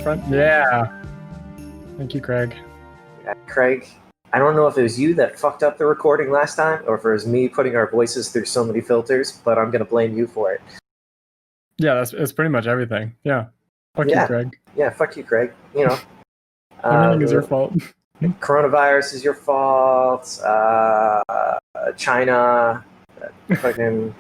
front. Yeah. Thank you, Craig. Yeah, Craig, I don't know if it was you that fucked up the recording last time, or if it was me putting our voices through so many filters, but I'm going to blame you for it. Yeah, it's pretty much everything. Yeah. Fuck you, Craig. Yeah, fuck you, Craig. You know. Everything is your fault. Coronavirus is your fault. China, fucking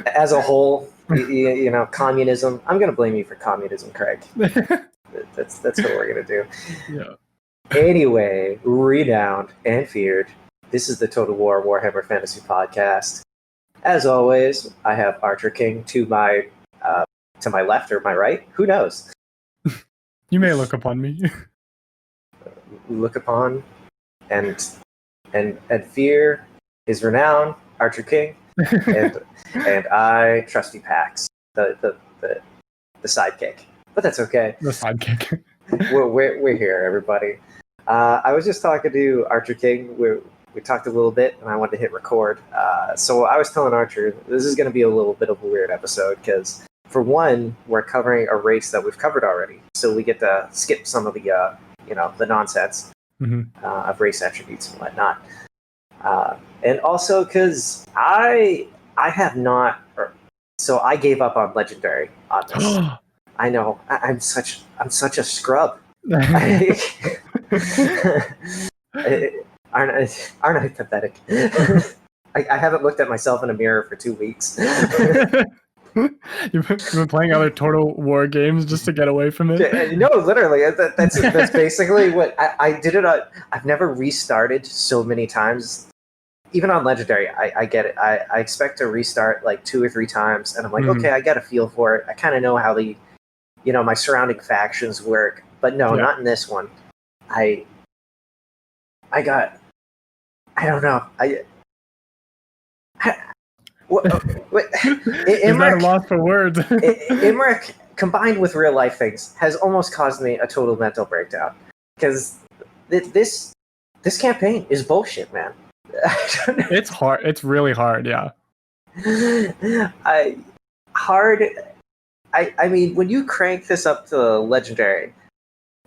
as a whole, you know, communism. I'm gonna blame you for communism, Craig. That's what we're gonna do. Yeah. Anyway, renowned and feared. This is the Total War Warhammer Fantasy Podcast. As always, I have Archer King to my left or my right. Who knows? You may look upon me. Look upon and fear is renowned, Archer King, and I Trusty Pax, the sidekick. But that's okay. The sidekick. We're here, everybody. I was just talking to Archer King. We talked a little bit, and I wanted to hit record. So I was telling Archer, this is going to be a little bit of a weird episode because, for one, we're covering a race that we've covered already, so we get to skip some of the the nonsense of race attributes and whatnot. And also because I have not, so I gave up on Legendary on this. I know I'm such a scrub. Aren't I pathetic? I haven't looked at myself in a mirror for 2 weeks. You've been playing other Total War games just to get away from it? No, literally. That's basically what I did it. I've never restarted so many times. Even on Legendary, I get it. I expect to restart like 2 or 3 times, and I'm like, okay, I got a feel for it. I kind of know how the, my surrounding factions work. But no, not in this one. I don't know. Imrik, is that a loss for words? Imrik, combined with real life things, has almost caused me a total mental breakdown. Because this campaign is bullshit, man. It's hard. It's really hard, yeah. I mean, when you crank this up to Legendary,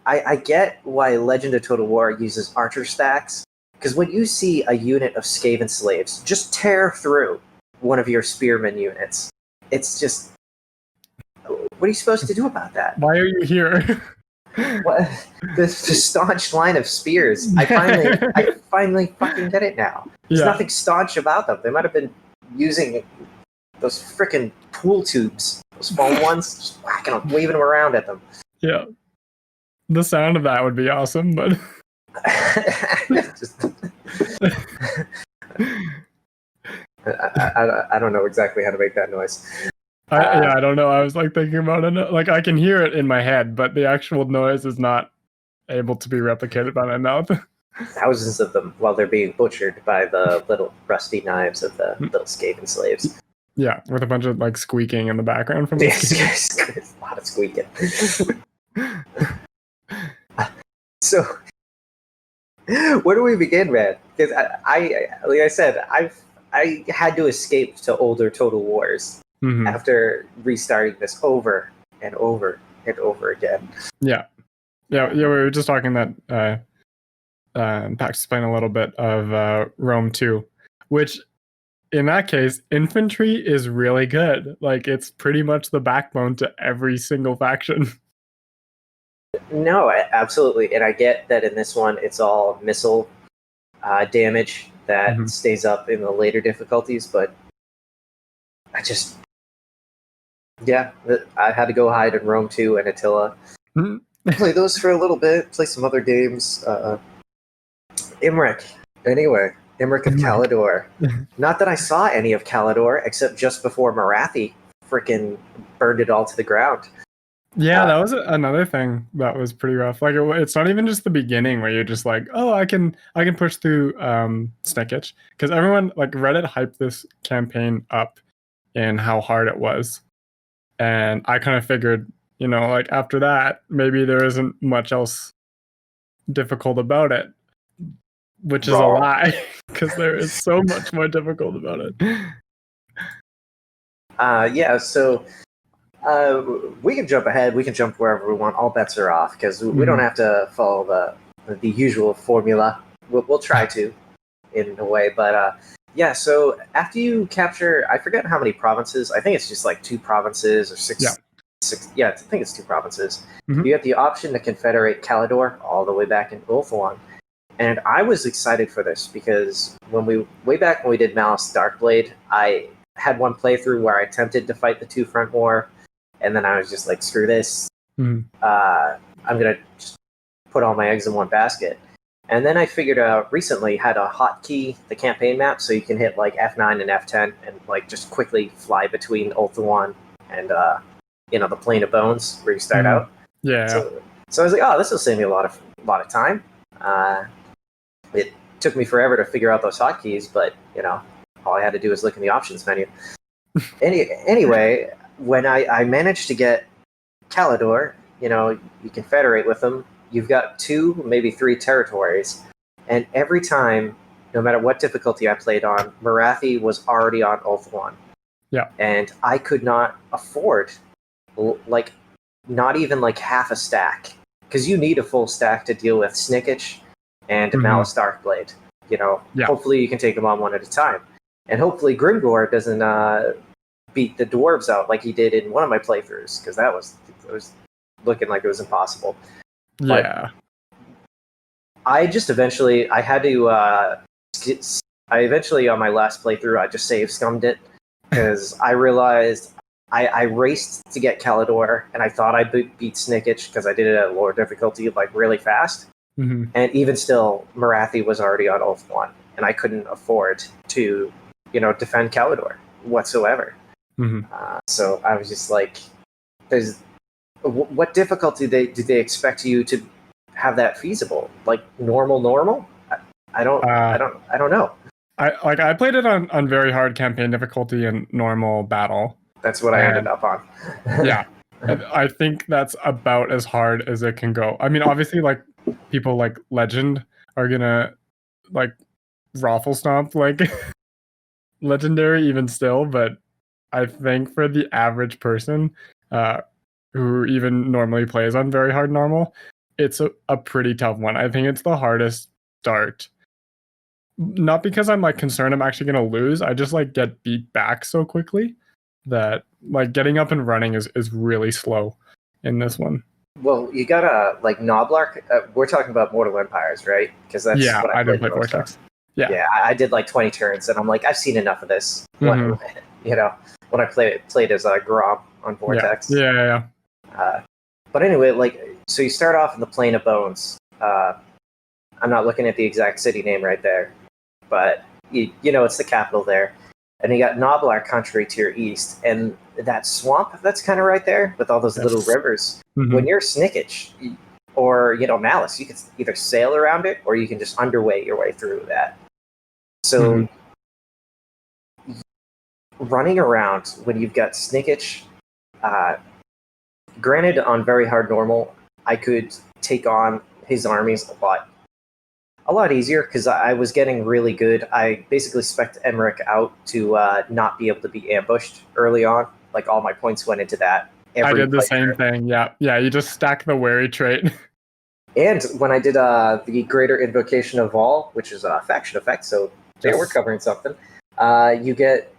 I get why Legend of Total War uses archer stacks. Because when you see a unit of Skaven slaves just tear through one of your spearman units, it's just, what are you supposed to do about that? Why are you here? What the staunch line of spears? I finally fucking get it now. There's nothing staunch about them. They might have been using those freaking pool tubes, those foam ones, just whacking them, waving them around at them. Yeah, the sound of that would be awesome, but. I don't know exactly how to make that noise. I don't know. I was like thinking about it. Like I can hear it in my head, but the actual noise is not able to be replicated by my mouth. Thousands of them while they're being butchered by the little rusty knives of the little Skaven slaves. Yeah, with a bunch of like squeaking in the background from a lot of squeaking. So, where do we begin, man? Because I like I said, I had to escape to older Total Wars after restarting this over and over and over again. Yeah. We were just talking that Pax explained a little bit of Rome 2, which in that case, infantry is really good. Like it's pretty much the backbone to every single faction. No, absolutely. And I get that in this one, it's all missile damage that stays up in the later difficulties, but I had to go hide in Rome 2 and Attila. Play those for a little bit, play some other games. Imrik. Anyway, Imrik of Caledor. Not that I saw any of Caledor, except just before Marathi freaking burned it all to the ground. Yeah, that was another thing that was pretty rough. Like it's not even just the beginning where you're just like, oh, I can push through Snicketch, because everyone like Reddit hyped this campaign up and how hard it was, and I kind of figured, like after that maybe there isn't much else difficult about it, which is a lie, because there is so much more difficult about it. So We can jump ahead. We can jump wherever we want. All bets are off because we don't have to follow the usual formula. We'll try to, in a way. But yeah. So after you capture, I forget how many provinces. I think it's just like 2 provinces or 6. Yeah. 6. Yeah, I think it's 2 provinces. Mhm. You have the option to confederate Caledor all the way back in Ulthuan. And I was excited for this because way back when we did Malice Darkblade, I had one playthrough where I attempted to fight the 2 front war, and then I was just like, screw this. Mhm. I'm gonna just put all my eggs in one basket. And then I figured out recently how to hotkey the campaign map so you can hit like F9 and F10 and like just quickly fly between Ulthuan and the Plane of Bones where you start out. Yeah. So I was like, oh, this will save me a lot of time. It took me forever to figure out those hotkeys, but all I had to do was look in the options menu. Anyway, when I managed to get Caledor, you confederate with them. You've got 2, maybe 3 territories, and every time, no matter what difficulty I played on, Marathi was already on Ulthuan. Yeah. And I could not afford, like, not even like half a stack, because you need a full stack to deal with Snickich and Malice Darkblade. Hopefully you can take them on one at a time, and hopefully Grimgor doesn't beat the dwarves out like he did in one of my playthroughs, because it was looking like it was impossible. Yeah. But I eventually on my last playthrough I just save scummed it because I realized I raced to get Caledor, and I thought I beat Snickich because I did it at a lower difficulty, like really fast. Mm-hmm. And even still, Marathi was already on Ulthuan, and I couldn't afford to, defend Caledor whatsoever. Mm-hmm. So I was just like, what difficulty do they expect you to have that feasible? Like normal? I don't know. I played it on very hard campaign difficulty and normal battle. That's what I ended up on. Yeah. I think that's about as hard as it can go. I mean, obviously, like, people like Legend are gonna like raffle stomp like Legendary even still, but I think for the average person who even normally plays on very hard normal, it's a pretty tough one. I think it's the hardest start. Not because I'm like concerned I'm actually gonna lose. I just like get beat back so quickly that like getting up and running is really slow in this one. Well, you gotta like Noblark. We're talking about Mortal Empires, right? Because that's what I didn't played play Vortex. Of. Yeah, yeah, I did like 20 turns, and I'm like, I've seen enough of this. Mm-hmm. When I played as Grom on Vortex. Yeah. But anyway, like, so you start off in the Plane of Bones. I'm not looking at the exact city name right there, but it's the capital there. And you got Noblar country to your east, and that swamp that's kind of right there with all those little rivers. Mm-hmm. When you're Snickich or Malice, you can either sail around it or you can just underway your way through that. So running around when you've got Snickich, granted on very hard normal, I could take on his armies a lot easier because I was getting really good. I basically spec'd Imrik out to not be able to be ambushed early on. Like all my points went into that. I did the same thing. Yeah. You just stack the wary trait. And when I did the Greater Invocation of All, which is a faction effect, so there we're covering something. You get,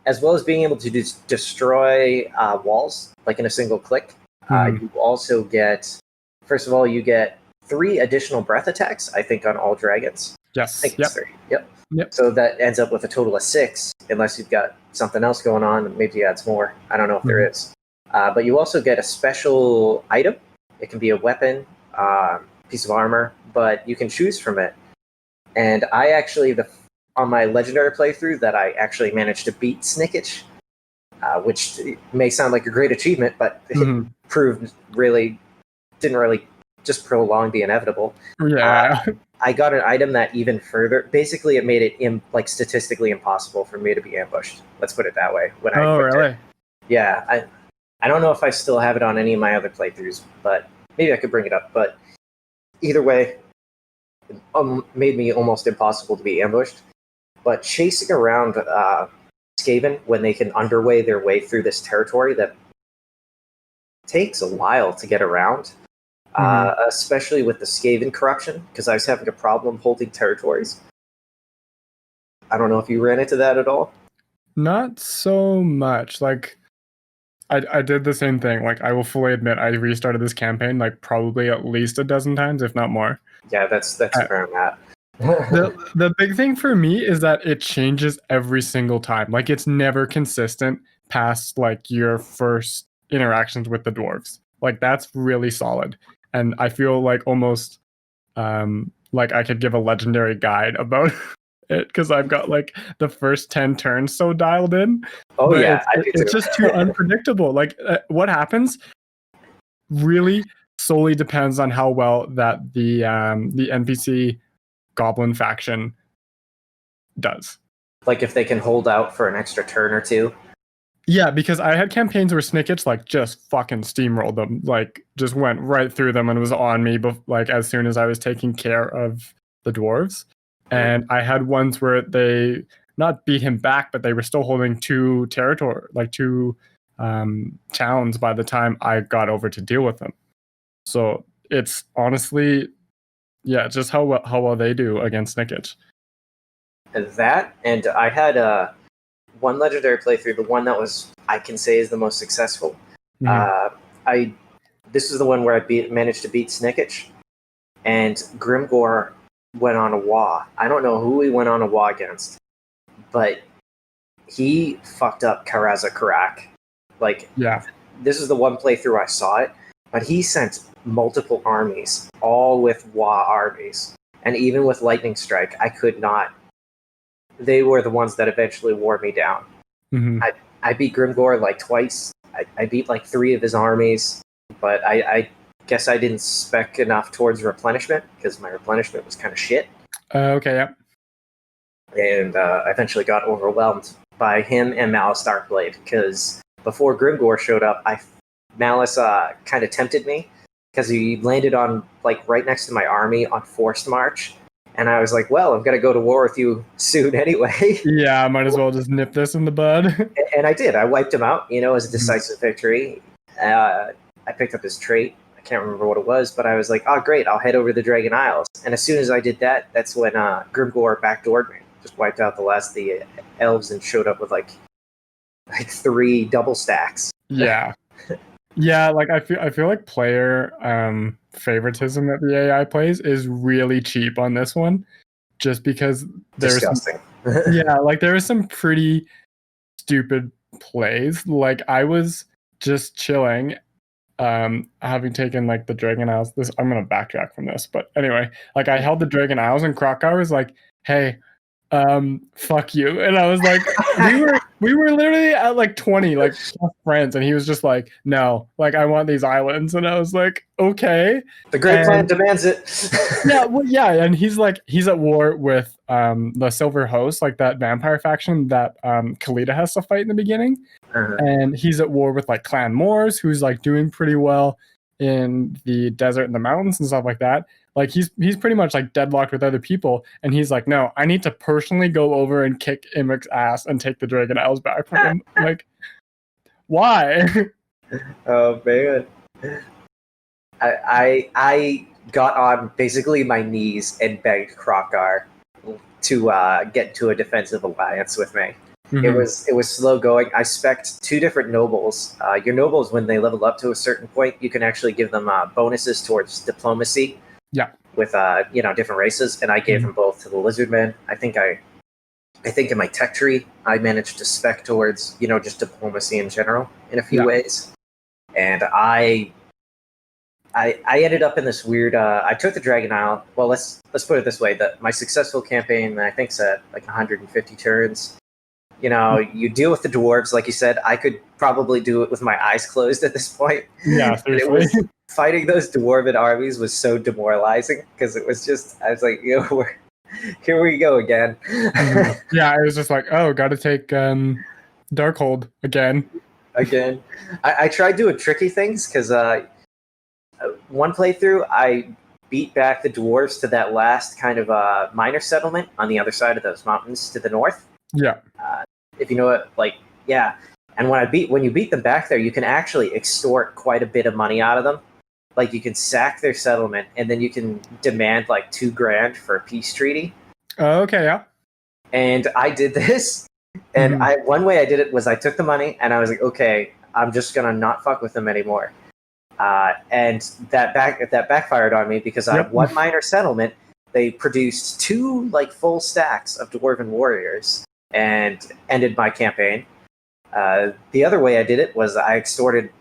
as well as being able to destroy walls like in a single click. You also get, first of all, you get 3 additional breath attacks, I think, on all dragons. Yes. I think it's 3. Yep. So that ends up with a total of 6, unless you've got something else going on. Maybe adds more. I don't know if there is. But you also get a special item. It can be a weapon, piece of armor, but you can choose from it. And I actually, on my legendary playthrough, that I actually managed to beat Snickich, which may sound like a great achievement, but it didn't really just prolong the inevitable. Yeah. I got an item that even further, basically it made it statistically impossible for me to be ambushed. Let's put it that way. Really? Yeah, I don't know if I still have it on any of my other playthroughs, but maybe I could bring it up. But either way, it made me almost impossible to be ambushed. But chasing around Skaven when they can underway their way through this territory that takes a while to get around, especially with the Skaven corruption, because I was having a problem holding territories. I don't know if you ran into that at all. Not so much. Like, I did the same thing. Like, I will fully admit, I restarted this campaign like probably at least a dozen times, if not more. Yeah, that's where I'm at. The big thing for me is that it changes every single time. Like, it's never consistent past like your first interactions with the dwarves. Like, that's really solid. And I feel like almost like I could give a legendary guide about it, because I've got like the first 10 turns so dialed in. Oh but yeah, I do it's too. just too unpredictable. Like, what happens really solely depends on how well that the NPC goblin faction does. Like if they can hold out for an extra turn or two. Yeah, because I had campaigns where Snickets like just fucking steamrolled them, like just went right through them and was on me, like as soon as I was taking care of the dwarves. And I had ones where they not beat him back, but they were still holding two towns by the time I got over to deal with them. So it's honestly, yeah, just how well they do against Snickets. That, and I had one legendary playthrough, the one that was, I can say, is the most successful. This is the one where I managed to beat Snickich, and Grimgor went on a wah. I don't know who he went on a wah against, but he fucked up Karaza Karak. Like, yeah, this is the one playthrough I saw it, but he sent multiple armies, all with wah armies, and even with Lightning Strike, I could not. They were the ones that eventually wore me down. I beat Grimgor like twice. I beat like 3 of his armies, but I guess I didn't spec enough towards replenishment because my replenishment was kind of shit. Okay, yeah. And I eventually got overwhelmed by him and Malice Darkblade, because before Grimgor showed up, Malice kind of tempted me because he landed on like right next to my army on Forced March. And I was like, well, I'm going to go to war with you soon anyway. Yeah, I might as well just nip this in the bud. And I did. I wiped him out, as a decisive victory. I picked up his trait. I can't remember what it was, but I was like, oh, great, I'll head over to the Dragon Isles. And as soon as I did that, that's when Grimgor backdoored me. Just wiped out the last of the elves and showed up with like 3 double stacks. Yeah. Yeah, like I feel like player favoritism that the AI plays is really cheap on this one, just because there's disgusting. Like there are some pretty stupid plays. Like I was just chilling, having taken like the Dragon Isles. I'm gonna backtrack from this, but anyway, like I held the Dragon Isles and Krakauer was like, "Hey, fuck you," and I was like, we were literally at like 20 like friends, and he was just like, no, like I want these islands, and I was like, okay, the great plan demands it. And he's at war with the Silver Host, like that vampire faction that Kalita has to fight in the beginning, and he's at war with like Clan Moors, who's like doing pretty well in the desert and the mountains and stuff like that. Like he's pretty much like deadlocked with other people, and he's like, no, I need to personally go over and kick Imrik's ass and take the Dragon Isles back from him. Like, why? Oh man, I got on basically my knees and begged Krokar to get into a defensive alliance with me. It was slow going. I spec'd 2 different nobles. Your nobles, when they level up to a certain point, you can actually give them bonuses towards diplomacy. Yeah. With different races, and I gave them both to the Lizardmen. I think in my tech tree I managed to spec towards just diplomacy in general in a few ways. And I ended up in this weird. I took the Dragon Isle. Well, let's put it this way: that my successful campaign, I think, set like 150 turns. You deal with the dwarves, like you said. I could probably do it with my eyes closed at this point. Yeah, seriously. Fighting those dwarven armies was so demoralizing because it was just, I was like, here we go again. Yeah, I was just like, oh, got to take Darkhold again. I tried doing tricky things because one playthrough I beat back the dwarves to that last kind of minor settlement on the other side of those mountains to the north. Yeah. If you know it, And when you beat them back there, you can actually extort quite a bit of money out of them. Like you can sack their settlement, and then you can demand like $2,000 for a peace treaty. Oh, okay, yeah. And I did this, and one way I did it was I took the money and I was like, okay, I'm just gonna not fuck with them anymore. And that backfired on me because out of one minor settlement, they produced 2 like full stacks of dwarven warriors and ended my campaign. The other way I did it was I extorted,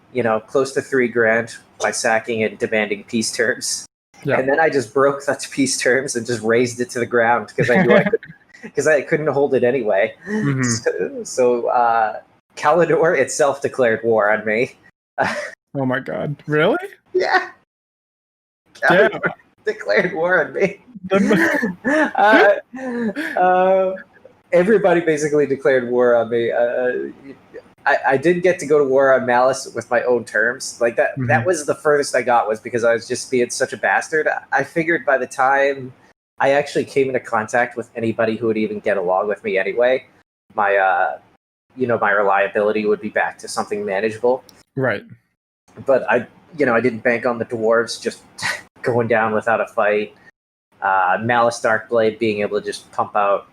close to $3,000 by sacking and demanding peace terms. Yeah. And then I just broke that peace terms and just raised it to the ground because I knew I couldn't hold it anyway. So Caledor itself declared war on me. Oh my god! Really? Yeah. Caledor declared war on me. Everybody basically declared war on me. I did get to go to war on Malice with my own terms. Like that. That was the furthest I got, was because I was just being such a bastard. I figured by the time I actually came into contact with anybody who would even get along with me anyway, my my reliability would be back to something manageable. Right. But I didn't bank on the dwarves just going down without a fight. Malice Darkblade being able to just pump out,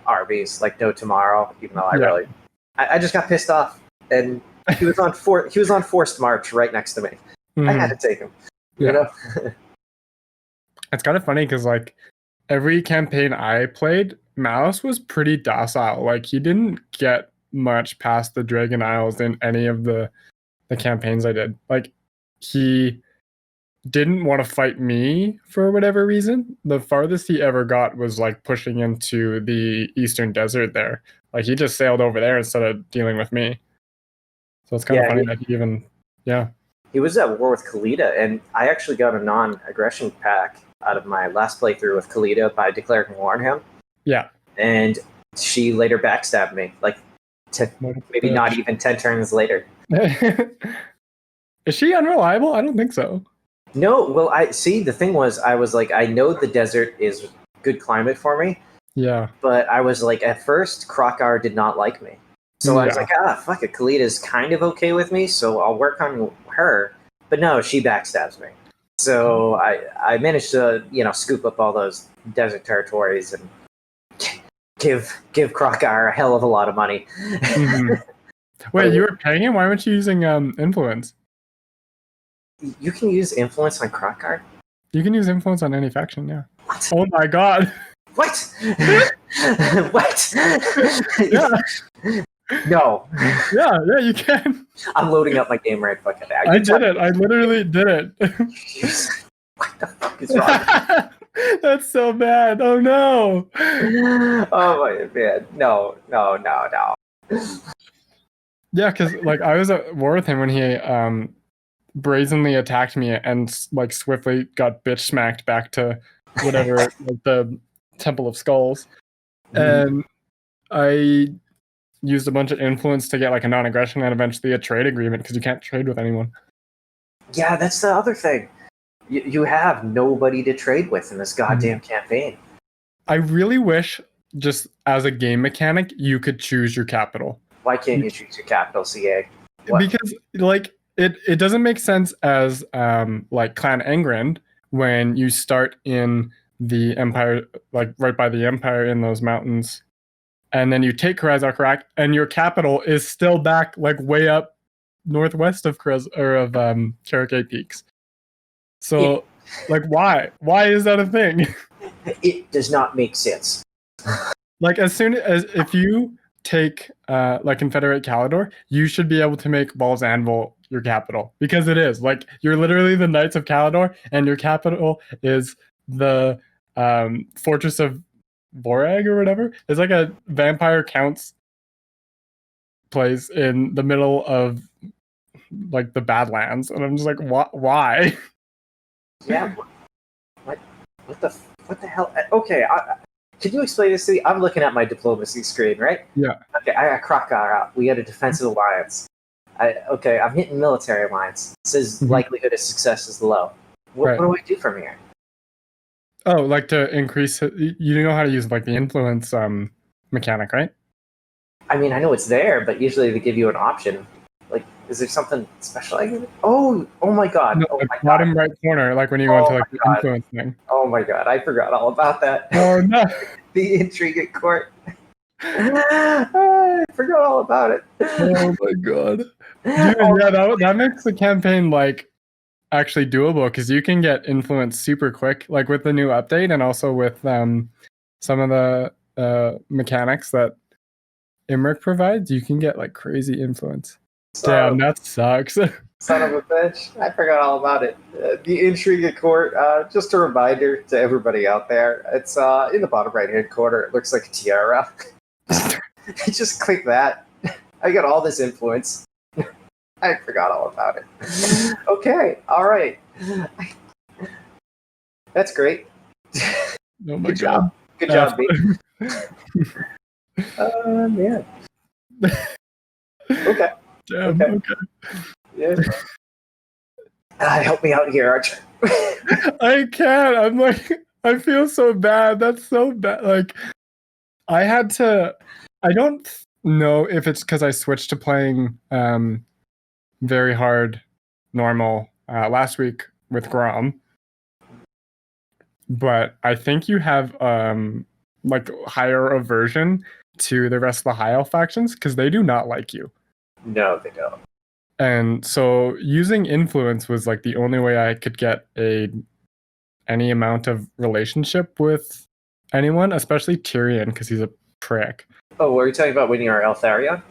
armies like no tomorrow, even though I just got pissed off, and he was on forced march right next to me. I had to take him. You know? It's kind of funny because like every campaign I played, Malice was pretty docile. Like he didn't get much past the Dragon Isles in any of the campaigns I did. Like he didn't want to fight me for whatever reason. The farthest he ever got was like pushing into the Eastern Desert there. Like he just sailed over there instead of dealing with me. So it's kind of funny that he even he was at war with Kalita, and I actually got a non-aggression pack out of my last playthrough with Kalita by declaring war on him. Yeah. And she later backstabbed me, like maybe not even 10 turns later. Is she unreliable? I don't think so. No, well, the thing was, I was like, I know the desert is good climate for me. Yeah. But I was like, at first, Krokar did not like me. So I was like, fuck it, Kalita's kind of okay with me, so I'll work on her. But no, she backstabs me. So I managed to, scoop up all those desert territories and give Krokar a hell of a lot of money. Wait, you were paying him? Why weren't you using influence? You can use influence on Krokar? You can use influence on any faction, yeah. What? Oh my god. What? What? Yeah. No. Yeah, you can. I'm loading up my game right fucking now. I did it. I literally did it. What the fuck is wrong? That's so bad. Oh no. Oh my man. No. Yeah, because like I was at war with him when he brazenly attacked me and like swiftly got bitch smacked back to whatever like, the Temple of Skulls. And I used a bunch of influence to get like a non-aggression and eventually a trade agreement because you can't trade with anyone. Yeah, that's the other thing. You have nobody to trade with in this goddamn campaign. I really wish, just as a game mechanic, you could choose your capital. Why can't you choose your capital, CA? What? Because like it doesn't make sense as like Clan Engrind when you start in the Empire, like right by the Empire in those mountains, and then you take Karazak and your capital is still back like way up northwest of Karakay Peaks. So, like, why? Why is that a thing? It does not make sense. Like, as soon as if you take like Confederate Caledor, you should be able to make Ball's Anvil your capital because it is like you're literally the Knights of Caledor, and your capital is the Fortress of Vorag or whatever. It's like a vampire count's place in the middle of like the Badlands, and I'm just like, why? Yeah. What the hell? Okay, can you explain this to me? I'm looking at my diplomacy screen, right? Yeah. Okay, I got Krokar out. We had a defensive alliance. I'm hitting military alliance. It says likelihood of success is low. What do I do from here? Oh, like to increase it, you know how to use like the influence mechanic, right? I mean, I know it's there, but usually they give you an option. Like, is there something special I can? Oh my god! No, Oh the my god! bottom right corner, like when you go Oh into my like the god! influence thing. Oh my god! I forgot all about that. Oh no! The intrigue at court. I forgot all about it. Oh my god! Dude, Oh, yeah, that makes the campaign like actually doable because you can get influence super quick, like with the new update and also with some of the mechanics that Imrik provides. You can get like crazy influence. Damn, that sucks. Son of a bitch. I forgot all about it. The intrigue at court, just a reminder to everybody out there. It's in the bottom right-hand corner. It looks like a tiara. Just click that. I got all this influence. I forgot all about it. Okay, all right. That's great. Oh my Good job. Good job, baby. Man. Okay. Damn, okay. Yeah. Help me out here, Archer. I can't. I'm like, I feel so bad. That's so bad. Like, I don't know if it's because I switched to playing very hard normal last week with Grom, but I think you have like higher aversion to the rest of the high elf factions because they do not like you. No, they don't. And so using influence was like the only way I could get any amount of relationship with anyone, especially Tyrion, because he's a prick. Oh, were you talking about when you were Eltharion?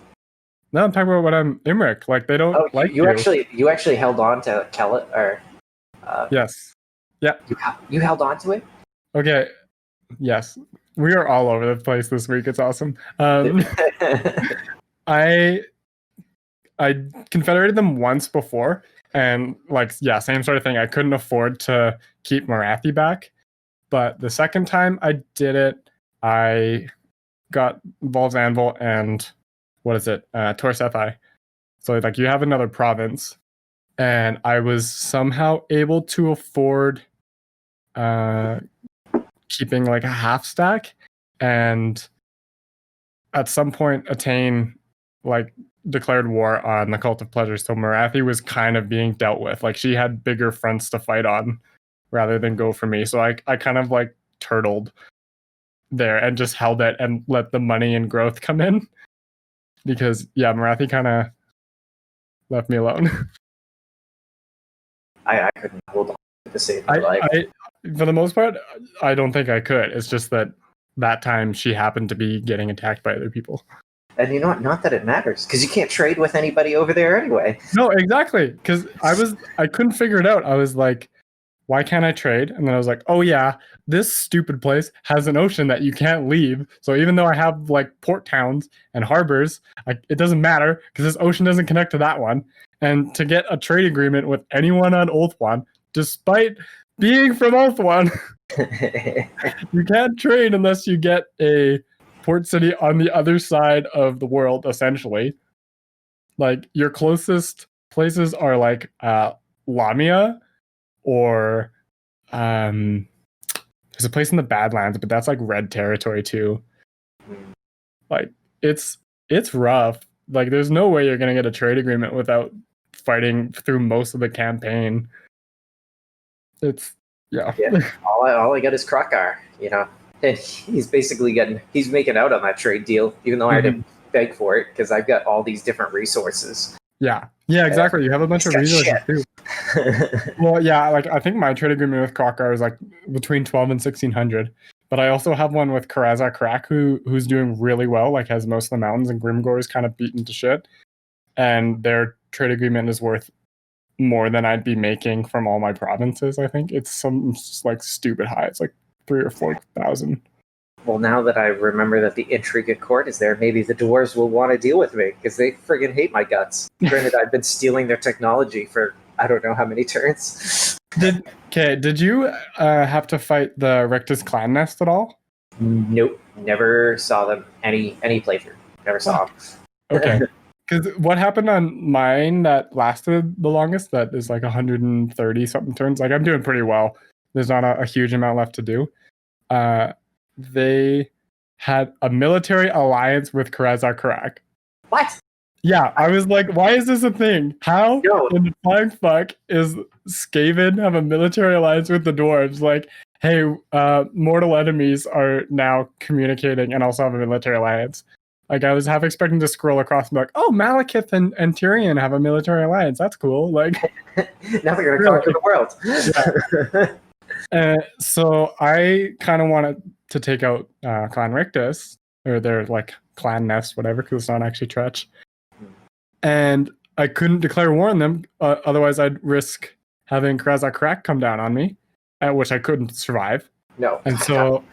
No, I'm talking about when I'm Imrik. Like they don't like you. You actually held on to Kellet, or yes, yeah. You held on to it. Okay, yes. We are all over the place this week. It's awesome. I confederated them once before, and like yeah, same sort of thing. I couldn't afford to keep Morathi back, but the second time I did it, I got Vol's Anvil and what is it? Torsethi. So like you have another province, and I was somehow able to afford keeping like a half stack, and at some point attain like declared war on the Cult of Pleasure. So Morathi was kind of being dealt with. Like she had bigger fronts to fight on rather than go for me. So I kind of like turtled there and just held it and let the money and growth come in. Because yeah, Morathi kind of left me alone. I couldn't hold on to save my life. For the most part, I don't think I could. It's just that time she happened to be getting attacked by other people. And you know what? Not that it matters, because you can't trade with anybody over there anyway. No, exactly. Because I couldn't figure it out. I was like, why can't I trade? And then I was like, oh yeah, this stupid place has an ocean that you can't leave. So even though I have like port towns and harbors, it doesn't matter because this ocean doesn't connect to that one. And to get a trade agreement with anyone on Ulthuan, despite being from Ulthuan, you can't trade unless you get a port city on the other side of the world, essentially. Like your closest places are like Lamia, or there's a place in the Badlands, but that's like red territory too. Like it's rough. Like there's no way you're gonna get a trade agreement without fighting through most of the campaign. It's yeah. All I got is Krokar, you know, and he's making out on that trade deal, even though I had to beg for it because I've got all these different resources. Yeah, exactly. You have a bunch of resources too. Well, yeah, like I think my trade agreement with Krokar is like between 12 and 1600. But I also have one with Karaza Krak, who's doing really well, like has most of the mountains, and Grimgor is kind of beaten to shit. And their trade agreement is worth more than I'd be making from all my provinces. I think it's some like stupid high. It's like 3,000 or 4,000. Well, now that I remember that the intrigue at court is there, maybe the dwarves will want to deal with me because they friggin' hate my guts. Granted, I've been stealing their technology for I don't know how many turns. Did you have to fight the Rictus clan nest at all? Nope, never saw them any playthrough. Never saw them. Okay. Because what happened on mine that lasted the longest, that is like 130 something turns, like I'm doing pretty well. There's not a huge amount left to do. They had a military alliance with Karazar. What? Yeah, I was like, why is this a thing? How No. in the flying fuck is Skaven have a military alliance with the dwarves? Like, hey, mortal enemies are now communicating and also have a military alliance. Like, I was half expecting to scroll across and be like, oh, Malekith and Tyrion have a military alliance. That's cool. Like, now they're gonna conquer the world. Yeah. So I kind of wanted to take out Clan Rictus, or their like clan nest, whatever, because it's not actually Tretch. And I couldn't declare war on them, otherwise I'd risk having Karazar come down on me, which I couldn't survive. No. And so,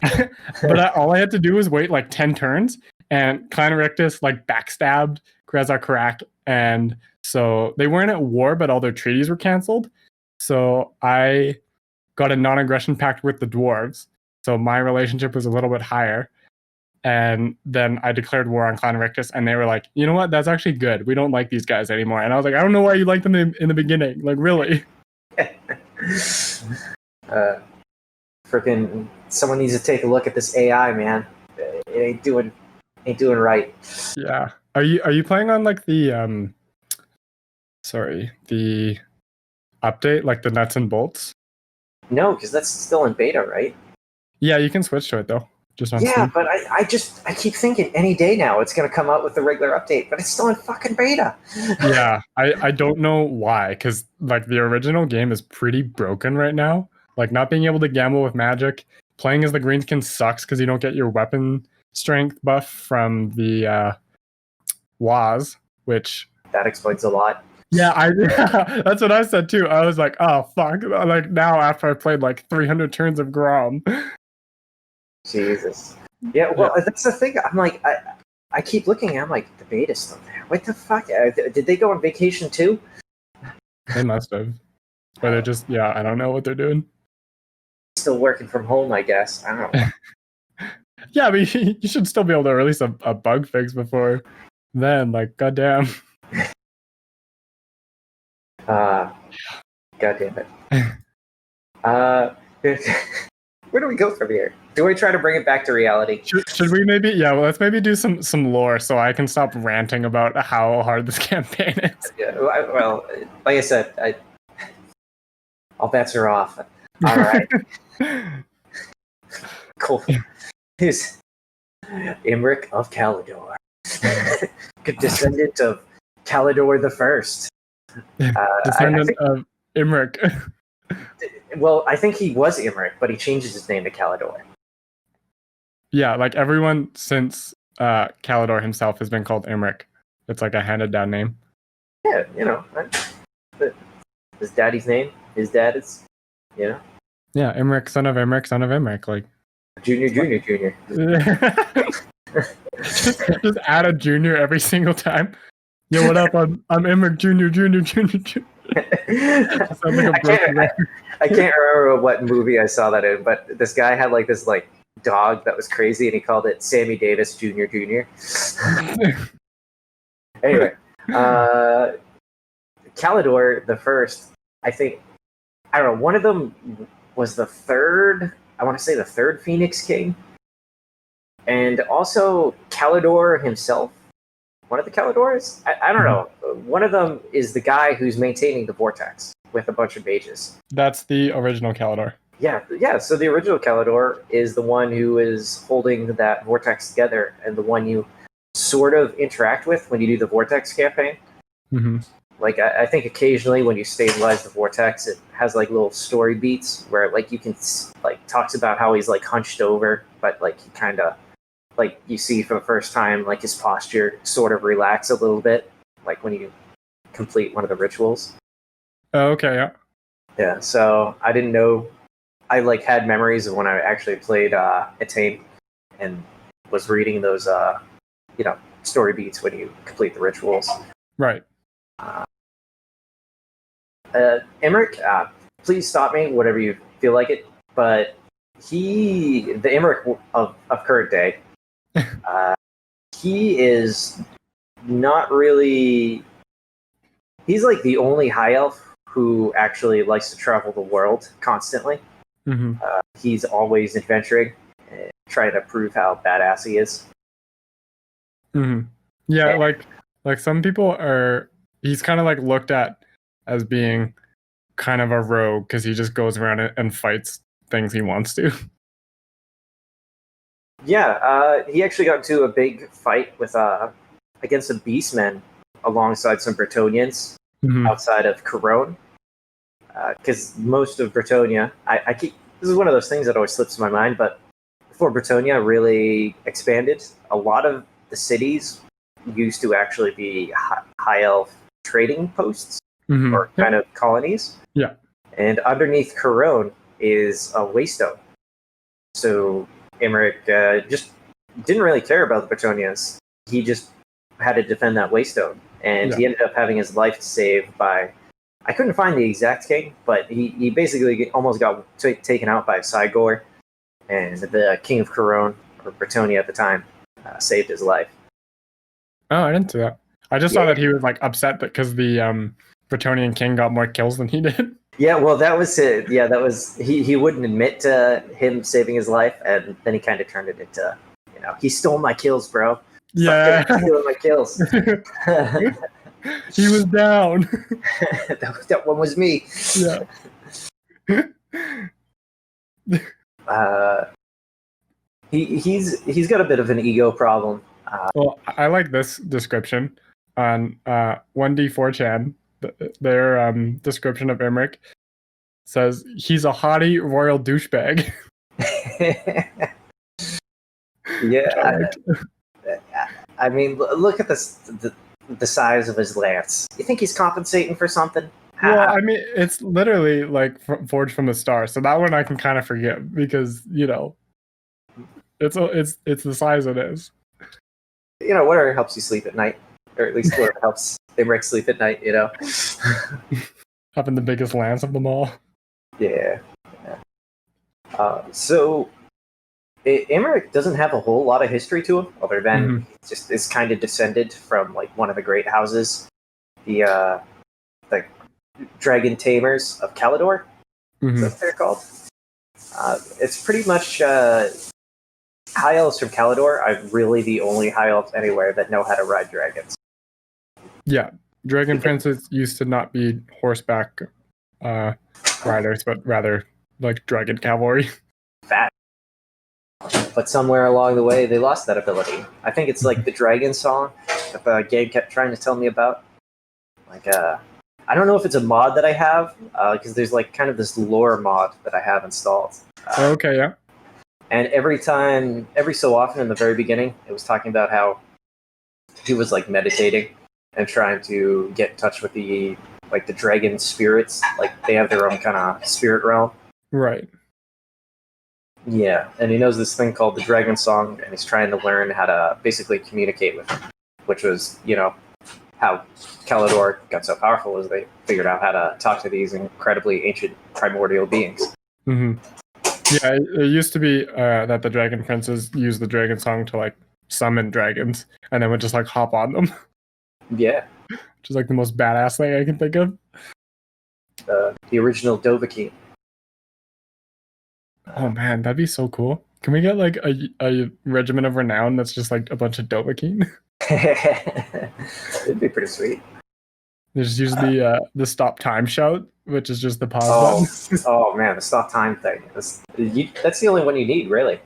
all I had to do was wait like 10 turns, and Clan Rictus like backstabbed Karazar, and so they weren't at war, but all their treaties were canceled. So I got a non-aggression pact with the dwarves, so my relationship was a little bit higher. And then I declared war on Clan Rictus, and they were like, you know what? That's actually good. We don't like these guys anymore. And I was like, I don't know why you liked them in the beginning. Like, really? Freaking someone needs to take a look at this AI, man. It ain't doing right. Yeah. Are you playing on like the the update, like the nuts and bolts? No, because that's still in beta, right? Yeah, you can switch to it though. Just on Yeah, Steam. but I keep thinking any day now it's gonna come out with the regular update, but it's still in fucking beta. Yeah, I don't know why, because like the original game is pretty broken right now. Like not being able to gamble with magic, playing as the greenskin sucks because you don't get your weapon strength buff from the Waz, which That explains a lot. yeah, that's what I said too. I was like, oh fuck, like now after I played like 300 turns of Grom. Jesus. Yeah, well, that's the thing. I'm like, I keep looking. I'm like, the beta's still there. What the fuck? Did they go on vacation too? They must have. Or they're just, I don't know what they're doing. Still working from home, I guess. I don't know. Yeah, I mean, you should still be able to release a bug fix before then. Like, goddamn. God damn it. Where do we go from here? Do we try to bring it back to reality? Should we maybe? Yeah, well, let's maybe do some lore so I can stop ranting about how hard this campaign is. Yeah, well, like I said, all bets are off. All right. Cool. Who's Imrik of Caledor? Good descendant of Caledor the First. Descendant of Imrik. Well, I think he was Imrik, but he changes his name to Caledor. Yeah, like everyone since Caledor himself has been called Imrik. It's like a handed down name. Yeah, his daddy's name. His dad is, Yeah, Imrik, son of Imrik, son of Imrik. Like Junior. just add a junior every single time. Yo, what up? I'm Imrik Junior. I can't remember what movie I saw that in, but this guy had like this like dog that was crazy, and he called it Sammy Davis Jr. Anyway, Caledor the First, I think, I don't know, one of them was the third, I want to say the third Phoenix King, and also Caledor himself, one of the Caledors? I don't know. One of them is the guy who's maintaining the Vortex with a bunch of mages. That's the original Caledor. Yeah. So the original Caledor is the one who is holding that Vortex together, and the one you sort of interact with when you do the Vortex campaign. Mm-hmm. Like, I think occasionally when you stabilize the Vortex, it has like little story beats where like you can like talks about how he's like hunched over, but like he kind of like you see for the first time like his posture sort of relax a little bit, like when you complete one of the rituals. Oh, okay, yeah. Yeah, so I didn't know. I like had memories of when I actually played Attain and was reading those story beats when you complete the rituals. Right. Imrik, please stop me, whatever you feel like it. But the Imrik of current day, he is not really. He's like the only high elf who actually likes to travel the world constantly. Mm-hmm. He's always adventuring. trying to prove how badass he is. Mm-hmm. Yeah, like some people are. He's kind of like looked at as being kind of a rogue because he just goes around and fights things he wants to. Yeah, he actually got into a big fight with against the Beastmen alongside some Bretonians outside of Corone. Because most of Bretonia, I keep this is one of those things that always slips my mind, but before Bretonia really expanded, a lot of the cities used to actually be high elf trading posts or kind of colonies. Yeah. And underneath Corone is a waystone. So Imrik just didn't really care about the Bretonians. He just had to defend that waystone. And he ended up having his life saved by, I couldn't find the exact king, but he basically almost got taken out by Cygor. And the king of Corone, or Bretonia at the time, saved his life. Oh, I didn't see that. I just saw that he was like upset because the Bretonian king got more kills than he did. Yeah, well, that was it. Yeah, that was he wouldn't admit to him saving his life, and then he kind of turned it into, he stole my kills, bro. Stop stealing my kills. He was down. that one was me. Yeah. He's got a bit of an ego problem. Well, I like this description on 1D4chan. Their description of Imrik says he's a haughty royal douchebag. Yeah, I mean, look at the size of his lance. You think he's compensating for something? Well, I mean, it's literally like forged from the star, so that one I can kind of forgive because it's the size it is. Whatever helps you sleep at night, or at least whatever helps Imrik sleep at night. Having the biggest lance of them all. Yeah. So Imrik doesn't have a whole lot of history to him, other than just is kind of descended from like one of the great houses, the Dragon Tamers of Caledor. Is that what they're called? It's pretty much high elves from Caledor are really the only high elves anywhere that know how to ride dragons. Yeah, dragon princes used to not be horseback riders, but rather like dragon cavalry. Fat. But somewhere along the way, they lost that ability. I think it's like the dragon song that the game kept trying to tell me about. Like, I don't know if it's a mod that I have, because there's like kind of this lore mod that I have installed. Okay, yeah. And every so often in the very beginning, it was talking about how he was like meditating and trying to get in touch with the dragon spirits. Like they have their own kind of spirit realm. Right. Yeah, and he knows this thing called the Dragon Song, and he's trying to learn how to basically communicate with them, which was, how Caledor got so powerful is they figured out how to talk to these incredibly ancient primordial beings. Yeah, it used to be that the dragon princes used the dragon song to like summon dragons, and then would just like hop on them. Yeah. Which is like the most badass thing I can think of. The original Dovahkiin. Oh man, that'd be so cool. Can we get like a regiment of renown that's just like a bunch of Dovahkiin? It'd be pretty sweet. They just use the stop time shout, which is just the pause button. Oh man, the stop time thing. That's the only one you need, really.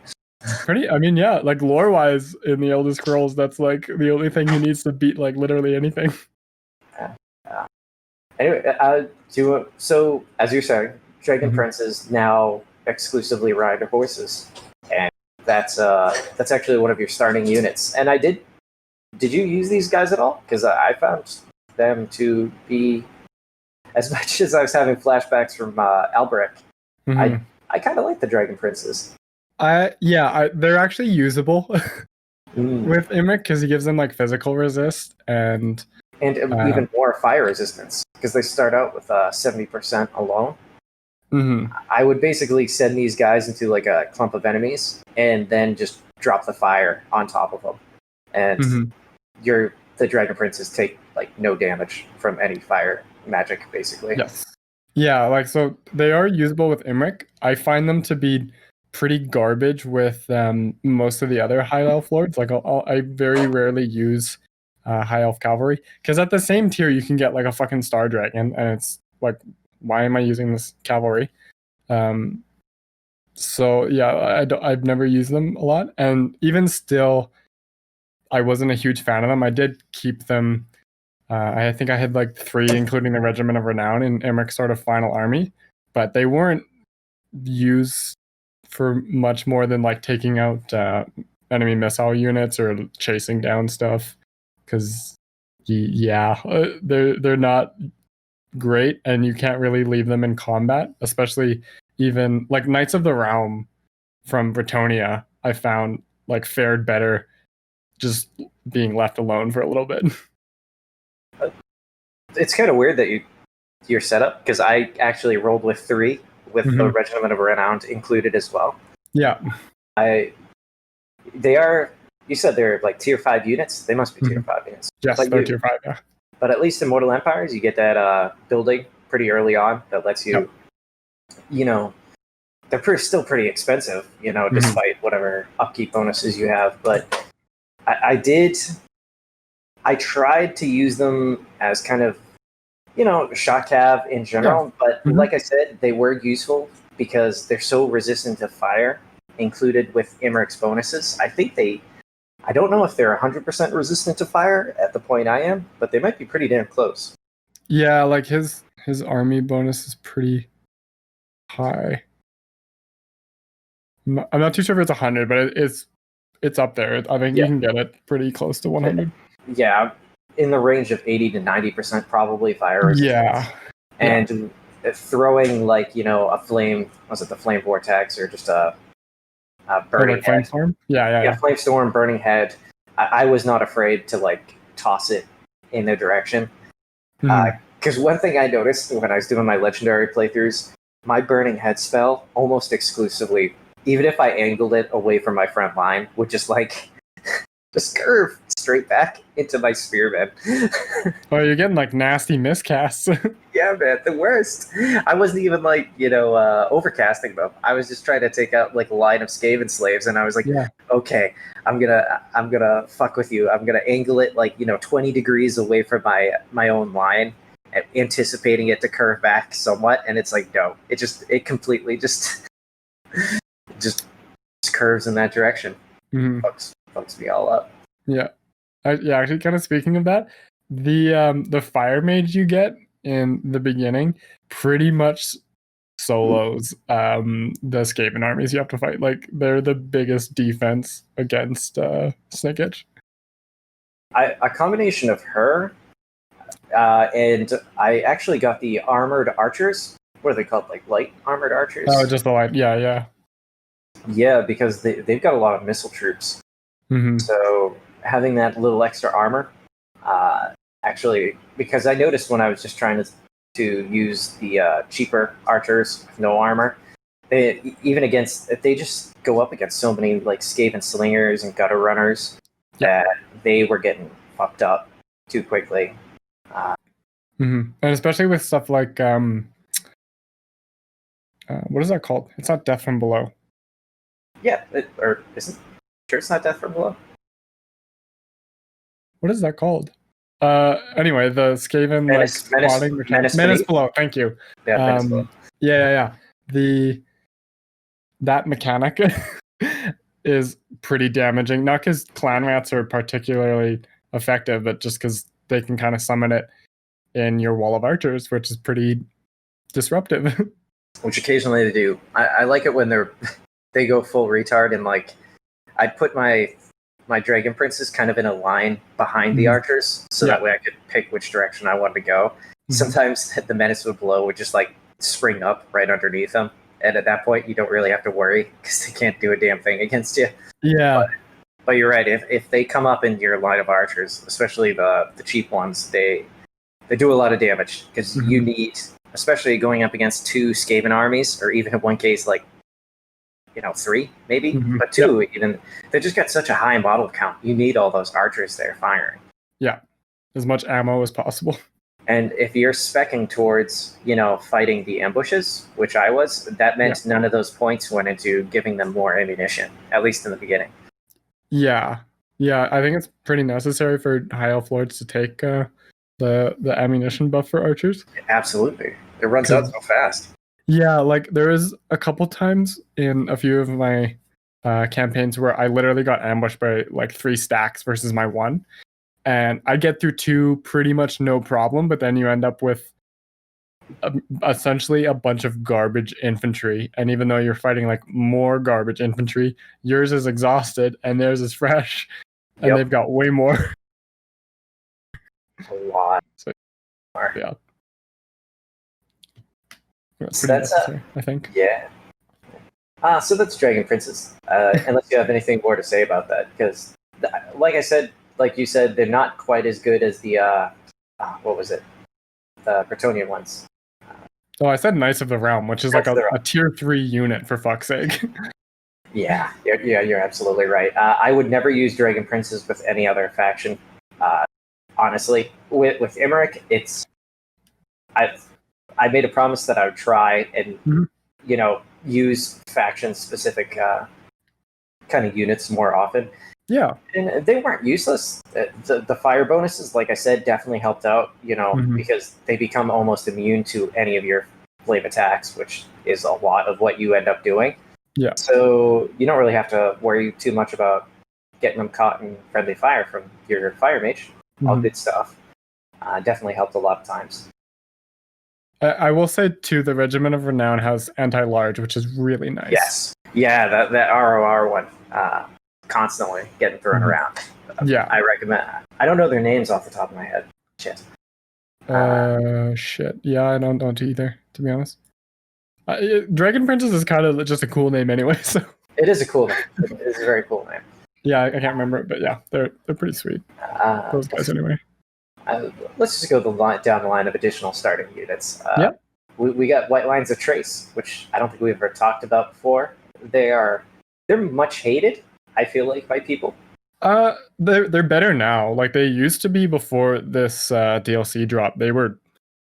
I mean, yeah, like lore-wise in the Elder Scrolls, that's like the only thing he needs to beat like literally anything. Anyway, so as you're saying, Dragon Princes now exclusively ride horses, and that's actually one of your starting units. And did you use these guys at all? Because I found them to be, as much as I was having flashbacks from Albrecht, I kind of like the Dragon Princes. They're actually usable with Imrik because he gives them like physical resist and even more fire resistance because they start out with 70% alone. I would basically send these guys into like a clump of enemies and then just drop the fire on top of them, and the Dragon Princes take like no damage from any fire magic, basically. Yes. Yeah, like so they are usable with Imrik. I find them to be pretty garbage with most of the other high elf lords. Like I very rarely use high elf cavalry, because at the same tier you can get like a fucking star dragon, and it's like, why am I using this cavalry? So yeah, I've never used them a lot, and even still, I wasn't a huge fan of them. I did keep them. I think I had like 3, including the Regiment of Renown in Imrik's sort of final army, but they weren't used for much more than like taking out enemy missile units or chasing down stuff. Because they're not great, and you can't really leave them in combat, especially even like Knights of the Realm from Bretonia. I found like fared better just being left alone for a little bit. It's kind of weird that your setup, because I actually rolled with 3 with the Regiment of Renown included as well. Yeah, they are. You said they're like tier 5 units. They must be tier 5 units. Yes, they're tier 5. Yeah, but at least in Mortal Empires, you get that building pretty early on that lets you, you know, they're still pretty expensive, you know, despite whatever upkeep bonuses you have. But I tried to use them as kind of, you know, shot cav in general, but like I said, they were useful because they're so resistant to fire, included with Imrik's bonuses. I don't know if they're 100% resistant to fire at the point I am, but they might be pretty damn close. Yeah, like his army bonus is pretty high. I'm not too sure if it's 100, but it's up there. I think you can get it pretty close to 100. Yeah, in the range of 80 to 90% probably fire resistance. Yeah. And throwing like, you know, a flame, was it the flame vortex or just a burning like flame storm? Yeah. Flame storm, burning head. I was not afraid to like toss it in their direction. Because one thing I noticed when I was doing my legendary playthroughs, my burning head spell almost exclusively, even if I angled it away from my front line, would just like just curve straight back into my spearmen. Oh, you're getting like nasty miscasts. Yeah, man, the worst. I wasn't even like, you know, overcasting them. I was just trying to take out like a line of Skaven slaves, and I was like, okay, I'm gonna fuck with you. I'm gonna angle it like, you know, 20 degrees away from my own line, anticipating it to curve back somewhat, and it's like, no, it completely just curves in that direction. Fucks me all up. Yeah. Actually, kind of speaking of that, the fire mage you get in the beginning pretty much solos the Skaven armies you have to fight. Like, they're the biggest defense against Snickage. A combination of her and I actually got the armored archers. What are they called? Like light armored archers? Oh, just the light. Yeah. Yeah, because they've got a lot of missile troops. So having that little extra armor, actually, because I noticed when I was just trying to use the cheaper archers with no armor, they just go up against so many like Skaven slingers and gutter runners that they were getting fucked up too quickly. And especially with stuff like what is that called? It's not Death from Below. Yeah, or isn't sure it's not Death from Below. What is that called? Anyway, the Skaven Menace Below. Thank you. Yeah, Menace Below. Yeah. That mechanic is pretty damaging. Not because clan rats are particularly effective, but just because they can kind of summon it in your wall of archers, which is pretty disruptive. Which occasionally they do. I like it when they go full retard, and like I'd put my dragon princes kind of in a line behind the archers, so that way I could pick which direction I wanted to go. Sometimes the Menace Below would just like spring up right underneath them, and at that point you don't really have to worry because they can't do a damn thing against you. Yeah. But you're right. If they come up in your line of archers, especially the cheap ones, they do a lot of damage because you need, especially going up against 2 Skaven armies, or even in one case like, you know, 3 maybe, but 2 even. They just got such a high model count. You need all those archers there firing. Yeah, as much ammo as possible. And if you're specking towards, fighting the ambushes, which I was, that meant none of those points went into giving them more ammunition, at least in the beginning. Yeah. I think it's pretty necessary for high elf lords to take the ammunition buff for archers. Absolutely, it runs out so fast. Yeah, like there is a couple times in a few of my campaigns where I literally got ambushed by like 3 stacks versus my 1. And I get through 2 pretty much no problem, but then you end up with essentially a bunch of garbage infantry. And even though you're fighting like more garbage infantry, yours is exhausted and theirs is fresh, and they've got way more. A lot. So, yeah. So that's I think. Yeah. So that's Dragon Princes. Unless you have anything more to say about that, because, like you said, they're not quite as good as the what was it? The Bretonnian ones. Oh, I said Knights of the Realm, which is like a tier 3 unit, for fuck's sake. Yeah, you're absolutely right. I would never use Dragon Princes with any other faction. Honestly, with Imrik, I made a promise that I would try and use faction specific kind of units more often. Yeah, and they weren't useless. The fire bonuses, like I said, definitely helped out. Because they become almost immune to any of your flame attacks, which is a lot of what you end up doing. Yeah. So you don't really have to worry too much about getting them caught in friendly fire from your fire mage. All good stuff. Definitely helped a lot of times. I will say too, the Regiment of Renown has anti-large, which is really nice. Yes. Yeah, that ROR one. Constantly getting thrown around. Yeah. I recommend. I don't know their names off the top of my head. Shit. Shit. Yeah, I don't either, to be honest. Dragon Princess is kind of just a cool name anyway, so. It is a cool name. It is a very cool name. Yeah, I can't remember it, but yeah, they're pretty sweet. Those guys anyway. Let's just go down the line of additional starting units. We got White Lines of Trace, which I don't think we've ever talked about before. They're much hated, I feel like, by people. They're better now. Like they used to be before this DLC drop. They were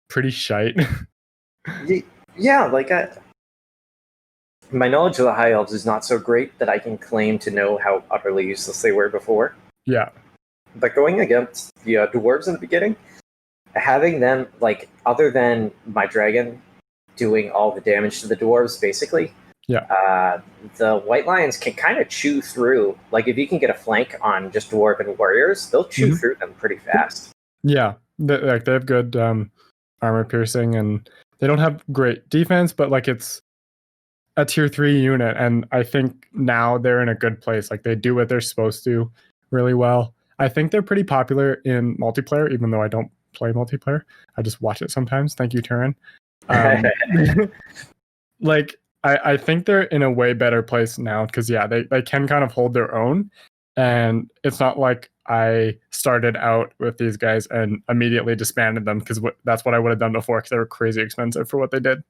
pretty shite. Yeah, like my knowledge of the High Elves is not so great that I can claim to know how utterly useless they were before. Yeah. But going against the dwarves in the beginning, having them, like, other than my dragon doing all the damage to the dwarves, basically, the White Lions can kind of chew through. Like, if you can get a flank on just dwarven warriors, they'll chew through them pretty fast. Yeah, they have good armor piercing, and they don't have great defense, but like it's a tier 3 unit, and I think now they're in a good place. Like they do what they're supposed to really well. I think they're pretty popular in multiplayer, even though I don't play multiplayer. I just watch it sometimes. Thank you, Turin. Like I think they're in a way better place now because they can kind of hold their own, and it's not like I started out with these guys and immediately disbanded them because that's what I would have done before because they were crazy expensive for what they did.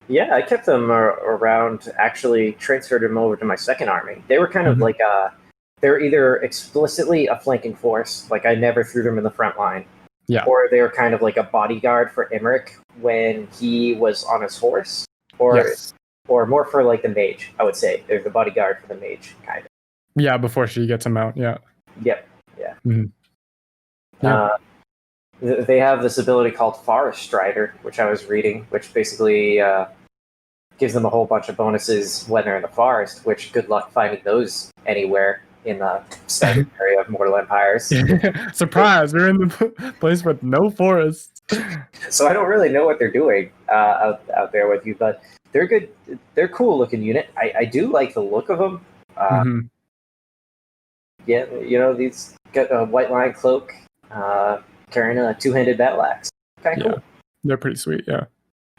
Yeah, I kept them around. Actually, transferred them over to my second army. They were kind of like they're either explicitly a flanking force, like I never threw them in the front line, or they were kind of like a bodyguard for Imrik when he was on his horse, or more for like the mage. I would say they're the bodyguard for the mage, kind of. Yeah, before she gets him out. Yeah. Yep. Yeah. Mm-hmm. Yeah. They have this ability called Forest Strider, which I was reading, which basically gives them a whole bunch of bonuses when they're in the forest, which good luck finding those anywhere in the standard area of Mortal Empires. Surprise, we're in the place with no forest. So I don't really know what they're doing out there with you, but they're good. They're cool looking unit. I do like the look of them. Yeah, these got a white line cloak, carrying a two-handed battle axe. Kind of cool. They're pretty sweet, yeah.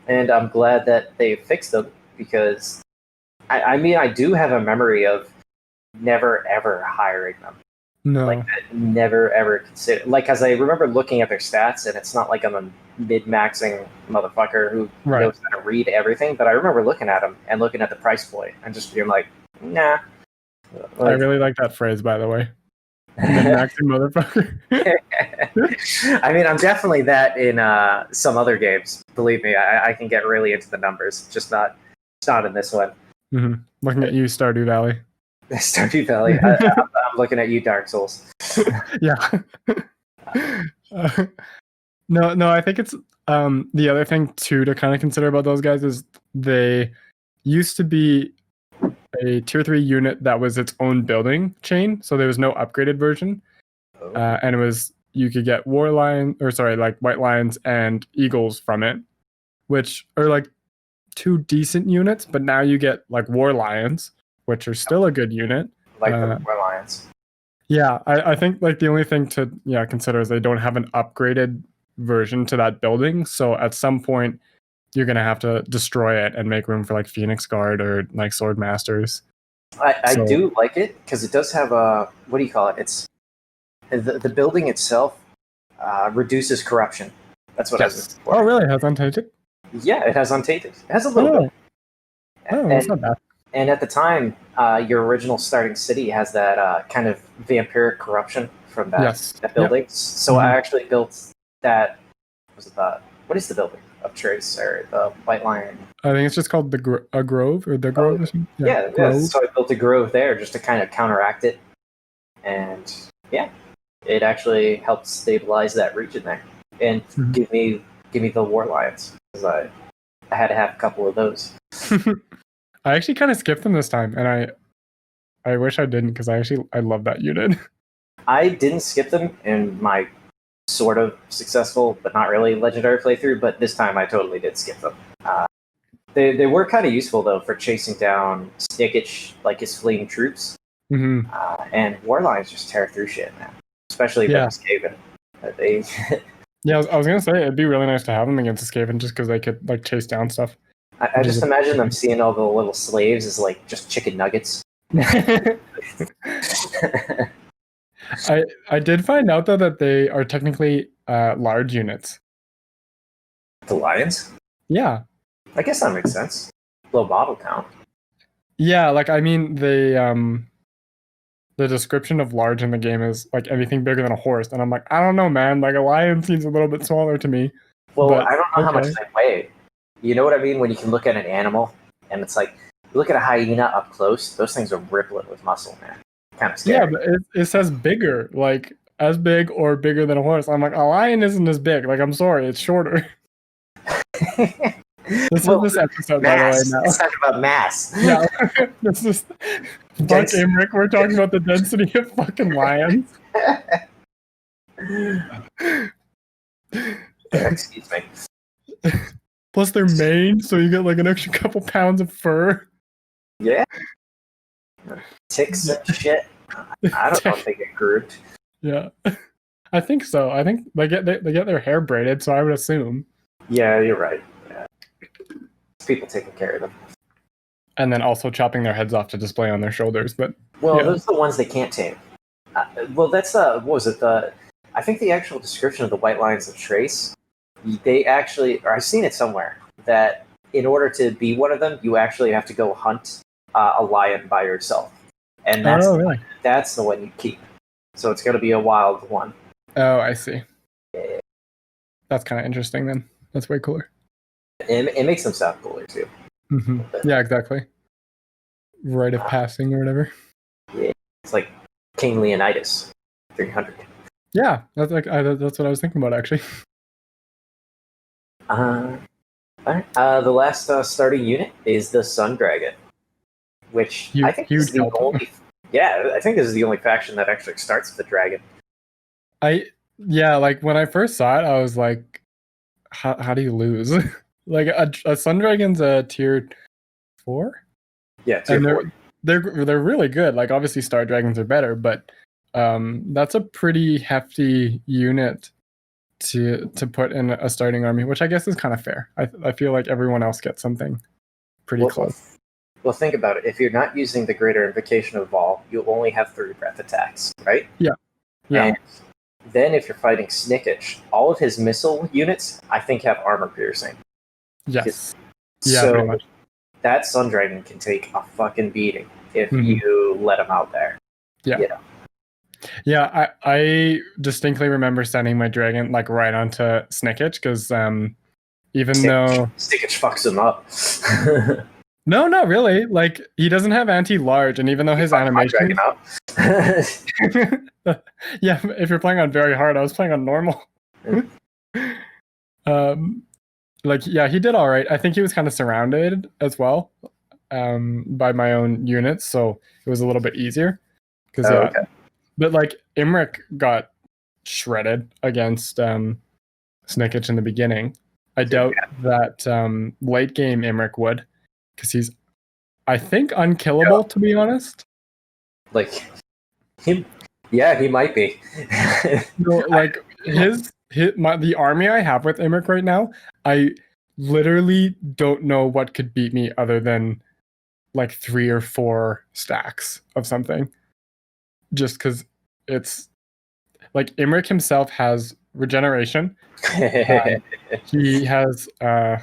And I'm glad that they fixed them because, I mean, I do have a memory of never ever hiring them. No. Like, never ever consider. Like, because I remember looking at their stats, and it's not like I'm a mid-maxing motherfucker who knows how to read everything, but I remember looking at them and looking at the price point and just being like, nah. I really like that phrase, by the way. Min-maxing motherfucker. I mean, I'm definitely that in some other games. Believe me, I can get really into the numbers. Just not in this one. Looking at you, Stardew Valley. Stardew Valley. I'm looking at you, Dark Souls. Yeah. No, I think it's the other thing too to kind of consider about those guys is they used to be a tier 3 unit that was its own building chain, so there was no upgraded version. And it was you could get white lions and eagles from it, which are like 2 decent units, but now you get like war lions, which are still a good unit. Like the war lions. Yeah, I think like the only thing to consider is they don't have an upgraded version to that building, so at some point you're gonna have to destroy it and make room for like Phoenix Guard or like Sword Masters. I do like it because it does have a what do you call it? It's the building itself reduces corruption. That's what I was looking for. Oh, really? It has untainted? Yeah, it has untainted. It has a little bit. Oh, that's not bad. And at the time, your original starting city has that kind of vampiric corruption from that building. Yep. So I actually built that. What is the building of Trace or the White Lion? I think it's just called the Grove or the Grove. Or something. Yeah. So I built a grove there just to kind of counteract it, and it actually helped stabilize that region there and give me the War Lions because I had to have a couple of those. I actually kind of skipped them this time, and I wish I didn't because I love that unit. I didn't skip them in my sort of successful but not really legendary playthrough, but this time I totally did skip them. They were kind of useful though for chasing down Snickich, like his fleeing troops, and War Lions just tear through shit, man. Especially against Skaven. Yeah, I was gonna say it'd be really nice to have them against Skaven just because they could like chase down stuff. I just imagine them seeing all the little slaves as like just chicken nuggets. I did find out though that they are technically large units. The lions? Yeah. I guess that makes sense. Low model count. Yeah, like I mean the description of large in the game is like anything bigger than a horse, and I'm like, I don't know, man. Like a lion seems a little bit smaller to me. Well, I don't know how much they weigh. You know what I mean? When you can look at an animal, and it's like, you look at a hyena up close, those things are rippling with muscle, man. Kind of scary. Yeah, but it says bigger, like as big or bigger than a horse. I'm like, a lion isn't as big. Like, I'm sorry, it's shorter. This is this episode, by the way, now. Let's talk about mass. Yeah, this is fuck Imrik. We're talking about the density of fucking lions. Excuse me. Plus their mane, so you get like an extra couple pounds of fur. Yeah. Ticks and shit. I don't know if they get grouped. Yeah, I think so. I think they get their hair braided, so I would assume. Yeah, you're right. Yeah. People taking care of them. And then also chopping their heads off to display on their shoulders. But those are the ones they can't tame. That's what was it? I think the actual description of the White Lions of Trace. They actually, or I've seen it somewhere, that in order to be one of them, you actually have to go hunt a lion by yourself, and that's that's the one you keep. So it's going to be a wild one. Oh, I see. Yeah. That's kind of interesting then. That's way cooler. It makes them sound cooler too. Mm-hmm. Yeah, exactly. Rite of passing or whatever. Yeah, it's like King Leonidas, 300. Yeah, that's what I was thinking about actually. All right. The last starting unit is the Sun Dragon, which I think is the only. Yeah, I think this is the only faction that actually starts with the dragon. Like when I first saw it, I was like, how do you lose? Like a Sun Dragon's a tier 4. Yeah, tier 4. They're really good. Like obviously Star Dragons are better, but that's a pretty hefty unit to put in a starting army, which I guess is kind of fair. I feel like everyone else gets something pretty close. Well, think about it. If you're not using the Greater Invocation of Vol, you only have 3 breath attacks, right? Yeah. And then if you're fighting Snickich, all of his missile units, I think, have armor piercing. Yes. So pretty much. That Sun Dragon can take a fucking beating if you let him out there. Yeah. You know? Yeah, I distinctly remember sending my dragon like right onto Snickage because even though Stickage fucks him up. no, not really. Like he doesn't have anti-large, and even though his animation, dragon up. yeah, if you're playing on very hard, I was playing on normal. Like yeah, he did all right. I think he was kind of surrounded as well by my own units, so it was a little bit easier. Because yeah, okay. but like Imrik got shredded against Snickage in the beginning. I doubt that late game Imrik would, because he's, I think, unkillable, to be honest. Like him, yeah, he might be. No, like the army I have with Imrik right now, I literally don't know what could beat me other than like 3 or 4 stacks of something. Just because it's like Imrik himself has regeneration. He has well,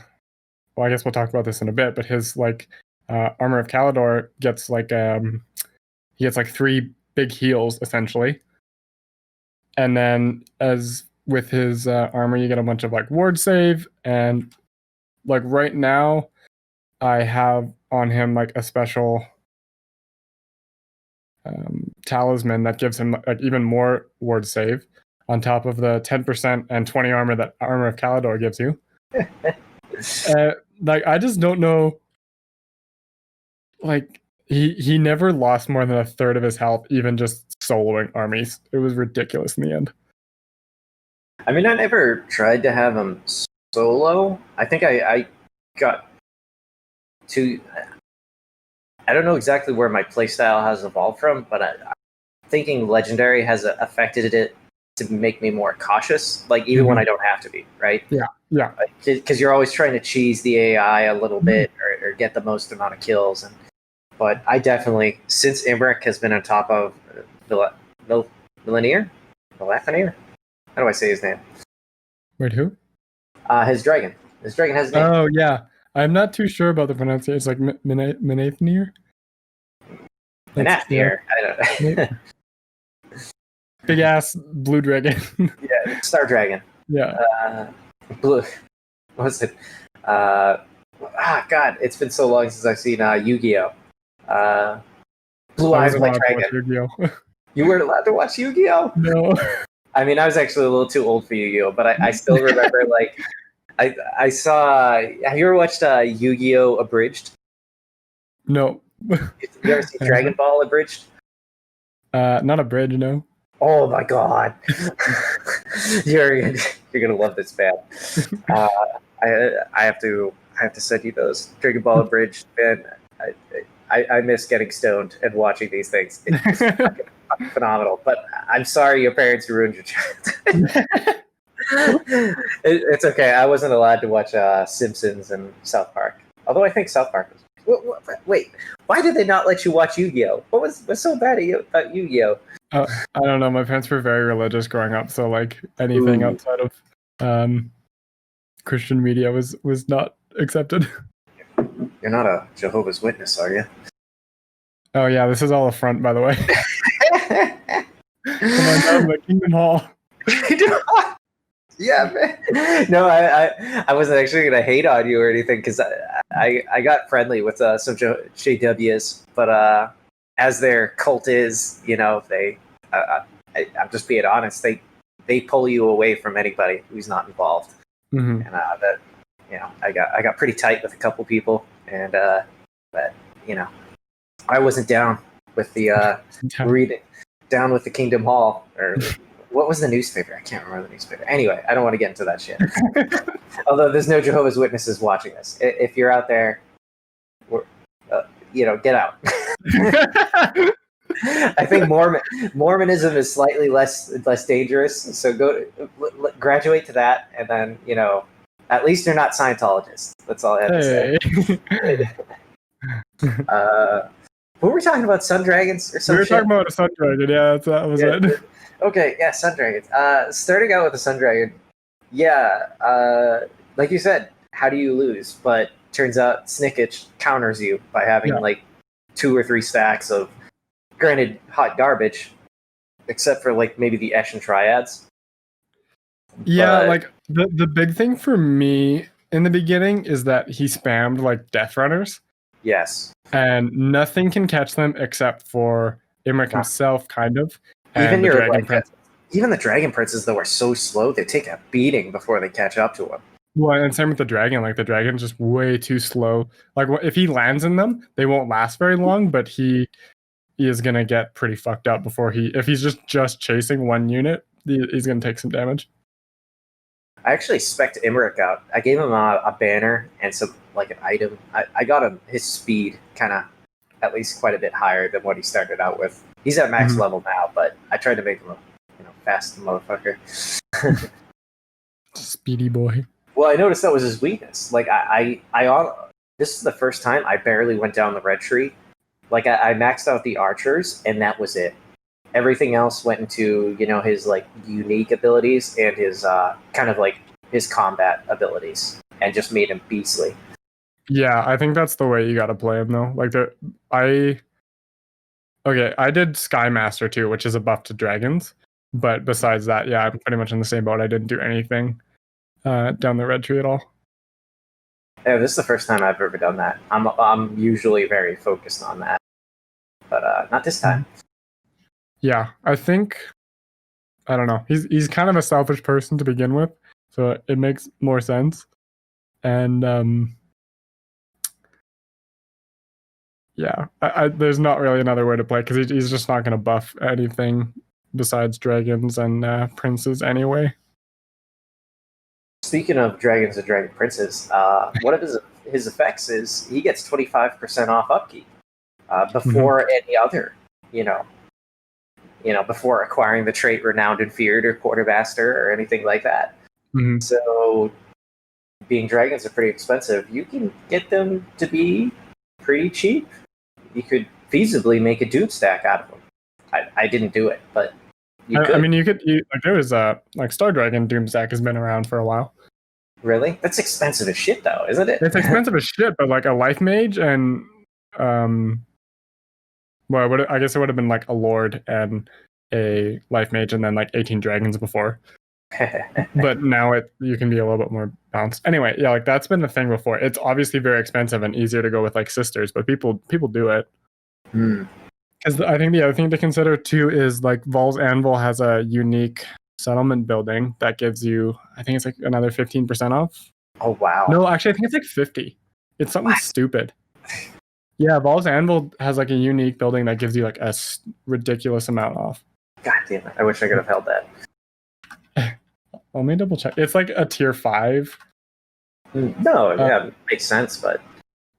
I guess we'll talk about this in a bit, but his like armor of Caledor gets like he gets like 3 big heals essentially. And then as with his armor, you get a bunch of like ward save, and like right now I have on him like a special talisman that gives him like even more ward save on top of the 10% and 20 armor that armor of Caledor gives you. Like I just don't know. Like he never lost more than a third of his health, even just soloing armies. It was ridiculous in the end. I mean, I never tried to have him solo. I think I got to. I don't know exactly where my playstyle has evolved from, but I'm thinking Legendary has affected it to make me more cautious, like even when I don't have to be, right? Yeah. Because you're always trying to cheese the AI a little bit or get the most amount of kills. But I definitely, since Imrik has been on top of Millennier? How do I say his name? Wait, who? His dragon. His dragon has a name. Oh, yeah. I'm not too sure about the pronunciation. It's like Minathnier? Minathnier. I don't. Big ass blue dragon. Yeah, Star Dragon. Yeah. Blue. What was it? God, it's been so long since I've seen Yu-Gi-Oh. Blue Eyes White Dragon. Yu-Gi-Oh. You weren't allowed to watch Yu-Gi-Oh? No. I mean, I was actually a little too old for Yu-Gi-Oh, but I still remember, like, I saw. Have you ever watched Yu-Gi-Oh! Abridged? No. You ever see Dragon Ball Abridged? Not Abridged, no. Oh my god, you're gonna love this, man. I have to send you those Dragon Ball Abridged, man. I miss getting stoned and watching these things. It's fucking phenomenal. But I'm sorry your parents ruined your childhood. It's okay. I wasn't allowed to watch Simpsons and South Park. Although I think South Park was. Wait, why did they not let you watch Yu-Gi-Oh? What's so bad about Yu-Gi-Oh? I don't know. My parents were very religious growing up, so like anything outside of Christian media was not accepted. You're not a Jehovah's Witness, are you? Oh yeah, this is all a front, by the way. Come on down to Kingdom Hall. Yeah, man. No, I wasn't actually gonna hate on you or anything because I got friendly with some JWs, but as their cult is, you know, I'm just being honest. They pull you away from anybody who's not involved, and that, you know, I got pretty tight with a couple people, and but you know, I wasn't down with the reading, down with the Kingdom Hall, or what was the newspaper? I can't remember the newspaper. Anyway, I don't want to get into that shit. Although there's no Jehovah's Witnesses watching this. If you're out there, you know, get out. I think Mormonism is slightly less dangerous. So go graduate to that, and then, you know, at least you're not Scientologists. That's all I have to say. What were we talking about? Sun dragons or something? We were talking about a sun dragon. Yeah, that was it. Okay, yeah, sun dragons. Starting out with a sun dragon. Yeah, like you said, how do you lose? But turns out Snickage counters you by having like 2 or 3 stacks of, granted, hot garbage, except for like maybe the Esh and Triads. Yeah, But- like the big thing for me in the beginning is that he spammed like Death Runners, yes. and nothing can catch them except for Imrik No. himself, kind of, and Even the your Dragon like, Prince. even the Dragon Princes though are so slow; they take a beating before they catch up to him. Well, and same with the dragon. Like the dragon's just way too slow. Like if he lands in them, they won't last very long. But he is gonna get pretty fucked up before if he's just chasing one unit, he's gonna take some damage. I actually spec'd Imrik out. I gave him a banner and some like an item. I got him his speed kind of at least quite a bit higher than what he started out with. He's at max level now, but I tried to make him a fast motherfucker. Speedy boy. Well, I noticed that was his weakness. Like this is the first time I barely went down the red tree. Like I maxed out the archers, and that was it. Everything else went into his like unique abilities and his kind of like his combat abilities, and just made him beastly. Yeah, I think that's the way you got to play him though. Like I did Sky Master too, which is a buff to dragons. But besides that, yeah, I'm pretty much in the same boat. I didn't do anything down the red tree at all. Yeah, this is the first time I've ever done that. I'm usually very focused on that, but not this time. Yeah, I think I don't know. He's kind of a selfish person to begin with, so it makes more sense. And yeah, there's not really another way to play because he's just not going to buff anything besides dragons and princes anyway. Speaking of dragons and dragon princes, one of his effects is he gets 25% off upkeep before any other, before acquiring the trait Renowned and Feared or Quartermaster or anything like that. Mm-hmm. So, being dragons are pretty expensive. You can get them to be pretty cheap. You could feasibly make a Doom stack out of them. I didn't do it, but you could. I mean, there was like Star Dragon Doom stack has been around for a while. Really? That's expensive as shit, though, isn't it? It's expensive as shit, but like a life mage and well, I guess it would have been like a lord and a life mage, and then like 18 dragons before. But now you can be a little bit more balanced. Anyway, yeah, like that's been the thing before. It's obviously very expensive and easier to go with like sisters, but people do it. Because I think the other thing to consider too is like Vol's Anvil has a unique settlement building that gives you, I think it's like another 15% off. Oh wow! No, actually, I think it's like 50. It's something stupid. Yeah, Vol's Anvil has like a unique building that gives you like a ridiculous amount off. God damn it! I wish I could have held that. Let me double check. It's like a tier 5. No, yeah, it makes sense,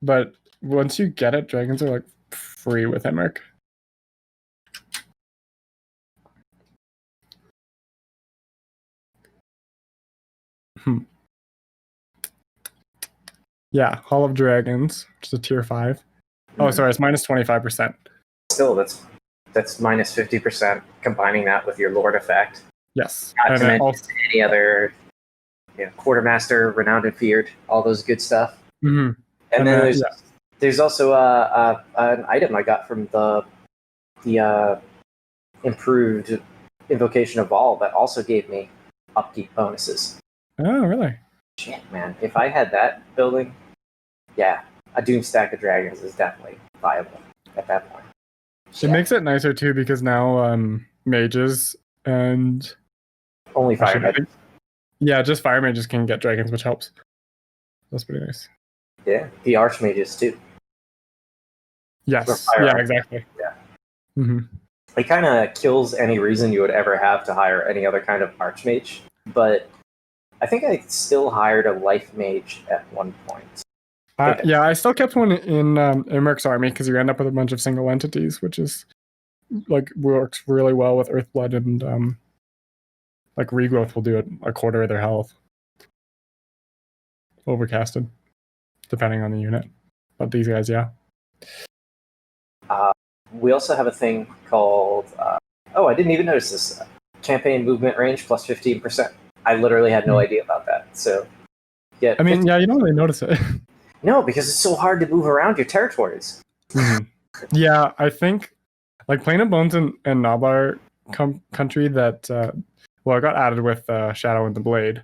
but once you get it, dragons are like free with Imrik. Yeah, Hall of Dragons, which is a tier 5. Oh, sorry, it's minus 25%. Still, that's minus 50%. Combining that with your Lord effect. Yes, Not to mention any other Quartermaster, Renowned and Feared, all those good stuff. Mm-hmm. And then there's also an item I got from the improved Invocation of Vol that also gave me upkeep bonuses. Oh, really? Shit, man. If I had that building, yeah, a Doom stack of dragons is definitely viable at that point. It makes it nicer too because now mages and only fire mages. Yeah, just fire mages can get dragons, which helps. That's pretty nice. Yeah, the archmages too. Yes. Yeah, exactly. Yeah. Mm-hmm. It kind of kills any reason you would ever have to hire any other kind of archmage, but I think I still hired a life mage at one point. Yeah, I still kept one in Imrik's army because you end up with a bunch of single entities, which is like works really well with Earthblood, and like regrowth will do it a quarter of their health. Overcasted, depending on the unit. But these guys, yeah. We also have a thing called I didn't even notice this. Campaign movement range plus 15%. I literally had no idea about that. So yeah, I mean, yeah, you don't really notice it. No, because it's so hard to move around your territories. Mm-hmm. Yeah, I think like Plane of Bones and Nabar country that well, it got added with Shadow and the Blade.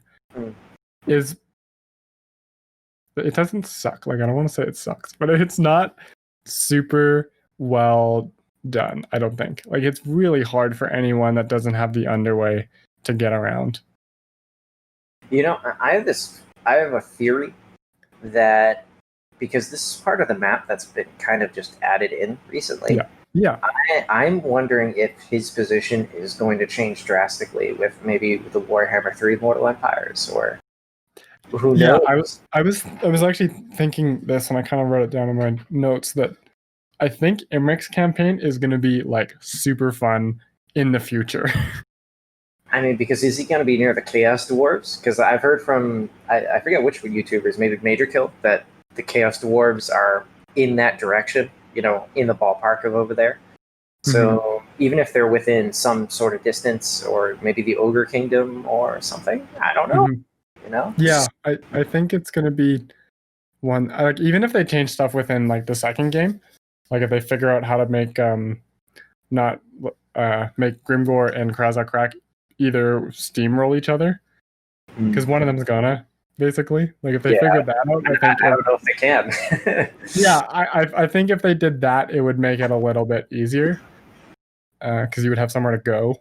Is it doesn't suck. Like I don't want to say it sucks, but it's not super well done. I don't think. Like it's really hard for anyone that doesn't have the underway to get around. You know, I have a theory that because this is part of the map that's been kind of just added in recently. Yeah. I'm wondering if his position is going to change drastically with maybe the Warhammer 3 Mortal Empires, or who knows? I was actually thinking this, and I kind of wrote it down in my notes that I think Imrik's campaign is going to be like super fun in the future. I mean, because is he going to be near the Chaos Dwarves? Because I've heard from I forget which YouTubers, maybe Major Kill, that the Chaos Dwarves are in that direction. You know, in the ballpark of over there. So even if they're within some sort of distance, or maybe the Ogre Kingdom or something, I don't know. You know? Yeah, I think it's gonna be one. Like even if they change stuff within like the second game, like if they figure out how to make not make Grimgor and Krasakrak either steamroll each other, because one of them's gonna. Basically, like if they figured that out, I don't know if they can. Yeah, I think if they did that, it would make it a little bit easier, because you would have somewhere to go.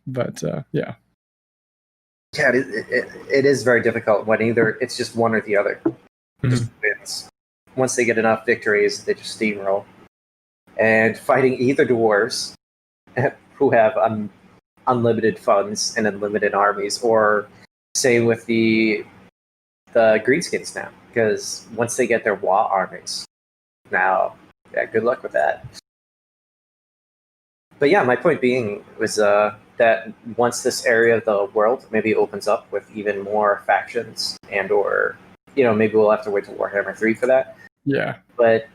But yeah, it is very difficult when either it's just one or the other. Just wins. Once they get enough victories, they just steamroll. And fighting either dwarves who have unlimited funds and unlimited armies, or same with the greenskins now, because once they get their Wa armies, now, yeah, good luck with that. But yeah, my point being was that once this area of the world maybe opens up with even more factions, and or maybe we'll have to wait till Warhammer 3 for that. Yeah. But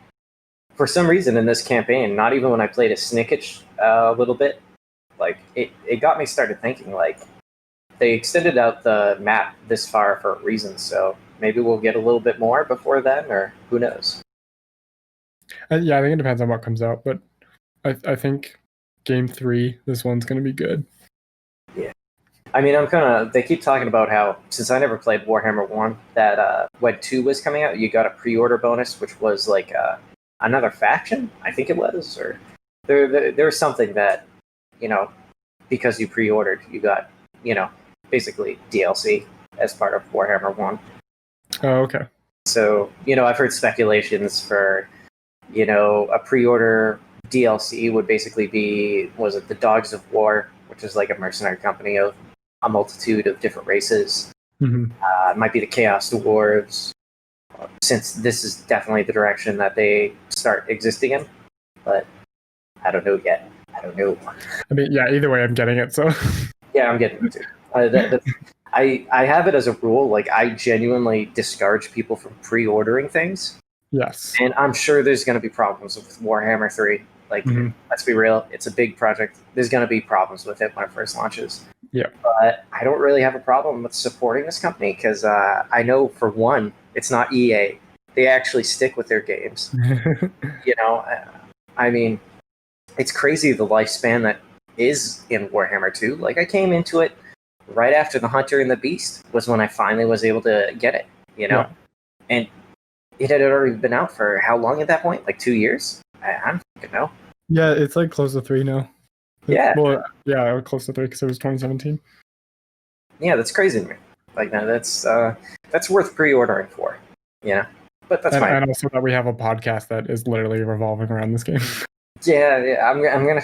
for some reason in this campaign, not even when I played a Snickage a little bit, like it got me started thinking like, they extended out the map this far for a reason, so maybe we'll get a little bit more before then, or who knows? Yeah, I think it depends on what comes out, but I think Game 3, this one's going to be good. Yeah. I mean, they keep talking about how, since I never played Warhammer 1, that when 2 was coming out, you got a pre-order bonus, which was like another faction, I think it was, or there was something that, because you pre-ordered, you got, basically DLC as part of Warhammer 1. Oh, okay. So, I've heard speculations for, a pre-order DLC would basically be, was it the Dogs of War, which is like a mercenary company of a multitude of different races. It might be the Chaos Dwarves, since this is definitely the direction that they start existing in. But I don't know yet. I don't know. I mean, yeah, either way, I'm getting it, so... Yeah, I'm getting it too. I have it as a rule, like I genuinely discourage people from pre-ordering things. Yes. And I'm sure there's going to be problems with Warhammer 3. Like, let's be real, it's a big project. There's going to be problems with it when it first launches. Yeah. But I don't really have a problem with supporting this company, because I know, for one, it's not EA. They actually stick with their games. I mean, it's crazy the lifespan that is in Warhammer 2. Like, I came into it right after the Hunter and the Beast was when I finally was able to get it, Yeah. And it had already been out for how long at that point? Like 2 years? I don't fucking know. Yeah, it's like close to 3 now. Yeah. Well, yeah, close to 3 because it was 2017. Yeah, that's crazy to me. Like, no, that's worth pre-ordering for. Yeah. But that's fine. And also that we have a podcast that is literally revolving around this game. Yeah, I'm gonna,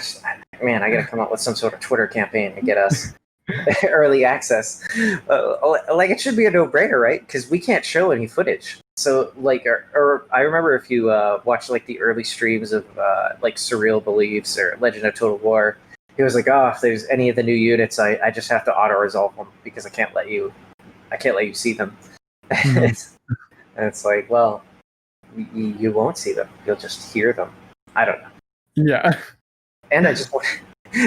man, I gotta come up with some sort of Twitter campaign to get us early access. Like, it should be a no-brainer, right? Because we can't show any footage. So, like, or I remember if you watch like the early streams of like Surreal Beliefs or Legend of Total War, he was like, oh, if there's any of the new units, I just have to auto-resolve them because I can't let you see them. And it's like, well, you won't see them. You'll just hear them. I don't know. Yeah. And I just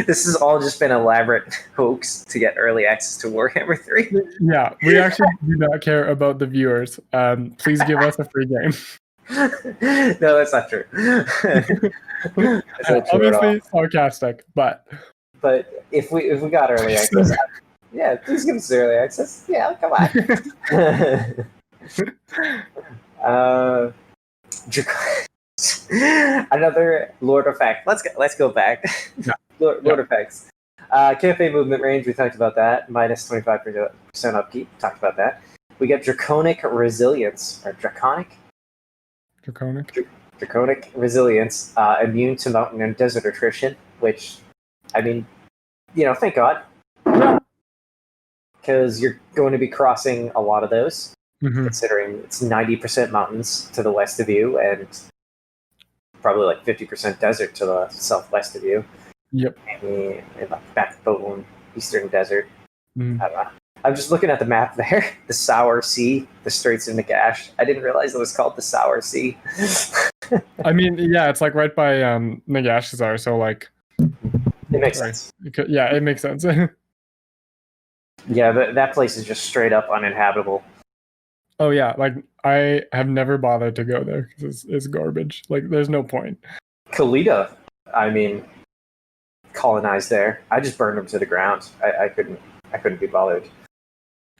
this has all just been an elaborate hoax to get early access to Warhammer 3. Yeah, we actually do not care about the viewers. Please give us a free game. No, that's not true. Obviously sarcastic, but if we got early access, yeah, please give us early access. Yeah, come on. Another Lord Effect. Let's go back. Yeah. Lord Effects. Campaign movement range. We talked about that. Minus 25% upkeep. Talked about that. We get Draconic Resilience or Draconic Resilience. Immune to mountain and desert attrition. Which, I mean, thank God, because you're going to be crossing a lot of those. Mm-hmm. Considering it's 90% mountains to the west of you and probably like 50% desert to the southwest of you. Yep. And the backbone eastern desert. Mm. I don't know. I'm just looking at the map there. The Sour Sea, the Straits of Nagash. I didn't realize it was called the Sour Sea. I mean, yeah, it's like right by Nagashazar, so like it makes sense. Yeah, it makes sense. Yeah, that place is just straight up uninhabitable. Oh yeah, like I have never bothered to go there because it's garbage. Like there's no point. Kalita, I mean, colonized there. I just burned them to the ground. I couldn't be bothered.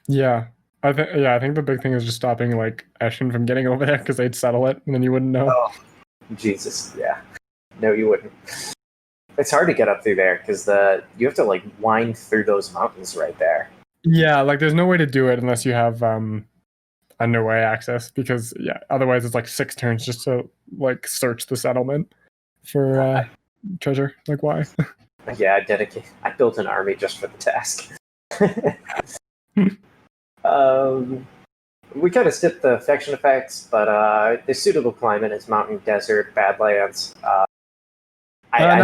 Yeah, I think the big thing is just stopping like Eshin from getting over there because they'd settle it and then you wouldn't know. Oh, Jesus, yeah. No, you wouldn't. It's hard to get up through there because you have to like wind through those mountains right there. Yeah, like there's no way to do it unless you have underway access because otherwise it's like 6 turns just to like search the settlement for treasure. Like why? Yeah, I built an army just for the task. We kind of skipped the faction effects, but the suitable climate is mountain, desert, badlands. Not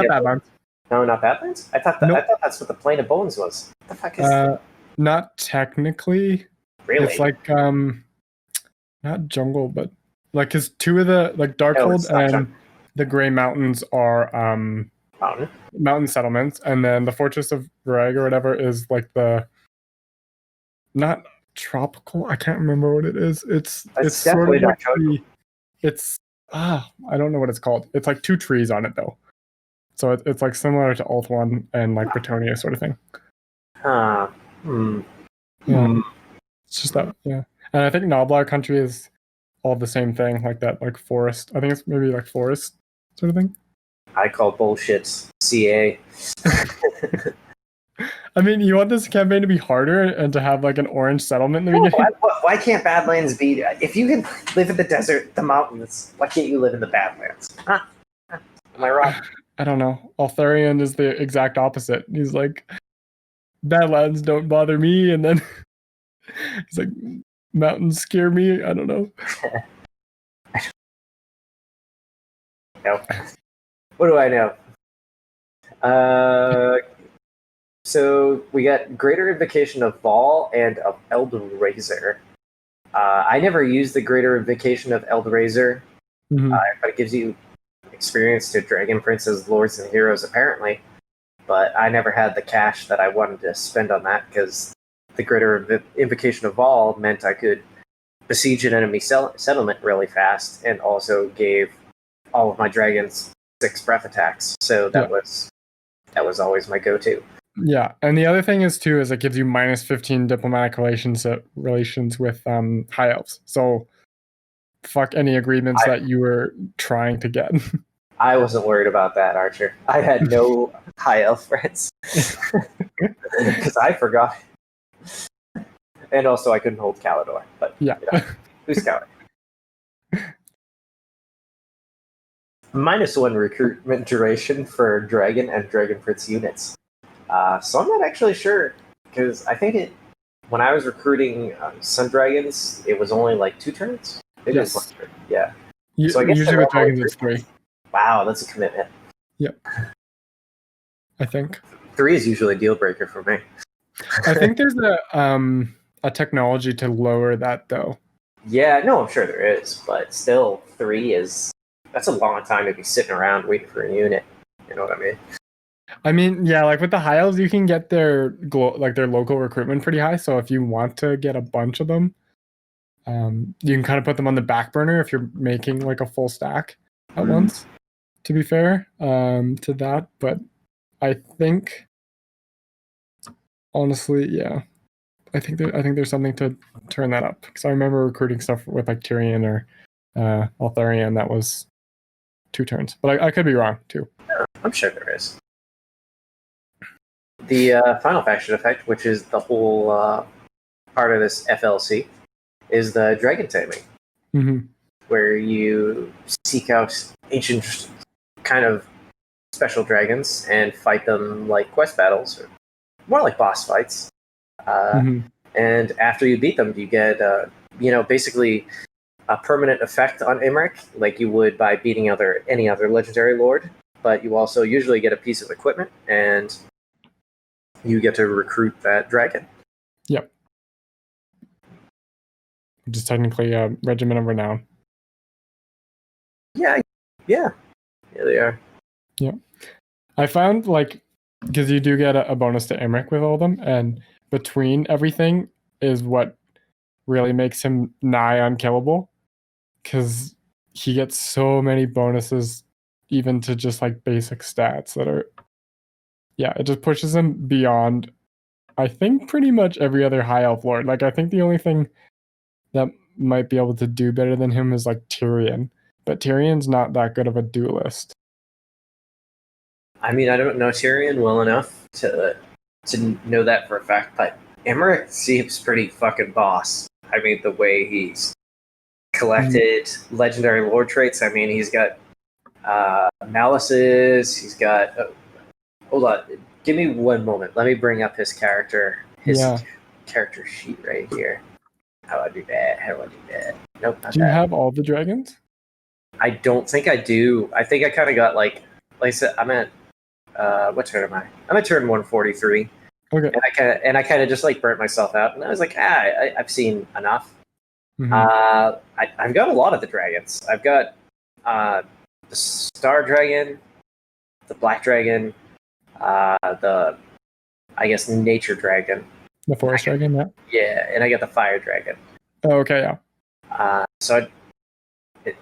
Badlands. No, not Badlands? I thought that's what the Plain of Bones was. What the fuck is not technically. Really? It's like not jungle, but like because 2 of the like Darkhold and the Grey Mountains are mountain settlements, and then the Fortress of Varag or whatever is like the not tropical. I can't remember what it is. It's sort of like I don't know what it's called. It's like 2 trees on it though, so it's like similar to Ulthuan and like Bretonnia sort of thing. Yeah, it's just that. Yeah, and I think Noblar country is all the same thing, like that, like forest. I think it's maybe like forest sort of thing. I call bullshit CA. I mean, you want this campaign to be harder and to have like an orange settlement in the beginning? Why can't Badlands be? If you can live in the desert, the mountains, why can't you live in the Badlands? Huh? Am I wrong? I don't know. Altharion is the exact opposite. He's like, Badlands don't bother me, and then he's like, mountains scare me. I don't know. No. What do I know? So we got Greater Invocation of Vol and of Eldrazer. I never used the Greater Invocation of Eldrazer, but it gives you experience to Dragon Princes, Lords, and Heroes, apparently. But I never had the cash that I wanted to spend on that because the Greater Invocation of Vol meant I could besiege an enemy settlement really fast, and also gave all of my dragons 6 breath attacks. So that was always my go-to. Yeah, and the other thing is it gives you minus 15 diplomatic relations with high elves. So fuck any agreements that you were trying to get. I wasn't worried about that, Archer. I had no high elf friends because I forgot, and also I couldn't hold Caledor. But yeah, who's counting? -1 recruitment duration for Dragon and Dragon Prince units. So I'm not actually sure, because I think when I was recruiting Sun Dragons, it was only like 2 turns. It is 1 turn. Yeah. So I guess usually with Dragons it's 3. Wow, that's a commitment. Yep. I think 3 is usually a deal breaker for me. I think there's a technology to lower that though. Yeah, no, I'm sure there is, but still 3 that's a long time to be sitting around waiting for a unit. You know what I mean? I mean, yeah, like with the high elves, you can get their local recruitment pretty high. So if you want to get a bunch of them, you can kind of put them on the back burner if you're making like a full stack at once. to be fair, to that, but I think honestly, yeah. I think there's something to turn that up, because I remember recruiting stuff with like Tyrion or Altharion that was 2 turns, but I could be wrong too. I'm sure there is. The final faction effect, which is the whole part of this FLC, is the dragon taming, where you seek out ancient kind of special dragons and fight them like quest battles, or more like boss fights. And after you beat them, you get basically a permanent effect on Imrik, like you would by beating any other legendary lord. But you also usually get a piece of equipment, and you get to recruit that dragon. Yep. Which is technically a regiment of renown. Yeah, they are. Yeah. I found, like, because you do get a bonus to Imrik with all of them, and between everything is what really makes him nigh unkillable, because he gets so many bonuses even to just like basic stats that are, yeah, it just pushes him beyond, I think, pretty much every other high elf lord. Like, I think the only thing that might be able to do better than him is like Tyrion, but Tyrion's not that good of a duelist. I mean, I don't know Tyrion well enough to know that for a fact, but Imrik seems pretty fucking boss. I mean, the way he's collected legendary lord traits. I mean, he's got malices. He's got. Hold on, give me one moment. Let me bring up his character. Character sheet right here. How do I do that? Nope. Not do you that. have all the dragons? I don't think I do. I think I kind of got like I said. I'm at what turn am I? I'm at turn 143. Okay. And I kind of just like burnt myself out, and I was like, I've seen enough. I've got a lot of the dragons. I've got the Star Dragon, the Black Dragon, the Nature Dragon, the Forest Dragon, yeah. Yeah, and I got the Fire Dragon. Oh, okay, yeah. So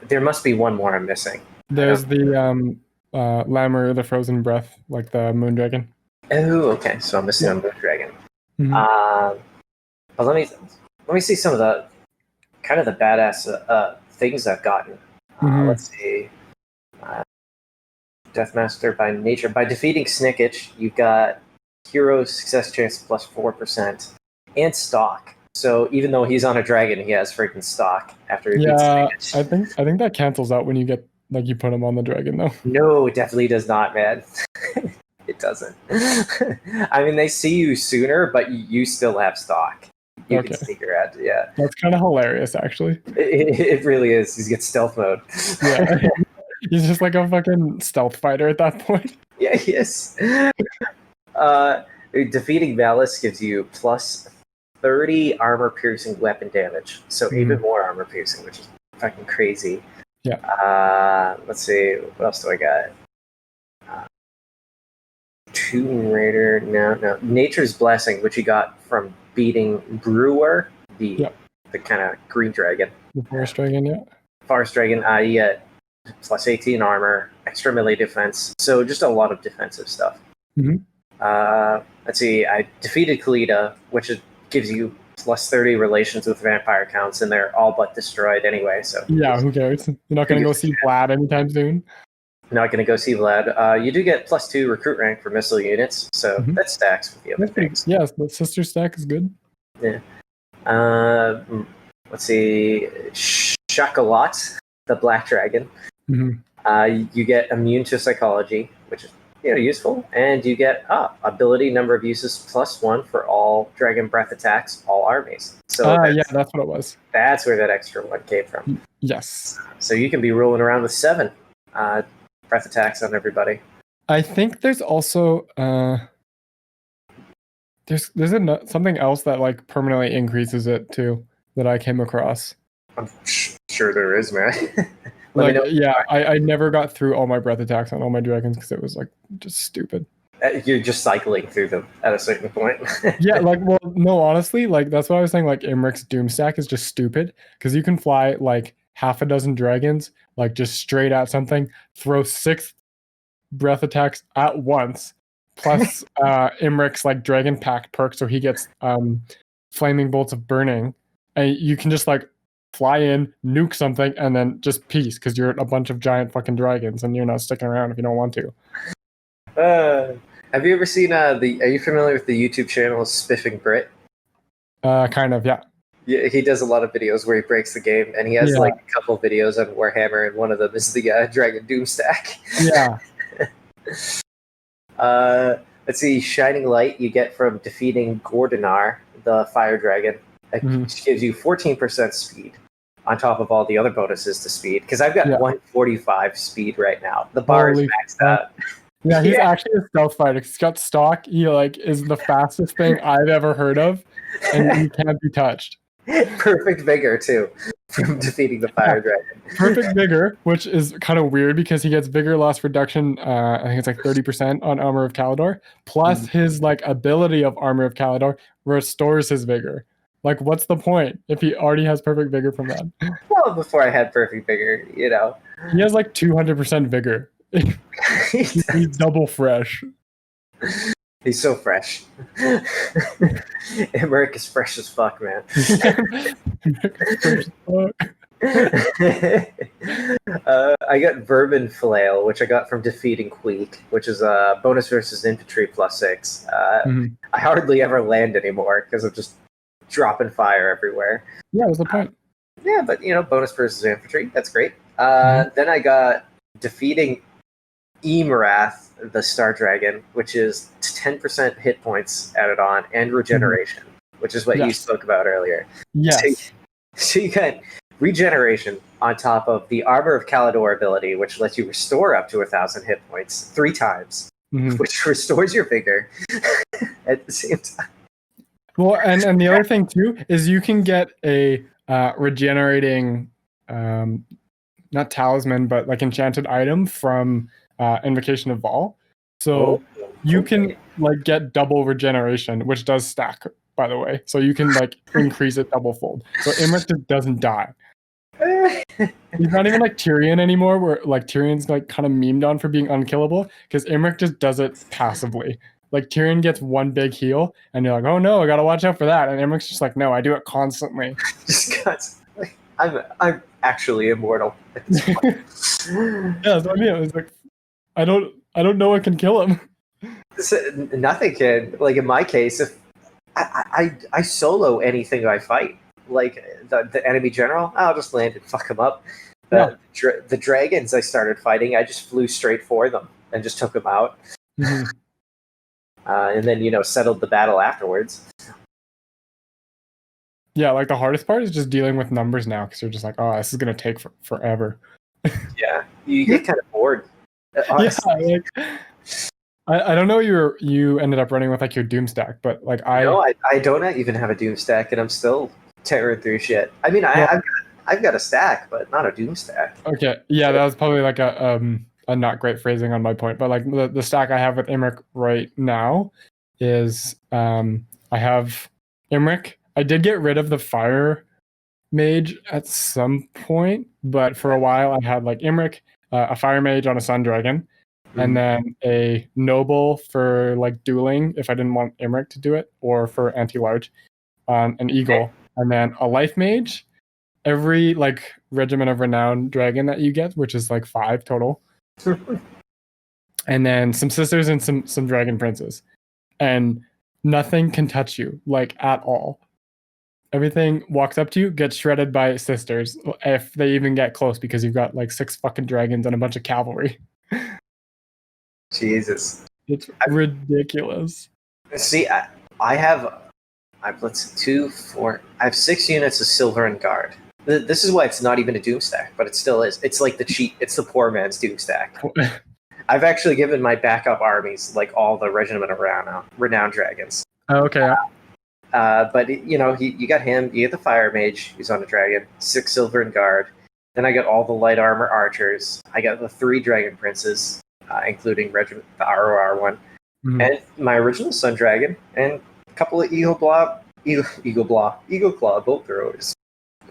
there must be one more I'm missing. There's the Lammer, the Frozen Breath, like the Moon Dragon. Oh, okay. So I'm missing a Moon Dragon. But let me see some of the kind of the badass things I've gotten. Let's see. Deathmaster by nature. By defeating Snickage, you've got hero success chance plus 4% and stock. So even though he's on a dragon, he has freaking stock after he beats Snickage. I think that cancels out when you get you put him on the dragon though. No, it definitely does not, man. It doesn't. I mean, they see you sooner, but you still have stock. You can sneak around, yeah. That's kind of hilarious, actually. It really is. He's got stealth mode. Yeah. He's just like a fucking stealth fighter at that point. Yeah, he is. Defeating Malice gives you plus 30 armor-piercing weapon damage. So even more armor-piercing, which is fucking crazy. Yeah. Let's see. What else do I got? Tomb Raider. No. Nature's Blessing, which you got from beating Brewer, the kind of green dragon. The Forest Dragon, yeah. Forest Dragon, you get plus 18 armor, extra melee defense. So just a lot of defensive stuff. Let's see. I defeated Kalita, which gives you plus 30 relations with vampire counts, and they're all but destroyed anyway. So yeah, who cares? You're not going to go see Vlad anytime soon. Not going to go see Vlad. You do get plus 2 recruit rank for missile units, so that stacks with the other things. Yes, the sister stack is good. Yeah. Let's see. Chocolat, the Black Dragon. You get immune to psychology, which is useful, and you get ability number of uses plus 1 for all dragon breath attacks, all armies. So yeah, that's what it was. That's where that extra 1 came from. Yes. So you can be rolling around with 7 breath attacks on everybody. I think there's also there's something else that like permanently increases it too that I came across. I'm sure there is, man. I never got through all my breath attacks on all my dragons because it was like just stupid. You're just cycling through them at a certain point. Yeah, honestly, like that's what I was saying. Like Imrik's Doom stack is just stupid because you can fly like half a dozen dragons, like just straight at something, throw 6 breath attacks at once, plus Imrik's like dragon pact perk, so he gets flaming bolts of burning, and you can just like fly in, nuke something, and then just peace because you're a bunch of giant fucking dragons and you're not sticking around if you don't want to. Have you ever seen are you familiar with the YouTube channel Spiffing Brit? Kind of, yeah. Yeah, he does a lot of videos where he breaks the game, and he has like a couple of videos on Warhammer, and one of them is the Dragon Doomstack. Yeah. Let's see, Shining Light you get from defeating Gordonar, the fire dragon. Which gives you 14% speed on top of all the other bonuses to speed. Because I've got 145 speed right now. The bar is maxed out. Yeah, he's actually a stealth fighter. He's got stock. He like is the fastest thing I've ever heard of, and he can't be touched. Perfect vigor too, from defeating the fire dragon. Perfect vigor, which is kind of weird because he gets vigor loss reduction. I think it's like 30% on Armor of Caledor. Plus his like ability of Armor of Caledor restores his vigor. Like, what's the point if he already has perfect vigor from that? Well, before I had perfect vigor, you know. He has like 200% vigor. He's double fresh. He's so fresh. Imrik is fresh as fuck, man. I got Vermin Flail, which I got from defeating Queek, which is a bonus versus infantry +6. I hardly ever land anymore because I'm just dropping fire everywhere. Yeah, what's the point? Yeah, but you know, bonus versus infantry, that's great. Then I got defeating Emirath, the Star Dragon, which is 10% hit points added on, and regeneration, which is what you spoke about earlier. Yes. So you got regeneration on top of the Armor of Caledor ability, which lets you restore up to 1,000 hit points 3 times, which restores your vigor at the same time. Well, and the other thing too is you can get a regenerating, not talisman, but like enchanted item from Invocation of Vol. So you can like get double regeneration, which does stack, by the way. So you can like increase it double fold. So Imrik just doesn't die. He's not even like Tyrion anymore, where like Tyrion's like kind of memed on for being unkillable, because Imrik just does it passively. Like Tyrion gets one big heal, and you're like, oh no, I gotta watch out for that. And Imrik's just like, no, I do it constantly. Just constantly. I'm actually immortal at this point. Yeah, so I mean, it was like, I don't know what can kill him. Nothing can. Like in my case, if I solo anything I fight, like the enemy general, I'll just land and fuck him up. The dragons I started fighting, I just flew straight for them and just took them out. And then, you know, settled the battle afterwards. Yeah, like the hardest part is just dealing with numbers now, because you're just like, oh, this is going to take forever. Yeah, you get kind of bored. Honestly. Yeah, like, I don't know you ended up running with like your Doomstack, but like I don't even have a Doomstack, and I'm still tearing through shit. I mean, I've got a stack, but not a Doomstack. Okay, yeah, that was probably like a not great phrasing on my point, but like the stack I have with Imrik right now is I have Imrik. I did get rid of the fire mage at some point, but for a while I had like Imrik, a fire mage on a sun dragon, and then a noble for like dueling if I didn't want Imrik to do it, or for anti-large, an eagle, and then a life mage. Every like regiment of renown dragon that you get, which is like 5 total. And then some sisters and some dragon princes, and nothing can touch you like at all. Everything walks up to you, gets shredded by sisters if they even get close, because you've got like 6 fucking dragons and a bunch of cavalry. Jesus, it's ridiculous. See, I have 2, 4. I have 6 units of silver and guard. This is why it's not even a Doomstack, but it still is. It's like the cheat. It's the poor man's Doomstack. I've actually given my backup armies like all the regiment of renowned dragons. Oh, okay. But you know, you got him. You get the fire mage who's on a dragon. 6 silver and guard. Then I got all the light armor archers. I got the 3 dragon princes, including the ROR one, and my original sun dragon, and a couple of eagle claw bolt throwers.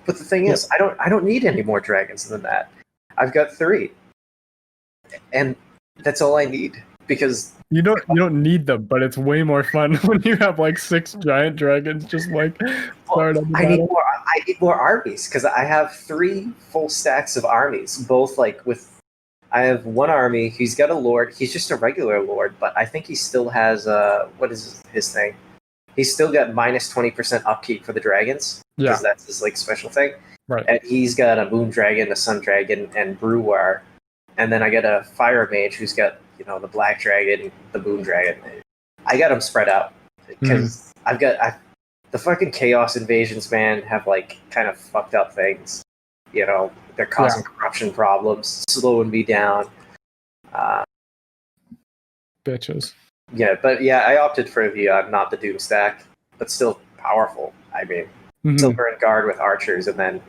But the thing is, I don't need any more dragons than that. I've got 3, and that's all I need because you don't need them, but it's way more fun when you have like 6 giant dragons just like start on the battle. I need more armies because I have 3 full stacks of armies, both like with. I have 1 army. He's got a lord. He's just a regular lord, but I think he still has what is his thing? He's still got minus 20% upkeep for the dragons because that's his like special thing. Right. And he's got a moon dragon, a sun dragon, and Brewer. And then I got a fire mage who's got the black dragon, the moon dragon. I got them spread out because the fucking chaos invasions, man, have like kind of fucked up things. They're causing corruption problems, slowing me down. Bitches. Yeah, but I opted for the not the Doom stack, but still powerful. I mean, Silver and Guard with archers, and then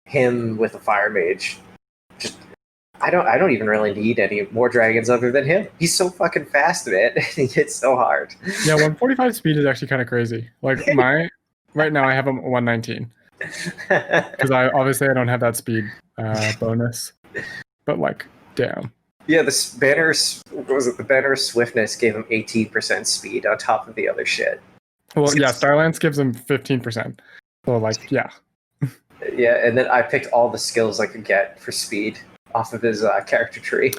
him with a fire mage. Just I don't even really need any more dragons other than him. He's so fucking fast, man. He hits so hard. Yeah, 145 speed is actually kind of crazy. Like right now I have him 119 because I don't have that speed bonus. But like, damn. Yeah, the banner swiftness gave him 18% speed on top of the other shit. Well, yeah, Starlance gives him 15%. So like, yeah. Yeah, and then I picked all the skills I could get for speed off of his character tree.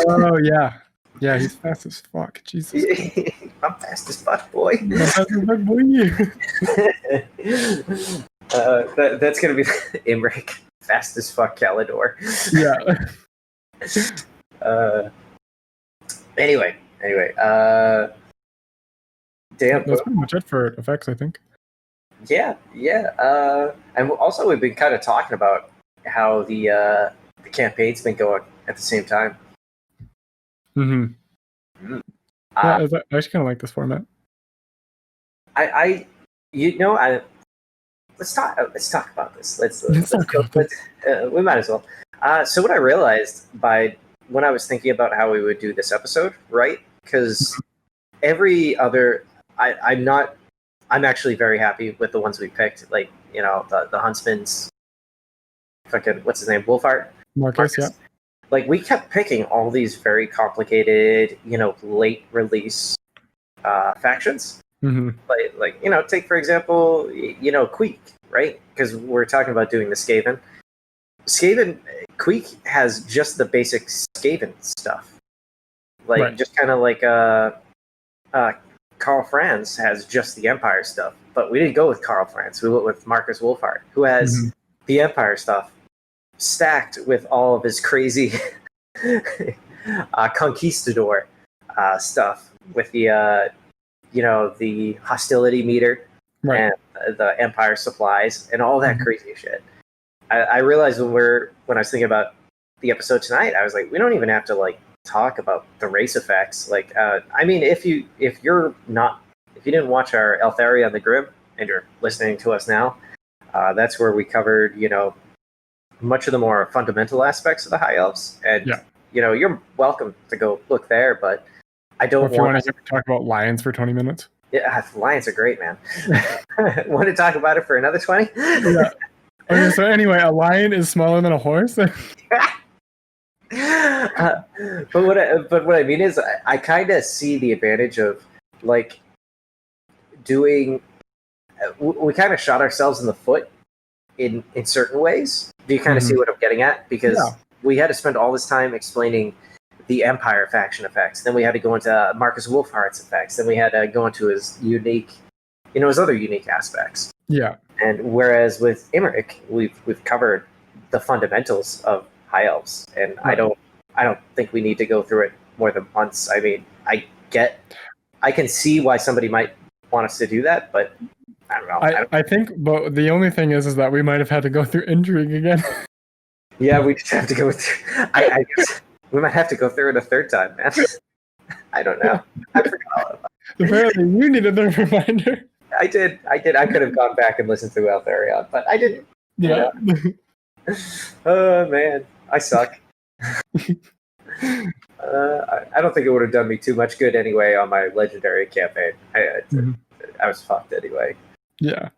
Oh yeah, yeah, he's fast as fuck. Jesus, I'm fast as fuck, boy. I'm fast as fuck, boy. That's gonna be Imrik, fast as fuck, Caledor. Yeah. Anyway. Damn. That's pretty much it for effects, I think. Yeah. And also we've been kind of talking about how the campaign's been going at the same time. Yeah, I actually kind of like this format. Let's talk about this. Let's go. We might as well. So what I realized when I was thinking about how we would do this episode, right? Because every other, I'm actually very happy with the ones we picked. Like, the Huntsman's, fucking, what's his name? Wolfheart? Marcus, yeah. Like, we kept picking all these very complicated, late release factions. Like, take for example, Queek, right? Because we're talking about doing the Skaven. Queek has just the basic Skaven stuff. Like, just kind of like Karl Franz has just the Empire stuff. But we didn't go with Karl Franz. We went with Marcus Wolfhard, who has the Empire stuff stacked with all of his crazy conquistador stuff with the the hostility meter and the Empire supplies and all that crazy shit. I realized when I was thinking about the episode tonight, I was like, we don't even have to like talk about the race effects. Like, I mean, if you didn't watch our Eltheria on the Grim and you're listening to us now, that's where we covered much of the more fundamental aspects of the High Elves, and you're welcome to go look there, but I don't if you want to talk about lions for 20 minutes. Yeah, lions are great, man. Want to talk about it for another 20? Yeah. Okay, so anyway, a lion is smaller than a horse. But what I mean is, I kind of see the advantage of like doing. We kind of shot ourselves in the foot in certain ways. Do you kind of see what I'm getting at? Because we had to spend all this time explaining the Empire faction effects. Then we had to go into Marcus Wolfhardt's effects. Then we had to go into his unique, his other unique aspects. Yeah. And whereas with Imrik, we've covered the fundamentals of High Elves, and I don't think we need to go through it more than once. I mean, I can see why somebody might want us to do that, but I don't know. I think, but the only thing is that we might have had to go through intrigue again. Yeah, we just have to go through. I guess we might have to go through it a third time, man. I don't know. I forgot all about it. Apparently, you needed a reminder. I did. I could have gone back and listened to Eltharion, but I didn't. Yeah. Oh, man. I suck. I don't think it would have done me too much good anyway on my legendary campaign. I was fucked anyway. Yeah.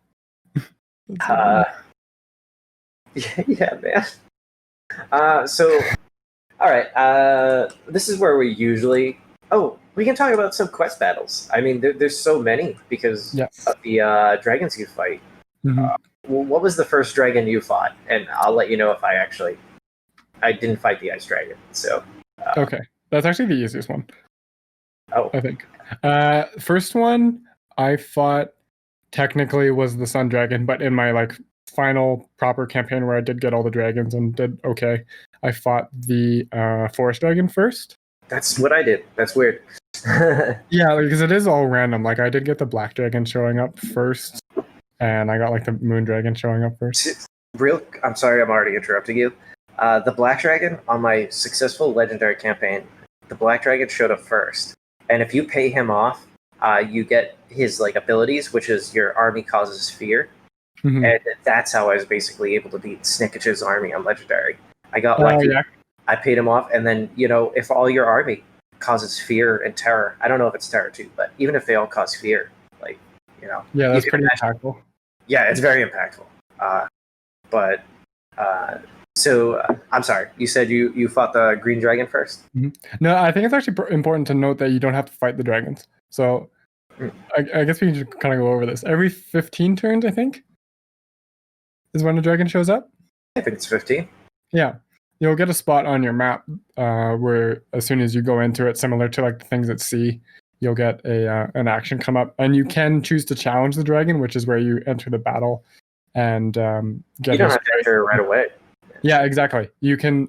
Yeah, man. So, all right. This is where we usually. Oh, we can talk about some quest battles. I mean, there's so many because Yes. of the dragons you fight. Mhm. What was the first dragon you fought? And I'll let you know if I didn't fight the ice dragon. So. Okay, that's actually the easiest one, Oh, I think. First one I fought technically was the Sun Dragon, but in my like final proper campaign where I did get all the dragons and did okay, I fought the Forest Dragon first. that's what I did. That's weird. Yeah, because it is all random. Like I did get the Black Dragon showing up first, and I got like the Moon Dragon showing up first. I'm sorry, I'm already interrupting you. The Black Dragon on my successful legendary campaign, the Black Dragon showed up first, and if you pay him off, you get his like abilities, which is your army causes fear, and that's how I was basically able to beat Snicket's army on legendary. I got lucky. Yeah. I paid him off, and then if all your army causes fear and terror, I don't know if it's terror too, but even if they all cause fear, like Yeah, that's pretty impactful. Yeah, it's very impactful. So I'm sorry. You said you fought the green dragon first. No, I think it's actually important to note that you don't have to fight the dragons. So I guess we can just kind of go over this. Every 15 turns, I think, is when a dragon shows up. I think it's 15. Yeah. You'll get a spot on your map where as soon as you go into it, similar to like the things at sea, you'll get an action come up. And you can choose to challenge the dragon, which is where you enter the battle and get You don't have to enter right away. Yeah, exactly. You can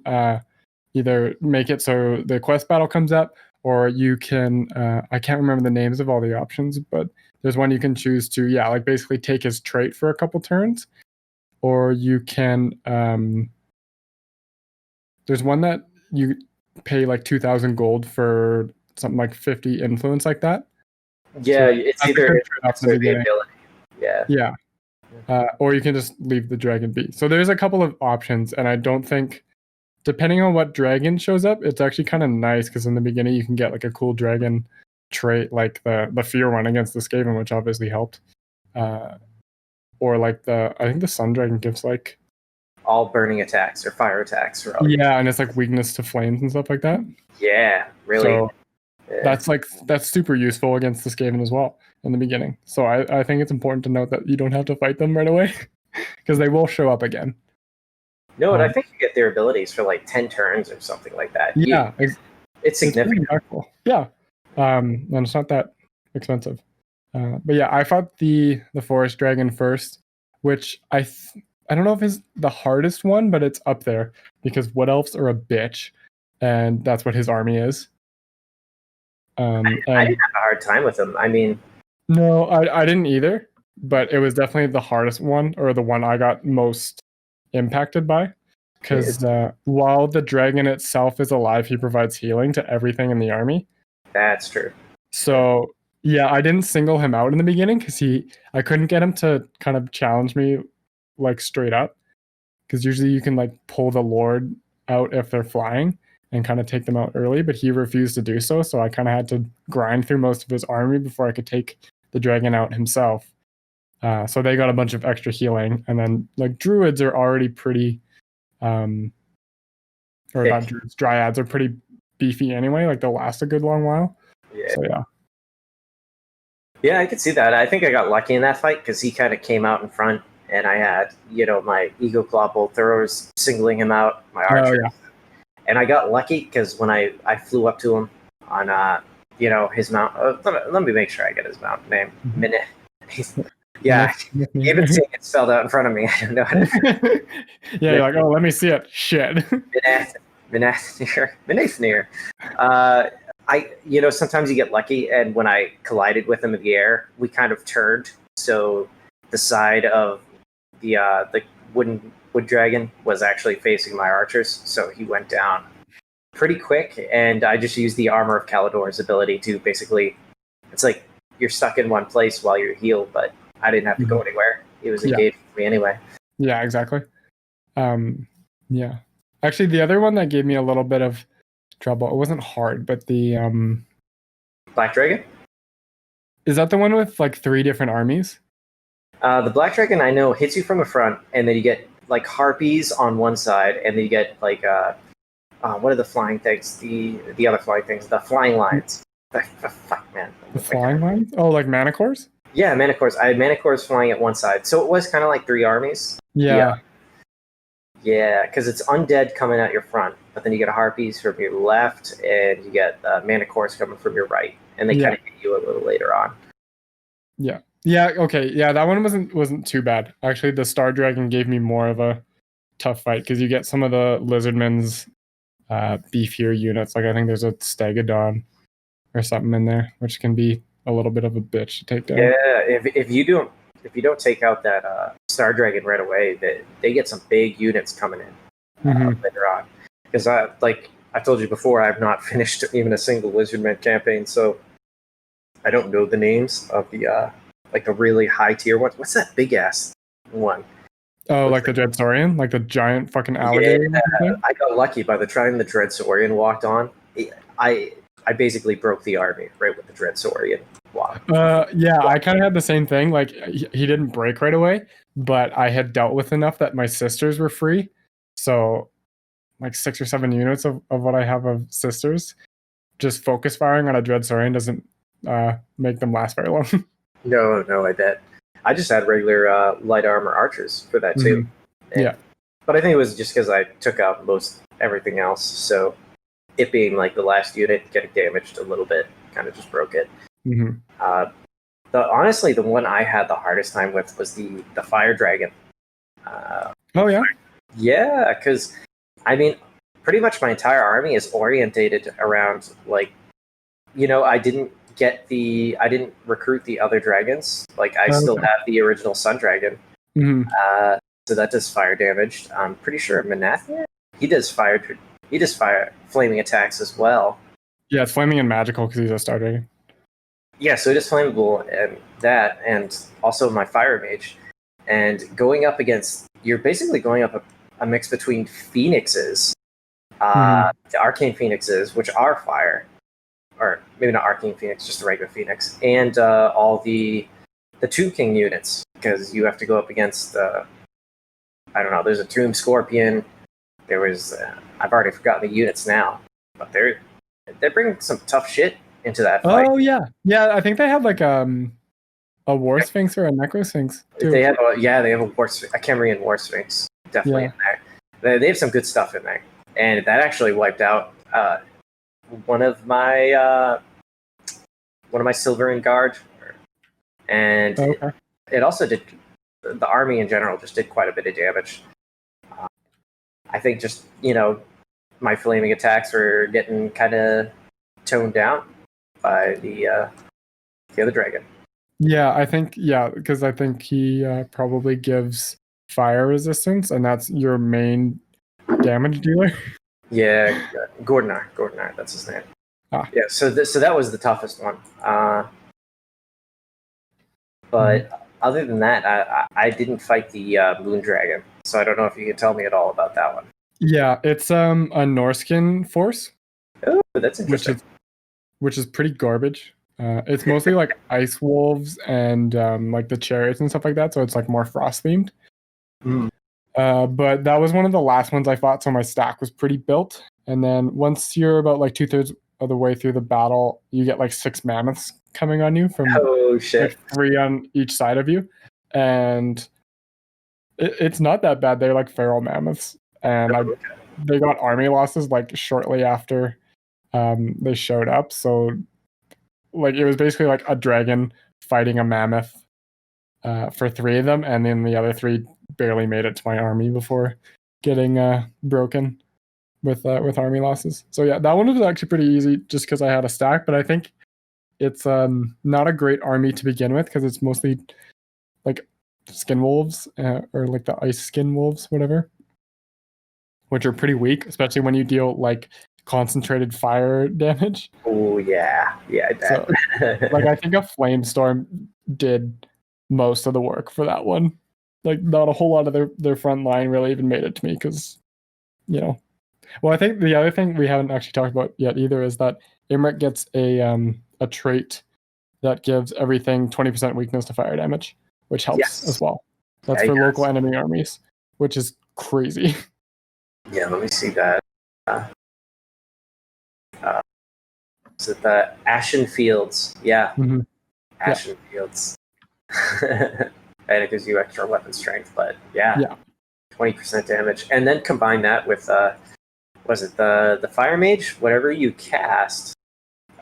either make it so the quest battle comes up, or you can I can't remember the names of all the options, but there's one you can choose to like basically take his trait for a couple turns, or you can there's one that you pay like 2,000 gold for something like 50 influence like that. Yeah, So it's either the ability. Yeah. Or you can just leave the dragon be. So there's a couple of options, and I don't think, depending on what dragon shows up, it's actually kind of nice because in the beginning you can get like a cool dragon trait, like the fear one against the Skaven, which obviously helped. Or like I think the Sun Dragon gives like all burning attacks or fire attacks. Yeah, and it's like weakness to flames and stuff like that. Yeah, really. So that's super useful against the Skaven as well in the beginning. So I think it's important to note that you don't have to fight them right away because they will show up again. No, and I think you get their abilities for like 10 turns or something like that. Yeah, it's significant. Yeah, and it's not that expensive. But yeah, I fought the Forest Dragon first, which I don't know if it's the hardest one, but it's up there because Wood Elves are a bitch, and that's what his army is. I didn't have a hard time with him. I mean, no, I didn't either, but it was definitely the hardest one, or the one I got most impacted by, because while the dragon itself is alive, he provides healing to everything in the army. That's true. So yeah, I didn't single him out in the beginning because I couldn't get him to kind of challenge me like straight up, because usually you can like pull the Lord out if they're flying and kind of take them out early, but he refused to do so. So I kind of had to grind through most of his army before I could take the dragon out himself. So they got a bunch of extra healing, and then like druids are already pretty, or not druids, dryads are pretty beefy anyway. Like they'll last a good long while. Yeah. So yeah. Yeah, I could see that. I think I got lucky in that fight because he kind of came out in front, and I had my Eagle Claw bolt throwers singling him out, my archers. Yeah. And I got lucky because when I flew up to him on his mount. Let me make sure I get his mount name. Yeah, even seeing it spelled out in front of me, I don't know how to. Yeah, you're like, oh, let me see it. Shit. Minathnir. Sometimes you get lucky, and when I collided with him in the air, we kind of turned. So the side of the wood dragon was actually facing my archers, so he went down pretty quick, and I just used the Armor of Caledor's ability to basically, it's like you're stuck in one place while you're healed, but I didn't have to go anywhere. He was engaged with me anyway. Yeah, exactly. Yeah. Actually, the other one that gave me a little bit of trouble, it wasn't hard, but the Black Dragon? Is that the one with like 3 different armies? The Black Dragon, I know, hits you from the front, and then you get like harpies on one side, and then you get like what are the flying things? The other flying things, the flying lions. Fuck, man. The flying lines? Oh, like manticores? Yeah, manticores. I had manticores flying at one side, so it was kind of like 3 armies. Yeah. Yeah, because it's undead coming out your front, but then you get harpies from your left, and you get manticores coming from your right, and they kind of hit you a little later on. Yeah. Yeah. Okay. Yeah, that one wasn't too bad. Actually, the Star Dragon gave me more of a tough fight because you get some of the Lizardmen's beefier units. Like I think there's a Stegodon or something in there, which can be a little bit of a bitch to take down. Yeah, if you don't take out that Star Dragon right away, they get some big units coming in later on. Because like I told you before, I've not finished even a single Lizardman campaign, so I don't know the names of the like the really high tier ones. What's that big ass one? Oh, like the Dreadsaurian, like the giant fucking alligator. Yeah, I got lucky by the time the Dreadsaurian walked on. I basically broke the army right with the Dreadsaurian. Wow. Yeah, I kind of had the same thing. Like he didn't break right away, but I had dealt with enough that my sisters were free. So like 6 or 7 units of what I have of sisters, just focus firing on a Dreadsaurian doesn't make them last very long. No, I bet. I just had regular light armor archers for that too. Yeah. But I think it was just because I took out most everything else. So it being like the last unit getting damaged a little bit kind of just broke it. Honestly, the one I had the hardest time with was the Fire Dragon. Oh yeah? Yeah, because I mean, pretty much my entire army is orientated around like, I didn't recruit the other dragons. Like I still have the original Sun Dragon. So that does fire damage. I'm pretty sure Manathir, he does fire flaming attacks as well. Yeah, it's flaming and magical because he's a Star Dragon. Yeah, so it is flammable and also my Fire Mage. And you're basically going up a mix between Phoenixes, the Arcane Phoenixes, which are fire, or maybe not Arcane Phoenix, just a regular Phoenix, and all the Tomb King units, because you have to go up against, I don't know, there's a Tomb Scorpion, there was, I've already forgotten the units now, but they're bringing some tough shit into that fight. Oh yeah, I think they have like a War Sphinx or a Necro Sphinx too. They have a Khemrian War Sphinx definitely in there. They have some good stuff in there, and that actually wiped out one of my Silverin Guard, and it also did. The army in general just did quite a bit of damage. I think just my flaming attacks were getting kind of toned down by the other dragon. Yeah, I think because I think he probably gives fire resistance, and that's your main damage dealer. Yeah, Gordonar, that's his name. Yeah, so that was the toughest one. But other than that, I didn't fight the Moon Dragon, so I don't know if you can tell me at all about that one. Yeah, it's a Norskin force. Oh, that's interesting. Which is pretty garbage. It's mostly like ice wolves and like the chariots and stuff like that, so it's like more frost themed. But that was one of the last ones I fought, so my stack was pretty built. And then once you're about like 2/3 of the way through the battle, you get like 6 mammoths coming on you from like 3 on each side of you, and it's not that bad. They're like feral mammoths, and they got army losses like shortly after they showed up. So like it was basically like a dragon fighting a mammoth for 3 of them, and then the other 3 barely made it to my army before getting broken with army losses. So yeah, that one was actually pretty easy just because I had a stack, but I think it's not a great army to begin with because it's mostly like skin wolves or like the ice skin wolves, whatever, which are pretty weak, especially when you deal like concentrated fire damage. Oh yeah, I bet. So, like I think a Flamestorm did most of the work for that one. Like not a whole lot of their front line really even made it to me because, Well, I think the other thing we haven't actually talked about yet either is that Imrik gets a trait that gives everything 20% weakness to fire damage, which helps as well. That's for local enemy armies. which is crazy. Yeah, let me see that. Is it the Ashen Fields? Yeah, Mm-hmm. Ashen Fields. And it gives you extra weapon strength, but Yeah. 20% damage. And then combine that with, was it the Fire Mage? Whatever you cast,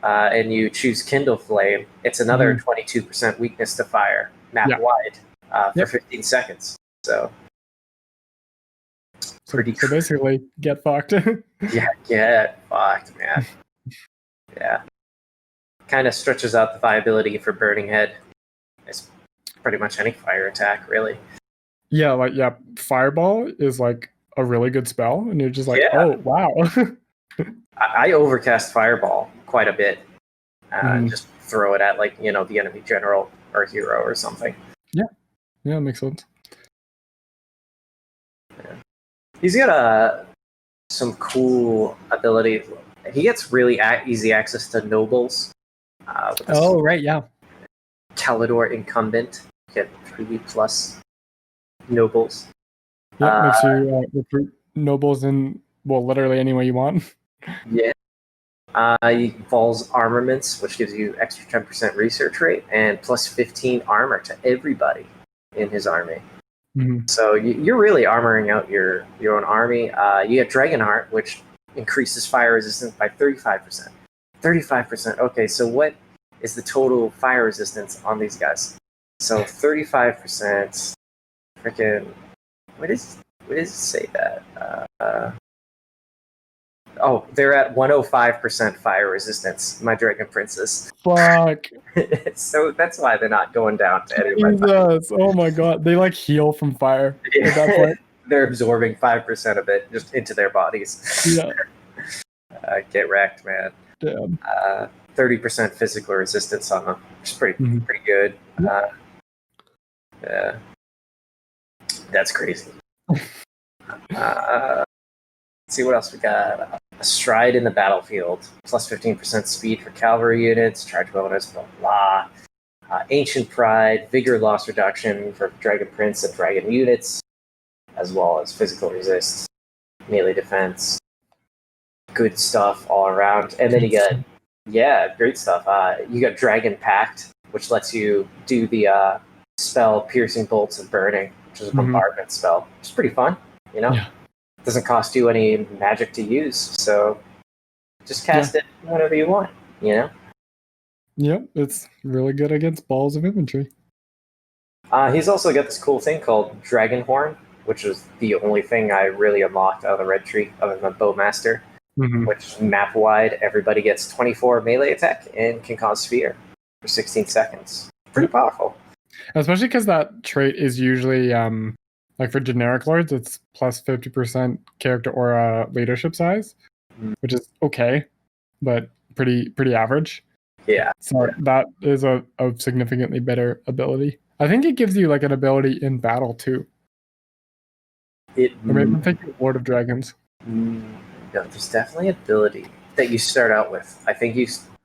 and you choose Kindle Flame, it's another 22% weakness to fire, map wide, for 15 seconds. So basically, get fucked. get fucked, man. Yeah. Kind of stretches out the viability for Burning Head. It's pretty much any fire attack, really. Yeah, Fireball is like a really good spell, and you're just like, oh wow. I overcast Fireball quite a bit. Just throw it at the enemy general or hero or something. Yeah, makes sense. Yeah. He's got some cool ability. He gets really easy access to nobles. Right, yeah. Caledor Incumbent. Get 3+ nobles. Yeah, makes you recruit nobles in, literally any way you want. Yeah. He falls armaments, which gives you extra 10% research rate and plus 15 armor to everybody in his army. So you're really armoring out your own army. You get Dragonheart, which increases fire resistance by 35%. 35%. Okay, so what is the total fire resistance on these guys? So 35%. Freaking. What does it say that? They're at 105% fire resistance, my Dragon Princes. Fuck. So that's why they're not going down to anybody. Jesus. Oh my god. They like heal from fire at that point. They're absorbing 5% of it just into their bodies. Yeah. Get wrecked, man. Damn. 30% physical resistance on them, which is pretty good. Yeah. That's crazy. Let's see what else we got. A stride in the battlefield, plus 15% speed for cavalry units, charge bonus, blah blah. Ancient Pride, vigor loss reduction for Dragon Prince and Dragon units, as well as physical resist, melee defense. Good stuff all around. And then you got, great stuff. You got Dragon Pact, which lets you do the spell Piercing Bolts of Burning, which is a bombardment spell. It's pretty fun, Yeah. Doesn't cost you any magic to use, so just cast it whenever you want, Yep, it's really good against balls of infantry. He's also got this cool thing called Dragonhorn, which is the only thing I really unlocked out of the red tree, other than Bowmaster, which map wide, everybody gets 24 melee attack and can cause fear for 16 seconds. Pretty powerful. Especially because that trait is usually, like for generic lords, it's plus 50% character or leadership size, which is okay, but pretty average. Yeah. So that is a significantly better ability. I think it gives you like an ability in battle too. Or maybe I'm thinking Lord of Dragons. No, there's definitely ability that you start out with. I think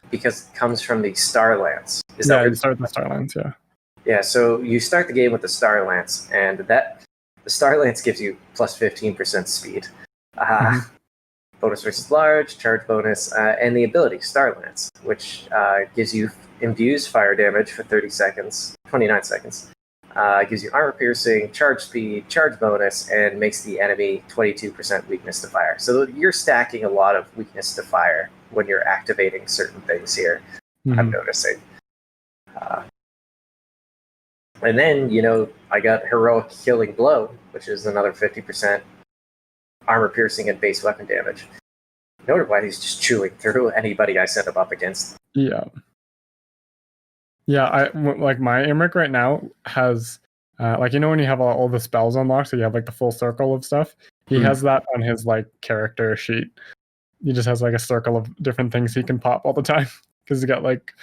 because it comes from the Star Lance. You start with the Star Lance, yeah. Yeah, so you start the game with the Star Lance, and the Star Lance gives you plus 15% speed. Bonus versus large, charge bonus, and the ability Star Lance, which imbues fire damage for 29 seconds. Gives you armor piercing, charge speed, charge bonus, and makes the enemy 22% weakness to fire. So you're stacking a lot of weakness to fire when you're activating certain things here, I'm noticing. And then, I got Heroic Killing Blow, which is another 50% armor piercing and base weapon damage. Noted why he's just chewing through anybody I send him up against. Yeah. Yeah, like my Imrik right now has, when you have all the spells unlocked, so you have like the full circle of stuff. He has that on his like character sheet. He just has like a circle of different things he can pop all the time because he's got like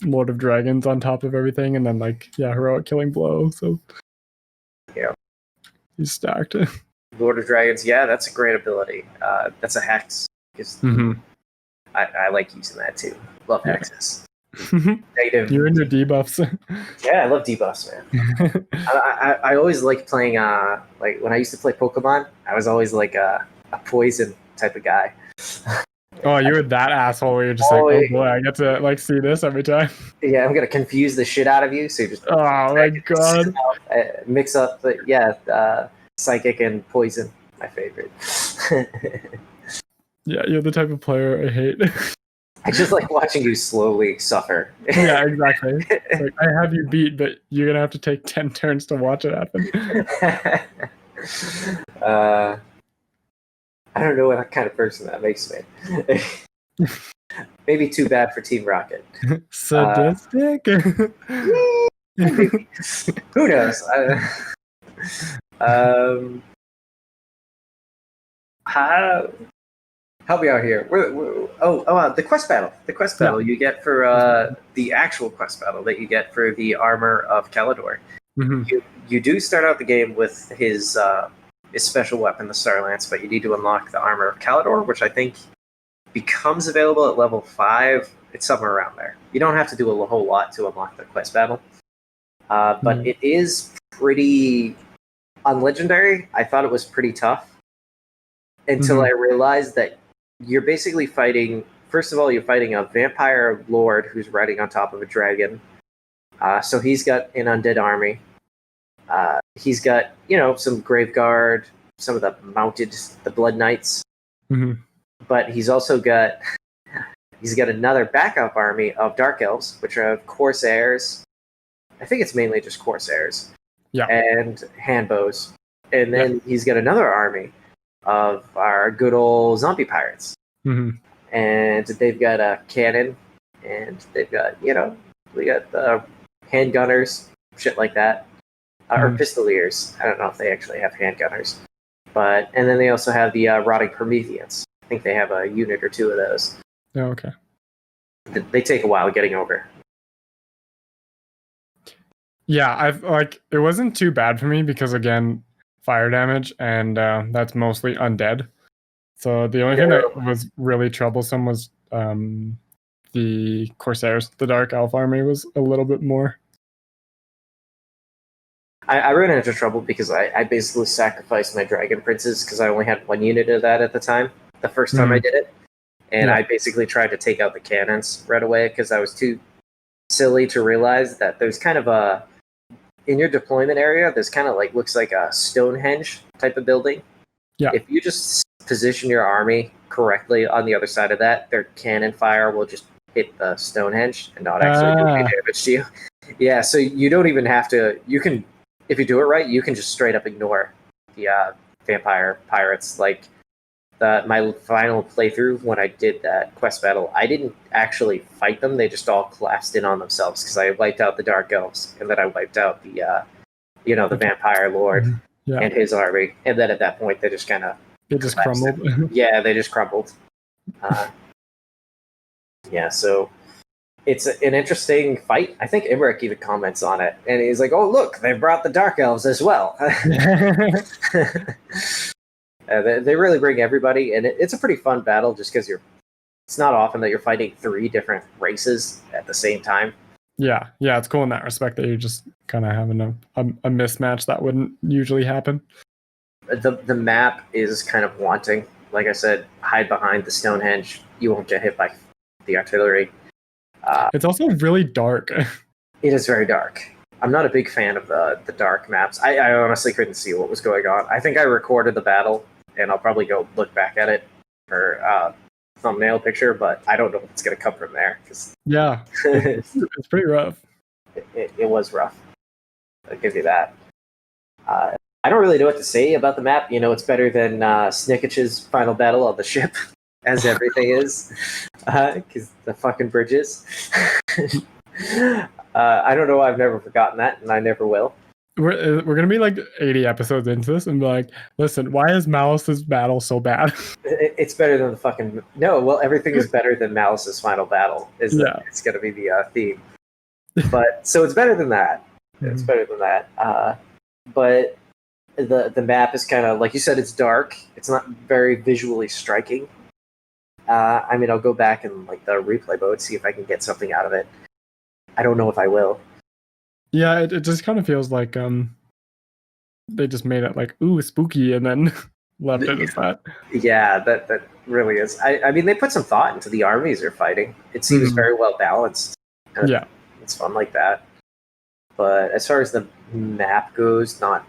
Lord of Dragons on top of everything, and then Heroic Killing Blow. So he's stacked. Lord of Dragons, that's a great ability. That's a hex. I like using that too. Love hexes. Negative. You're into debuffs. Yeah, I love debuffs, man. I always like playing like when I used to play Pokemon, I was always like a poison type of guy. Oh, you were that asshole where you're just like, oh Always, boy, I get to like see this every time. yeah, I'm gonna confuse the shit out of you, so you just Oh my god. mix up. But yeah, psychic and poison, my favorite. Yeah, you're the type of player I hate. I just like watching you slowly suffer. Yeah, exactly. Like I have you beat, but you're gonna have to take 10 turns to watch it happen. I don't know what kind of person that makes me. Maybe too bad for Team Rocket. Sadistic? Who knows? How, help me out here. The quest battle. The quest battle you get for the actual quest battle that you get for the armor of Caledor. Mm-hmm. You do start out the game with his special weapon, the Starlance, but you need to unlock the armor of Caledor, which I think becomes available at level 5. It's somewhere around there. You don't have to do a whole lot to unlock the quest battle. But it is pretty unlegendary. I thought it was pretty tough until I realized that you're basically fighting. First of all, you're fighting a vampire lord who's riding on top of a dragon. So he's got an undead army. He's got, some Graveguard, some of the Blood Knights. Mm-hmm. But he's also got another backup army of Dark Elves, which are Corsairs. I think it's mainly just Corsairs. Yeah. And Handbows. And then he's got another army of our good old zombie pirates. Mm-hmm. And they've got a cannon, and they've got, we got the handgunners, shit like that. Or pistoliers. I don't know if they actually have handgunners. And then they also have the rotting Prometheans. I think they have a unit or two of those. Oh, okay. They take a while getting over. Yeah, it wasn't too bad for me because again, fire damage and that's mostly undead. So the only thing that was really troublesome was the Corsairs. The Dark Elf army was a little bit more. I ran into trouble because I basically sacrificed my Dragon Princes because I only had one unit of that at the time, the first time I did it. And I basically tried to take out the cannons right away because I was too silly to realize that there's kind of in your deployment area, there's kind of looks like a Stonehenge type of building. Yeah. If you just position your army correctly on the other side of that, their cannon fire will just hit the Stonehenge and not actually do any damage to you. Yeah, so you don't even have to. You can, if you do it right, you can just straight up ignore the vampire pirates. My final playthrough when I did that quest battle, I didn't actually fight them. They just all collapsed in on themselves because I wiped out the Dark Elves and then I wiped out the vampire lord and his army. And then at that point, they just kind of crumbled. Yeah, they just crumbled. So it's an interesting fight. I think Imrik even comments on it, and he's like, "Oh, look, they brought the Dark Elves as well." They really bring everybody, and it's a pretty fun battle just because it's not often that you're fighting 3 different races at the same time. Yeah, it's cool in that respect that you're just kind of having a mismatch that wouldn't usually happen. The map is kind of wanting. Like I said, hide behind the Stonehenge. You won't get hit by the artillery. It's also really dark. It is very dark. I'm not a big fan of the dark maps. I honestly couldn't see what was going on. I think I recorded the battle, and I'll probably go look back at it for thumbnail picture, but I don't know what's going to come from there. Yeah, it's pretty rough. It was rough. I'll give you that. I don't really know what to say about the map. It's better than Snicket's final battle on the ship, as everything is, because the fucking bridges. I don't know. I've never forgotten that, and I never will. We're gonna be 80 episodes into this and be like, listen, why is Malice's battle so bad? It's better than the fucking everything is better than Malice's final battle. It's gonna be the theme. But so it's better than that. It's better than that. But the map is kind of like you said. It's dark. It's not very visually striking. I mean, I'll go back in like the replay mode, see if I can get something out of it. I don't know if I will. Yeah, it just kind of feels like they just made it like ooh spooky and then left it as that. Yeah, that really is. I mean, they put some thought into the armies they're fighting. It seems very well balanced. Yeah, it's fun like that. But as far as the map goes, not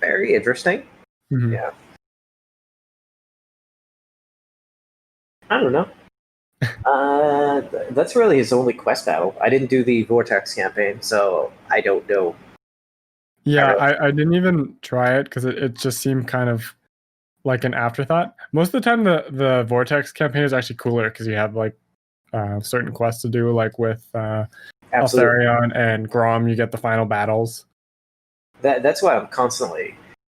very interesting. Mm-hmm. Yeah, I don't know. That's really his only quest battle. I didn't do the Vortex campaign, so I don't know. Yeah, I didn't even try it because it just seemed kind of like an afterthought. Most of the time, the Vortex campaign is actually cooler because you have like certain quests to do, like with Altharion and Grom, you get the final battles. That's why I'm constantly.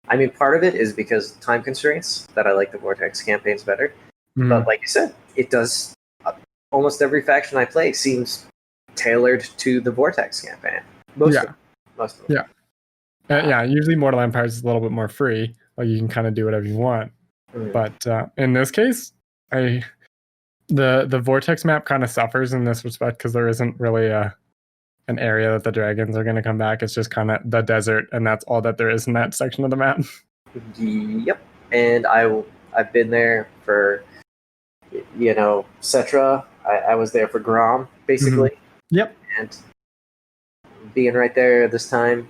I mean, part of it is because time constraints that I like the Vortex campaigns better. Mm-hmm. But like you said, it does. Almost every faction I play seems tailored to the Vortex campaign. Most of them. Yeah. Yeah, usually Mortal Empires is a little bit more free. Like you can kind of do whatever you want. But in this case, the Vortex map kind of suffers in this respect because there isn't really an area that the dragons are going to come back. It's just kind of the desert, and that's all that there is in that section of the map. Yep, and I've been there for Cetra. I was there for Grom basically. Mm-hmm. Yep, and being right there this time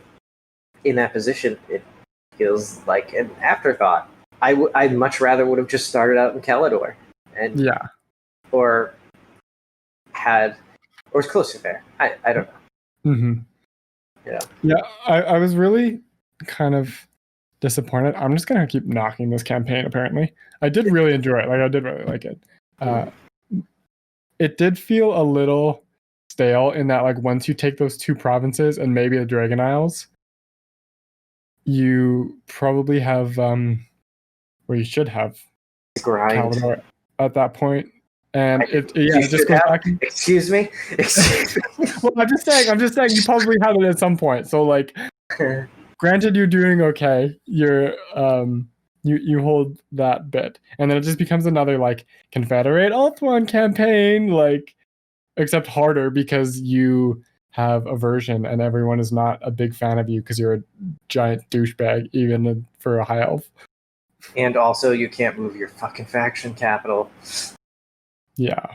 in that position, it feels like an afterthought. I much rather would have just started out in Caledor and or was closer there. I don't know. Mm-hmm. Yeah. I was really kind of disappointed. I'm just gonna keep knocking this campaign. Apparently, I did really enjoy it. Like I did really like it. It did feel a little stale in that like once you take those two provinces and maybe the Dragon Isles, you probably have or you should have Caledor at that point. And it just goes back. Excuse me. Well, I'm just saying you probably have it at some point. So like, granted, you're doing okay. You're you hold that bit, and then it just becomes another like Confederate Ultron campaign, like except harder because you have aversion and everyone is not a big fan of you because you're a giant douchebag, even for a high elf. And also, you can't move your fucking faction capital. Yeah,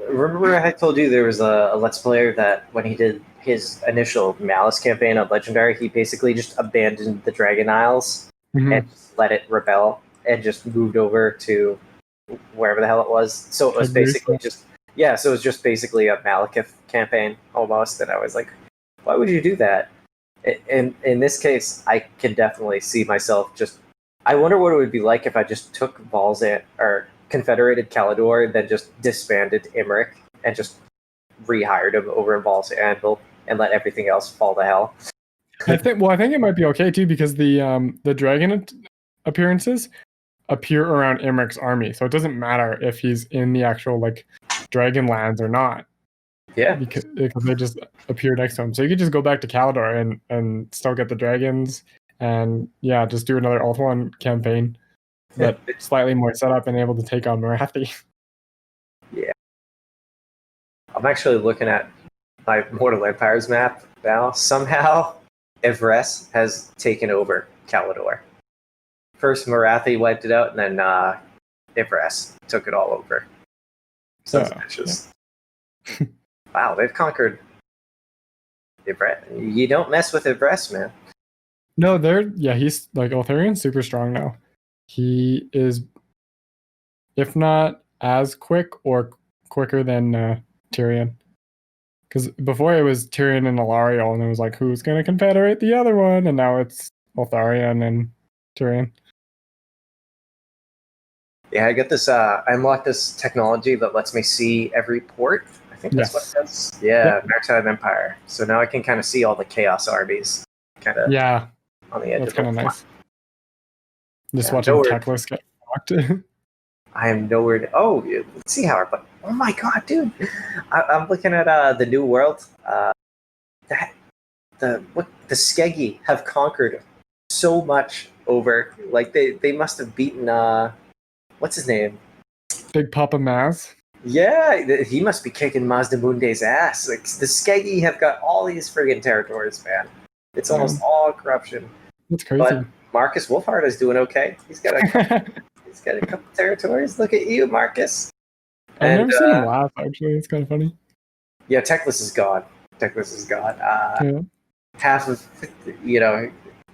Remember I told you there was a Let's Player that when he did his initial Malice campaign on Legendary, he basically just abandoned the Dragon Isles and just let it rebel and just moved over to wherever the hell it was. So it was basically so it was just basically a Malekith campaign almost. And I was like, why would you do that? In this case, I can definitely see myself just. I wonder what it would be like if I just took Valzan or Confederated Caledor, then just disbanded Imrik and just rehired him over in Valzan and let everything else fall to hell. I think it might be okay too because the dragon appearances appear around Imrik's army, so it doesn't matter if he's in the actual like dragon lands or not. Yeah, because they just appear next to him. So you could just go back to Caledor and still get the dragons, and just do another Ultron campaign, but slightly more set up and able to take on Marathi. Yeah, I'm actually looking at my Mortal Empires map now. Somehow, Everest has taken over Caledor. First, Marathi wiped it out, and then Everest took it all over. Sons of bitches. Yeah. Wow, they've conquered Everest. You don't mess with Everest, man. No, he's like Altharion's super strong now. He is, if not as quick or quicker than Tyrion. Because before it was Tyrion and Alariel, and it was like, who's going to confederate the other one? And now it's Altharion and Tyrion. Yeah, I get this. I unlocked this technology that lets me see every port. I think that's what it does. Yeah, Maritime Empire. So now I can kind of see all the Chaos armies. Kind of. On the edge. That's of kind of nice. Just watching Teclis get fucked. I am nowhere. Let's see how. But oh my god, dude! I'm looking at the New World. The Skeggi have conquered so much over. Like they must have beaten what's his name? Big Papa Maz. Yeah, he must be kicking Mazdamunde's ass. Like, the Skeggy have got all these friggin' territories, man. It's almost all corruption. That's crazy. But Marcus Wolfhard is doing okay. He's got a couple territories. Look at you, Marcus. I've never seen him laugh, actually. It's kind of funny. Yeah, Teclis is gone. Yeah. Half of,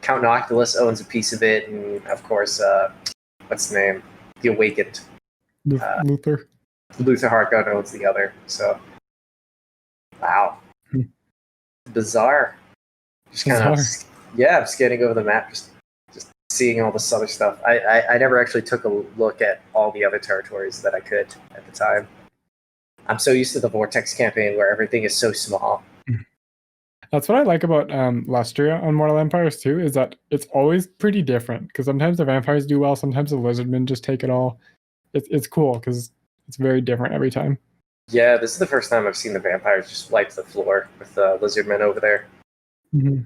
Count Noctilus owns a piece of it, and of course, what's his name? The Awakened. Luther. Luther Hartgun owns the other. So, wow. Bizarre. Just kind of, I'm scanning over the map, just seeing all this other stuff. I never actually took a look at all the other territories that I could at the time. I'm so used to the Vortex campaign where everything is so small. That's what I like about Lustria on Mortal Empires too, is that it's always pretty different. Because sometimes the vampires do well, sometimes the lizardmen just take it all. It's cool because it's very different every time. Yeah, this is the first time I've seen the vampires just wipe the floor with the lizardmen over there. Mm-hmm.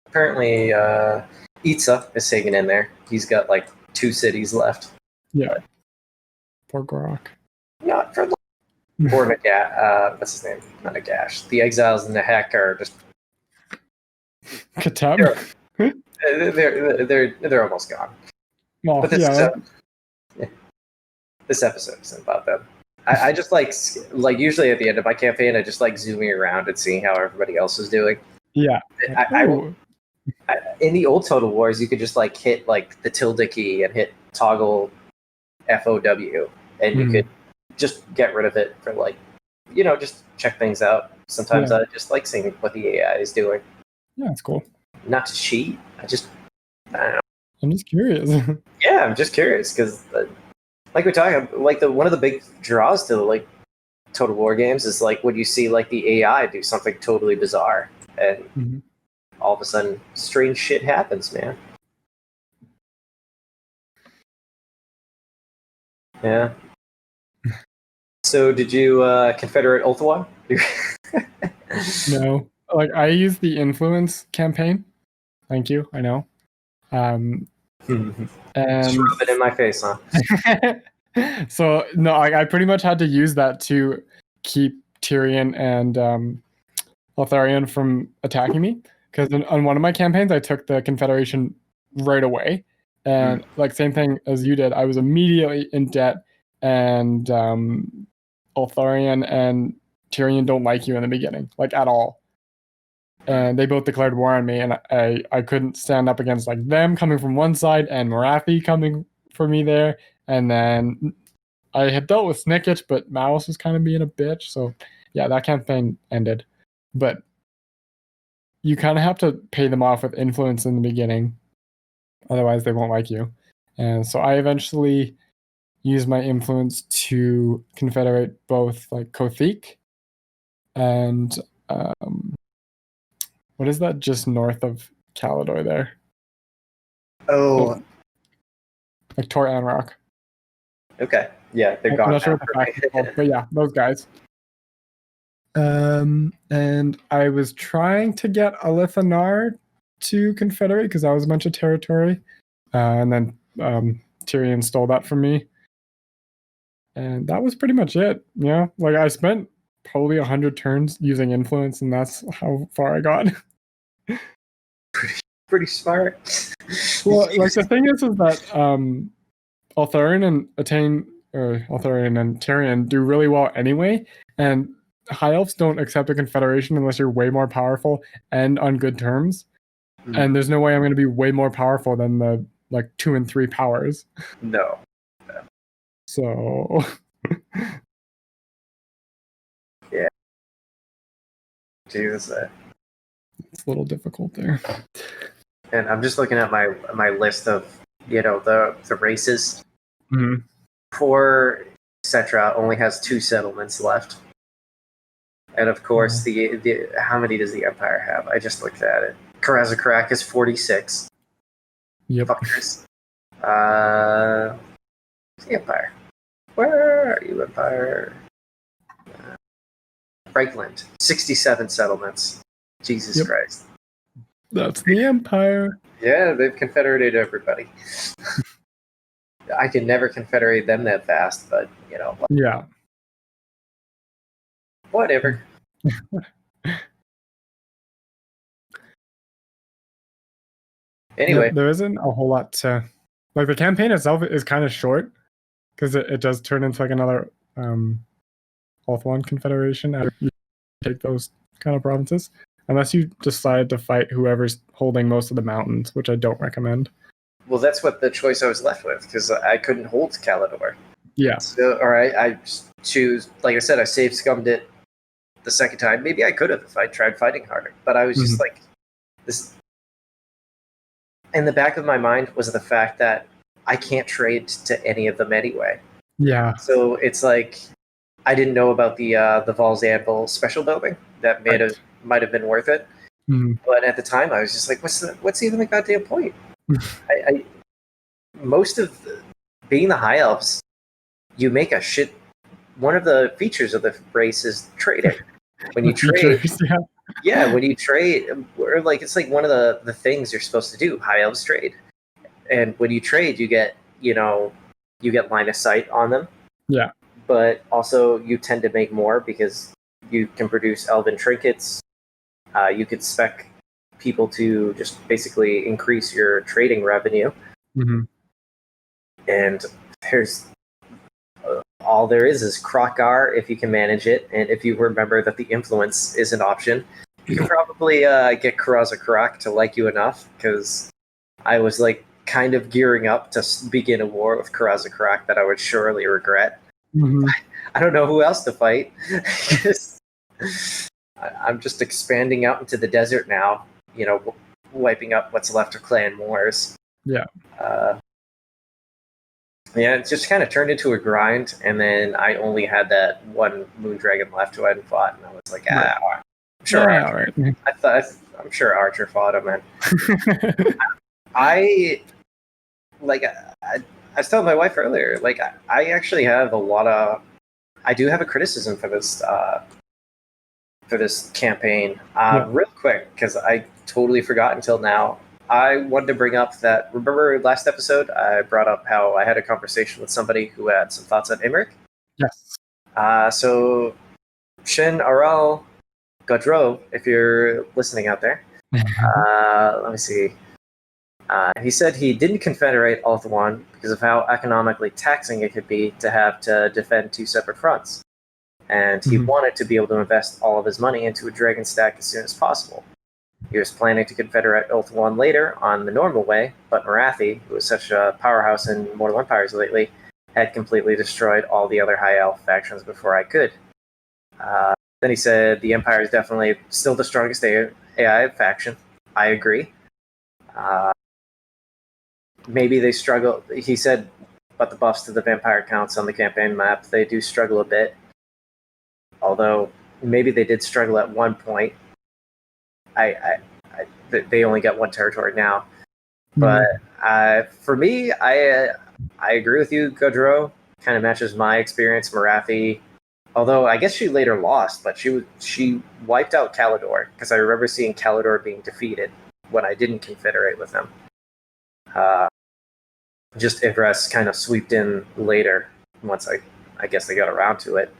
Apparently, Itza is hanging in there. He's got like 2 cities left. Yeah. Poor Grok. Not for long. Poor Nagash. What's his name? Not Nagash. The exiles in the heck are just. Katab. They're almost gone. Well, but this episode isn't about them. I just like usually at the end of my campaign, I just like zooming around and seeing how everybody else is doing. Yeah. In the old Total Wars, you could just like hit like the tilde key and hit toggle FOW, and you could just get rid of it for like, just check things out. Sometimes I just like seeing what the AI is doing. Yeah, it's cool. Not to cheat. I don't know. I'm just curious. Yeah, I'm just curious because, like we're talking, like one of the big draws to like Total War games is like when you see like the AI do something totally bizarre, and all of a sudden, strange shit happens, man. Yeah. So, did you Confederate Ulthuan? No. Like, I used the influence campaign. Thank you. I know. And just rub it in my face, huh? So no, I pretty much had to use that to keep Tyrion and Lotharion from attacking me. Because on one of my campaigns, I took the Confederation right away, and like same thing as you did. I was immediately in debt, and Lotharion and Tyrion don't like you in the beginning, like at all. And they both declared war on me, and I couldn't stand up against like them coming from one side and Marathi coming for me there. And then I had dealt with Snickich, but Mouse was kind of being a bitch. So yeah, that campaign ended. But you kind of have to pay them off with influence in the beginning. Otherwise, they won't like you. And so I eventually used my influence to confederate both like Kothik and what is that just north of Caledor there? Oh. Like Tor Anrock. Okay. Yeah, they're gone. I'm not sure what the fact is called, but yeah, those guys. And I was trying to get Alithanar to confederate because that was a bunch of territory. And then Tyrion stole that from me. And that was pretty much it. Yeah. Like I spent probably 100 turns using influence, and that's how far I got. Pretty smart. Well, like the thing is that Altharion and Altharion and Tyrion do really well anyway, and High Elves don't accept a confederation unless you're way more powerful and on good terms. And there's no way I'm going to be way more powerful than the like 2 and 3 powers. No. So yeah, Jesus, it's a little difficult there. And I'm just looking at my list of the races. Poor Cetra only has 2 settlements left, and of course the how many does the Empire have? I just looked at it. Karazakarak is 46. Yep. Fuckers. The Empire. Where are you, Empire? Reichland, 67 settlements. Jesus Christ. That's the Empire. Yeah, they've confederated everybody. I could never confederate them that fast, but Yeah. whatever. Anyway, there isn't a whole lot to like. The campaign itself is kind of short because it does turn into like another Ulthuan confederation after you take those kind of provinces, unless you decide to fight whoever's holding most of the mountains, which I don't recommend. well, that's what the choice I was left with, because I couldn't hold Caledor. Yeah. So, all right, I choose. Like I said, I save scummed it the second time. Maybe I could have if I tried fighting harder, but I was just like, this. In the back of my mind was the fact that I can't trade to any of them anyway. Yeah. So it's like I didn't know about the Val's Anvil special building that might have been worth it. But at the time, I was just like, what's even the goddamn point? Most of being the High Elves, you make a shit. One of the features of the race is trading. When you trade, when you trade, or like it's like one of the things you're supposed to do. High Elves trade, and when you trade, you get line of sight on them. Yeah. But also, you tend to make more because you can produce Elven trinkets. You could spec people to just basically increase your trading revenue. And there's all there is Krokar if you can manage it, and if you remember that the influence is an option, you can probably get Karazakrak to like you enough, because I was like kind of gearing up to begin a war with Karazakrak that I would surely regret. I don't know who else to fight. I'm just expanding out into the desert now, wiping up what's left of Clan Wars. Yeah. It just kind of turned into a grind, and then I only had that one Moon Dragon left who I hadn't fought, and I was like, I'm sure Archer. I'm sure Archer fought him, and I was telling my wife earlier, like I actually have I do have a criticism for this campaign. Real quick, because I totally forgot until now. I wanted to bring up that, remember last episode, I brought up how I had a conversation with somebody who had some thoughts on Imrik? Yes. So, Shin Aral Godro, if you're listening out there, let me see. He said he didn't confederate Ulthuan because of how economically taxing it could be to have to defend two separate fronts. And he wanted to be able to invest all of his money into a dragon stack as soon as possible. He was planning to confederate Ulthuan later on the normal way, but Marathi, who was such a powerhouse in Mortal Empires lately, had completely destroyed all the other High Elf factions before I could. Then he said the Empire is definitely still the strongest AI faction. I agree. Maybe they struggle. He said, but the buffs to the vampire counts on the campaign map, they do struggle a bit. Although maybe they did struggle at one point. They only got one territory now. But for me, I agree with you, Godro. Kind of matches my experience. Marathi, although I guess she later lost, but she wiped out Caledor, because I remember seeing Caledor being defeated when I didn't confederate with him. Just Ivras kind of sweeped in later, once I guess they got around to it.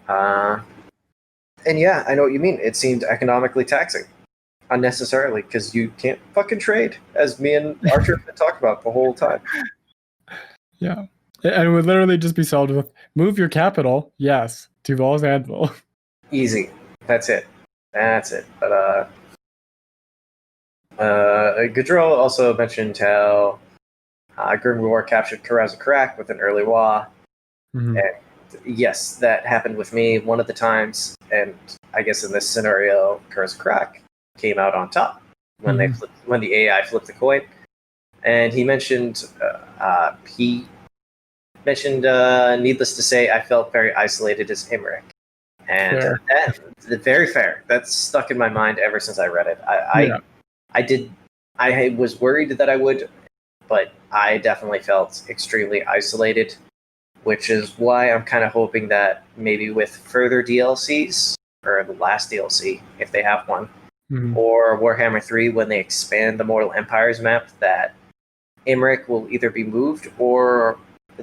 And yeah, I know what you mean. It seemed economically taxing. Unnecessarily, because you can't fucking trade, as me and Archer have been talking about the whole time. Yeah. And it would literally just be solved with, move your capital, yes, to Val's Anvil. Easy. That's it. But Gaudreau also mentioned how Grim War captured Karazakrak with an early Wa. And yes, that happened with me one of the times, and I guess in this scenario, Karazakrak came out on top when when the AI flipped the coin. And he mentioned needless to say, I felt very isolated as Imrik. And very fair. That's stuck in my mind ever since I read it. I was worried that I would, but I definitely felt extremely isolated, which is why I'm kind of hoping that maybe with further DLCs, or the last DLC, if they have one, or Warhammer 3, when they expand the Mortal Empires map, that Imrik will either be moved or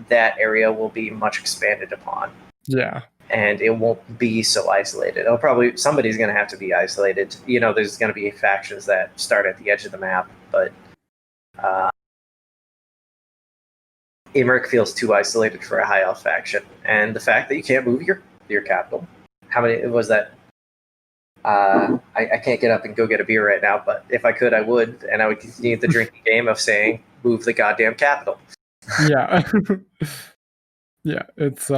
that area will be much expanded upon. Yeah. And it won't be so isolated. It'll probably somebody's going to have to be isolated. There's going to be factions that start at the edge of the map, but Imrik feels too isolated for a high elf faction. And the fact that you can't move your capital. How many was that? I can't get up and go get a beer right now, but if I could, I would, and I would continue the drinking game of saying, "Move the goddamn capital." Yeah. Yeah, it's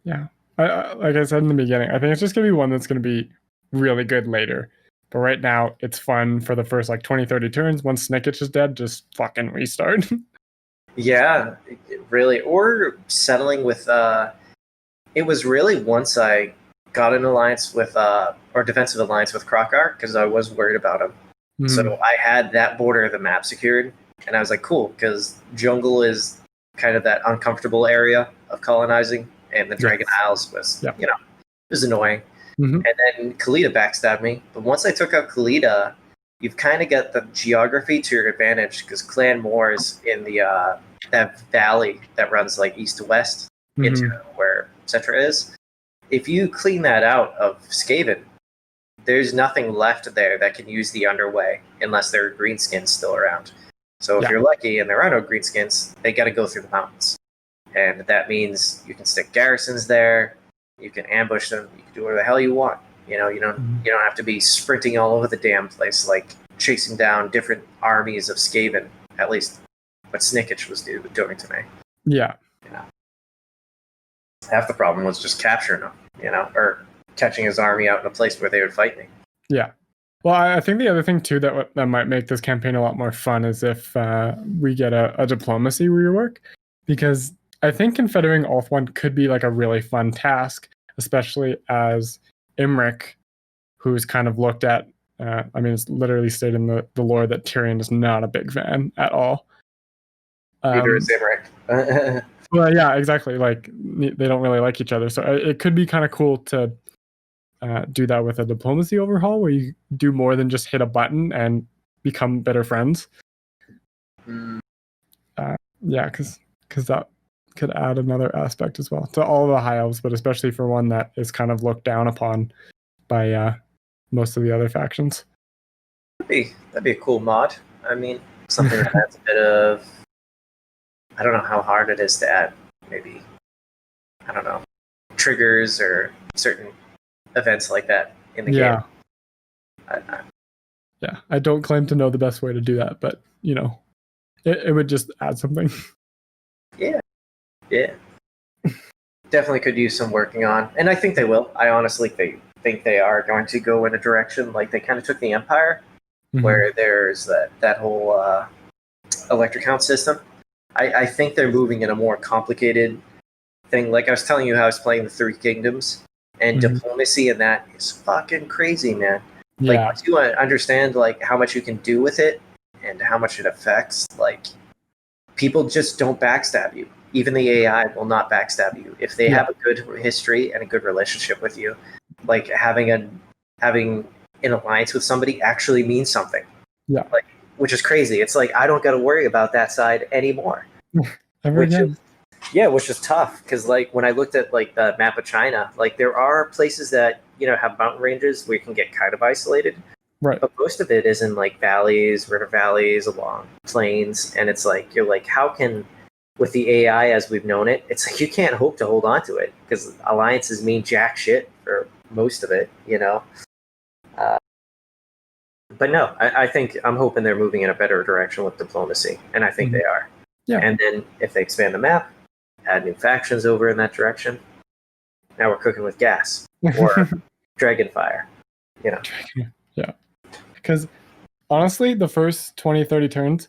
yeah. Like I said in the beginning, I think it's just gonna be one that's gonna be really good later. But right now, it's fun for the first like 20, 30 turns. Once Snicketch is dead, just fucking restart. Yeah, really. Or settling with it was really once I got an alliance with or defensive alliance with Krokar, because I was worried about him. Mhm. So I had that border of the map secured, and I was like, cool, because jungle is kind of that uncomfortable area of colonizing, and the Dragon Isles was, it was annoying. Mhm. And then Kalita backstabbed me. But once I took out Kalita, you've kind of got the geography to your advantage, because Clan Moor is in the that valley that runs like east to west into where Cetra is. If you clean that out of Skaven, there's nothing left there that can use the underway unless there are greenskins still around. So if you're lucky and there are no greenskins, they got to go through the mountains. And that means you can stick garrisons there, you can ambush them, you can do whatever the hell you want. You don't have to be sprinting all over the damn place, like chasing down different armies of Skaven, at least what Snicketch was doing to me. Yeah. Half the problem was just capturing them, or catching his army out in a place where they would fight me. Yeah. Well, I think the other thing too that might make this campaign a lot more fun is if we get a diplomacy rework, because I think confederating Ulthuan could be like a really fun task, especially as Imrik, who's kind of looked at. It's literally stated in the lore that Tyrion is not a big fan at all. Neither is Imrik. Well, yeah, exactly. Like they don't really like each other, so it could be kind of cool to do that with a diplomacy overhaul, where you do more than just hit a button and become better friends. Yeah, because that could add another aspect as well to all the high elves, but especially for one that is kind of looked down upon by most of the other factions. That'd be a cool mod. I mean, something that adds a bit of. I don't know how hard it is to add. Maybe, I don't know, triggers or certain events like that in the game. I don't claim to know the best way to do that, but it would just add something. Yeah. Definitely could use some working on, and I think they will. I honestly think they are going to go in a direction like they kind of took the Empire, where there's that whole electric hound system. I think they're moving in a more complicated thing. Like I was telling you how I was playing the Three Kingdoms, and diplomacy in that is fucking crazy, man. Like once you understand like how much you can do with it and how much it affects, like people just don't backstab you. Even the AI will not backstab you if they have a good history and a good relationship with you. Like having an alliance with somebody actually means something. Yeah. Like, which is crazy. It's like I don't got to worry about that side anymore. Which is tough, because like when I looked at like the map of China, like there are places that have mountain ranges where you can get kind of isolated, right? But most of it is in like valleys, river valleys, along plains, and it's like you're like, how can, with the AI as we've known it, it's like you can't hope to hold on to it because alliances mean jack shit for most of it, But no, I think I'm hoping they're moving in a better direction with diplomacy, and I think they are. Yeah. And then if they expand the map, add new factions over in that direction, now we're cooking with gas or Dragonfire, Yeah. Because honestly, the first 20, 30 turns,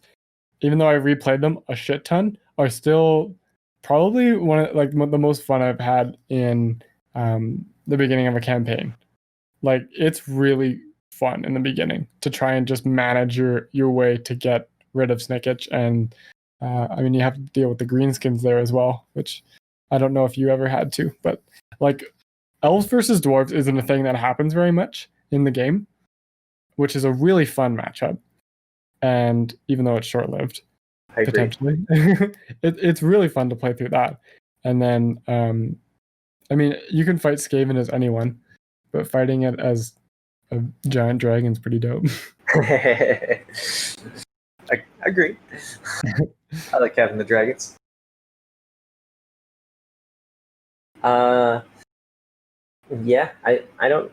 even though I replayed them a shit ton, are still probably one of like the most fun I've had in the beginning of a campaign. Like it's really fun in the beginning to try and just manage your way to get rid of Snicketch, and you have to deal with the greenskins there as well, which I don't know if you ever had to, but like elves versus dwarves isn't a thing that happens very much in the game, which is a really fun matchup. and even though it's short-lived, I agree. potentially, it's really fun to play through that. And then, I mean, you can fight Skaven as anyone, but fighting it as a giant dragon's pretty dope. I agree. I like having the dragons. Yeah, I don't.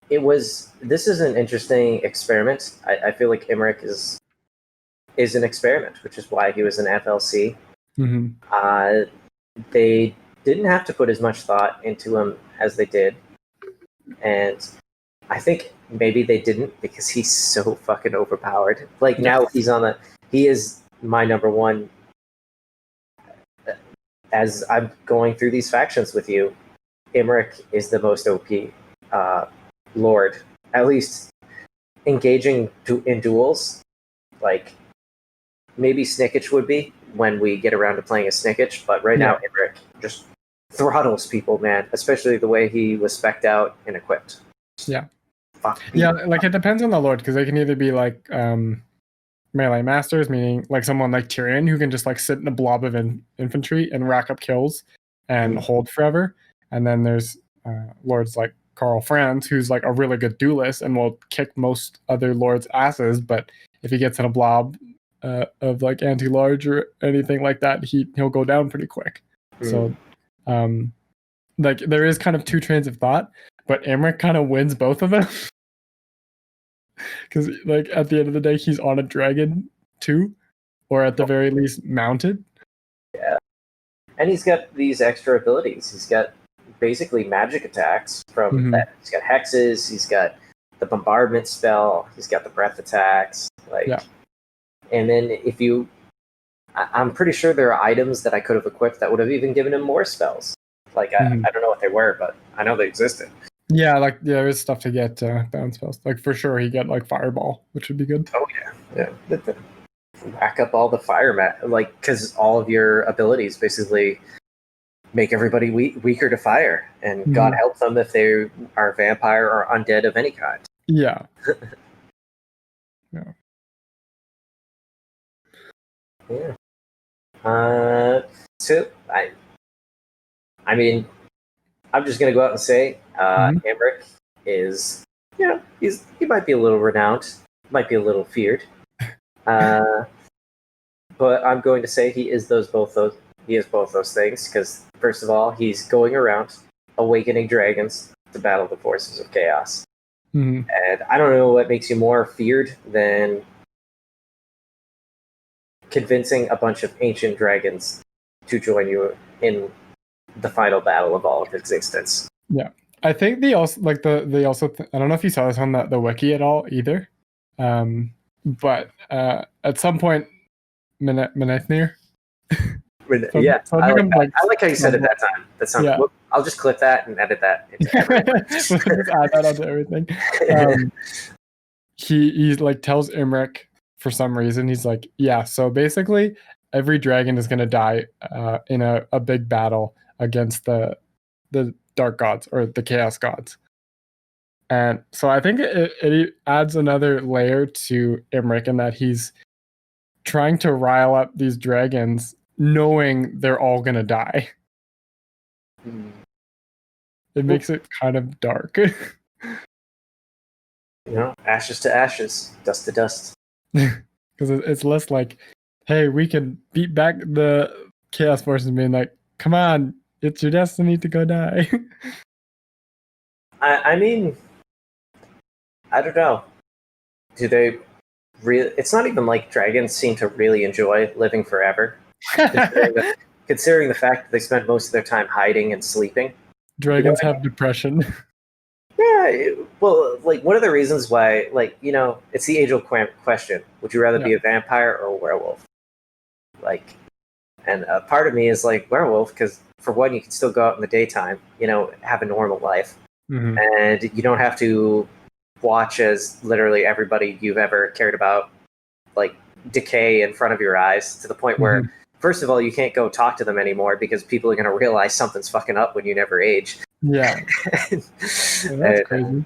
This is an interesting experiment. I feel like Imrik is an experiment, which is why he was an FLC. Mm-hmm. They didn't have to put as much thought into him as they did, and I think maybe they didn't because he's so fucking overpowered. Like now he is my number one. As I'm going through these factions with you, Imrik is the most OP Lord. At least engaging in duels, like maybe Snickich would be when we get around to playing a Snickich, but right now Imrik just throttles people, man. Especially the way he was spec'd out and equipped. Yeah. Yeah, like it depends on the Lord, because they can either be like melee masters, meaning like someone like Tyrion who can just like sit in a blob of infantry and rack up kills and hold forever. And then there's lords like Karl Franz, who's like a really good duelist and will kick most other lords' asses, but if he gets in a blob of like anti-large or anything like that, he'll go down pretty quick. So like there is kind of two trains of thought, but Imrik kind of wins both of them. Because like at the end of the day, he's on a dragon too, or at the very least mounted. Yeah, and he's got these extra abilities. He's got basically magic attacks from that. He's got hexes. He's got the bombardment spell. He's got the breath attacks. And then I'm pretty sure there are items that I could have equipped that would have even given him more spells. Like I don't know what they were, but I know they existed. Yeah, like there is stuff to get bounce spells. Like for sure, he get like fireball, which would be good. Oh yeah. Rack up all the fire like because all of your abilities basically make everybody weaker to fire, and God help them if they are vampire or undead of any kind. Yeah. So I mean, I'm just gonna go out and say Imrik is, he might be a little renowned, might be a little feared, but I'm going to say he is both those things, because first of all, he's going around awakening dragons to battle the forces of chaos, and I don't know what makes you more feared than convincing a bunch of ancient dragons to join you in the final battle of all of existence. Yeah, I think they also like I don't know if you saw this on the wiki at all either, but at some point, Menethnier. Yeah, I like how you said it that time. That sounds. Yeah. I'll just clip that and edit that into everything. Just add that onto everything. He like tells Imrik for some reason, he's like, yeah, so basically every dragon is going to die in a big battle against the dark gods or the chaos gods. And so I think it adds another layer to Imrik in that he's trying to rile up these dragons knowing they're all going to die. It makes it kind of dark. Ashes to ashes, dust to dust. Because it's less like, hey, we can beat back the chaos forces, being like, come on, it's your destiny to go die. I mean, I don't know. Do they really? It's not even like dragons seem to really enjoy living forever, considering the fact that they spend most of their time hiding and sleeping. Dragons have depression. Yeah, well, like one of the reasons why, it's the age-old question: would you rather be a vampire or a werewolf? Like, and a part of me is like werewolf because, for one, you can still go out in the daytime, have a normal life, and you don't have to watch as literally everybody you've ever cared about, like, decay in front of your eyes to the point where, first of all, you can't go talk to them anymore because people are going to realize something's fucking up when you never age. Yeah. That's crazy.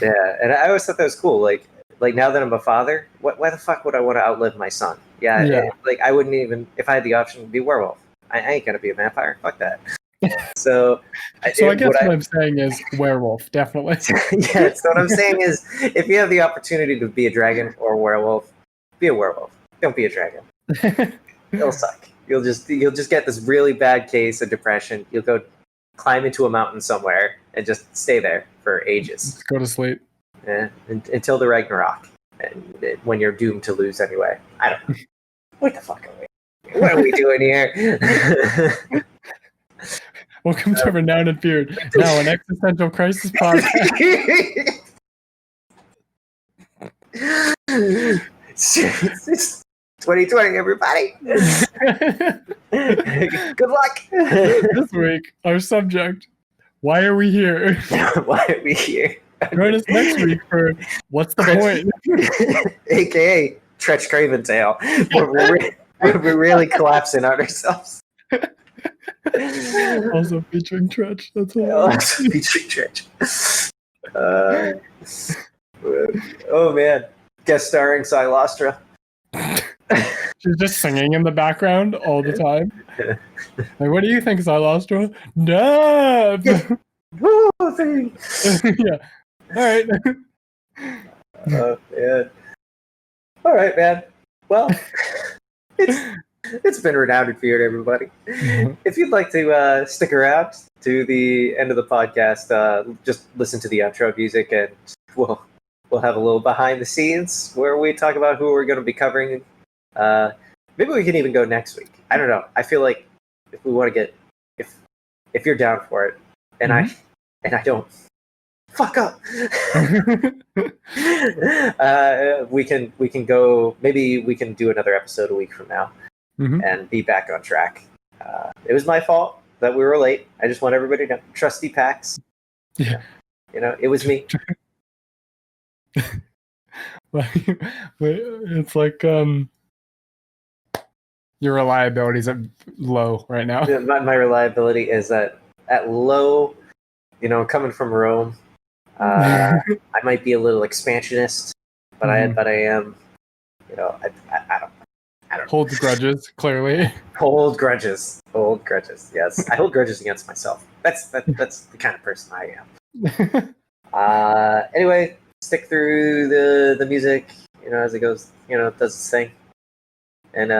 Yeah, and I always thought that was cool. Like, like now that I'm a father, why the fuck would I want to outlive my son? Yeah. Like I wouldn't even, if I had the option, be a werewolf. I ain't gonna be a vampire. Fuck that. So I guess what I'm saying is werewolf, definitely. Yeah. So what I'm saying is, if you have the opportunity to be a dragon or a werewolf, be a werewolf. Don't be a dragon. It'll suck. You'll just get this really bad case of depression. You'll go climb into a mountain somewhere and just stay there for ages. Just go to sleep. Yeah, until the Ragnarok, and when you're doomed to lose anyway. I don't know. What the fuck are we? What are we doing here? Welcome to Renowned and Feared. Now an existential crisis podcast. It's 2020, everybody. Good luck. This week, our subject: why are we here? Why are we here? Join us next week for What's the Point? AKA Tretch Craven Tale. We're really collapsing on ourselves. Also featuring Tretch. That's all. Also featuring Tretch. Oh man. Guest starring Silostra. She's just singing in the background all the time. Like, what do you think, Silostra? Dab! Yeah. All right. Oh man. All right, man. Well, it's been Renowned and Feared, everybody. If you'd like to stick around to the end of the podcast, just listen to the outro music, and we'll have a little behind the scenes where we talk about who we're going to be covering. Maybe we can even go next week. I don't know. I feel like if we want to get, if you're down for it, and I don't. Fuck up. We can go. Maybe we can do another episode a week from now, and be back on track. It was my fault that we were late. I just want everybody to know. Trusty Pax. Yeah. It was me. It's like your reliability's at low right now. Yeah, my reliability is at low. Coming from Rome. I might be a little expansionist, but I am, I don't Holds grudges, clearly. Hold grudges. Yes, I hold grudges against myself. That's the kind of person I am. Anyway, stick through the music, as it goes, it does its thing. And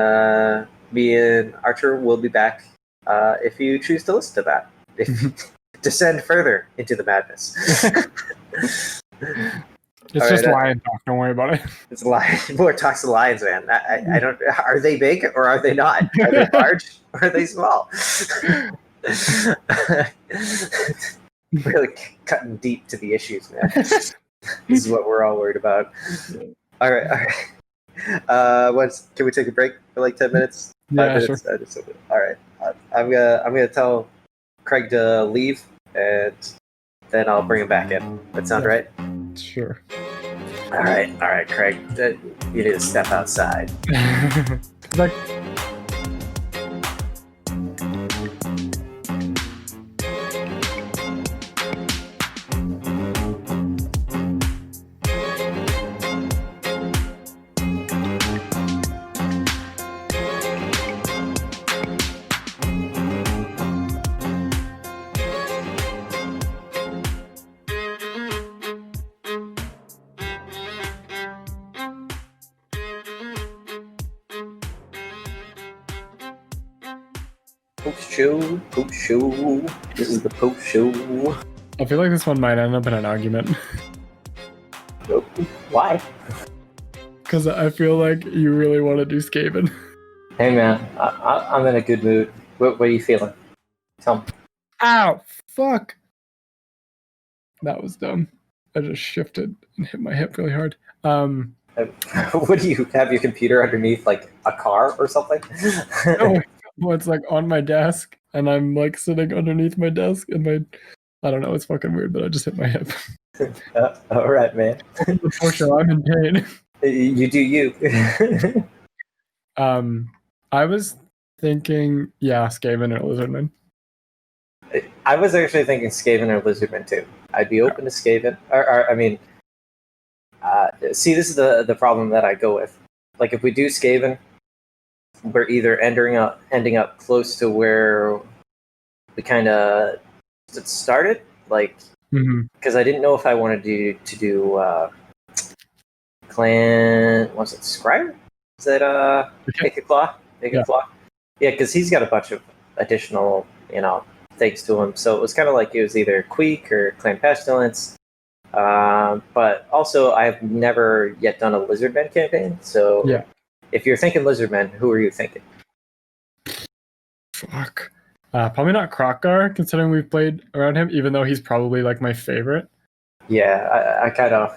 me and Archer will be back if you choose to listen to that. If descend further into the madness. It's just lion talk. Don't worry about it. It's lion. More talks to lions, man. I don't. Are they big or are they not? Are they large or are they small? Really cutting deep to the issues, man. This is what we're all worried about. All right. Can we take a break for like 10 minutes? 5 minutes? Sure. All right. I'm gonna tell Craig to leave, and then I'll bring him back in. That sound right? Sure. All right, Craig. You need to step outside. Post show. This is the post show. I feel like this one might end up in an argument. Why? Because I feel like you really want to do Skaven. Hey man, I'm in a good mood. What are you feeling? Tell me. Ow! Fuck! That was dumb. I just shifted and hit my hip really hard. What do you have your computer underneath, like a car or something? No, it's like on my desk, and I'm like sitting underneath my desk, and I don't know, it's fucking weird, but I just hit my hip. All right, man. Unfortunately, I'm in pain. You do you. I was thinking, Skaven or Lizardman. I was actually thinking Skaven or Lizardman too. I'd be open to Skaven. See, this is the problem that I go with. Like, if we do Skaven, we're either ending up close to where we kind of started, like, because I didn't know if I wanted to do clan. Was it Scribe? Is that Make a Claw? Claw? Yeah, because he's got a bunch of additional, things to him. So it was kind of like it was either Queek or Clan Pestilence. But also, I've never yet done a Lizardmen campaign. So if you're thinking Lizardmen, who are you thinking? Fuck. Probably not Krokgar, considering we've played around him, even though he's probably like my favorite. Yeah, I kind of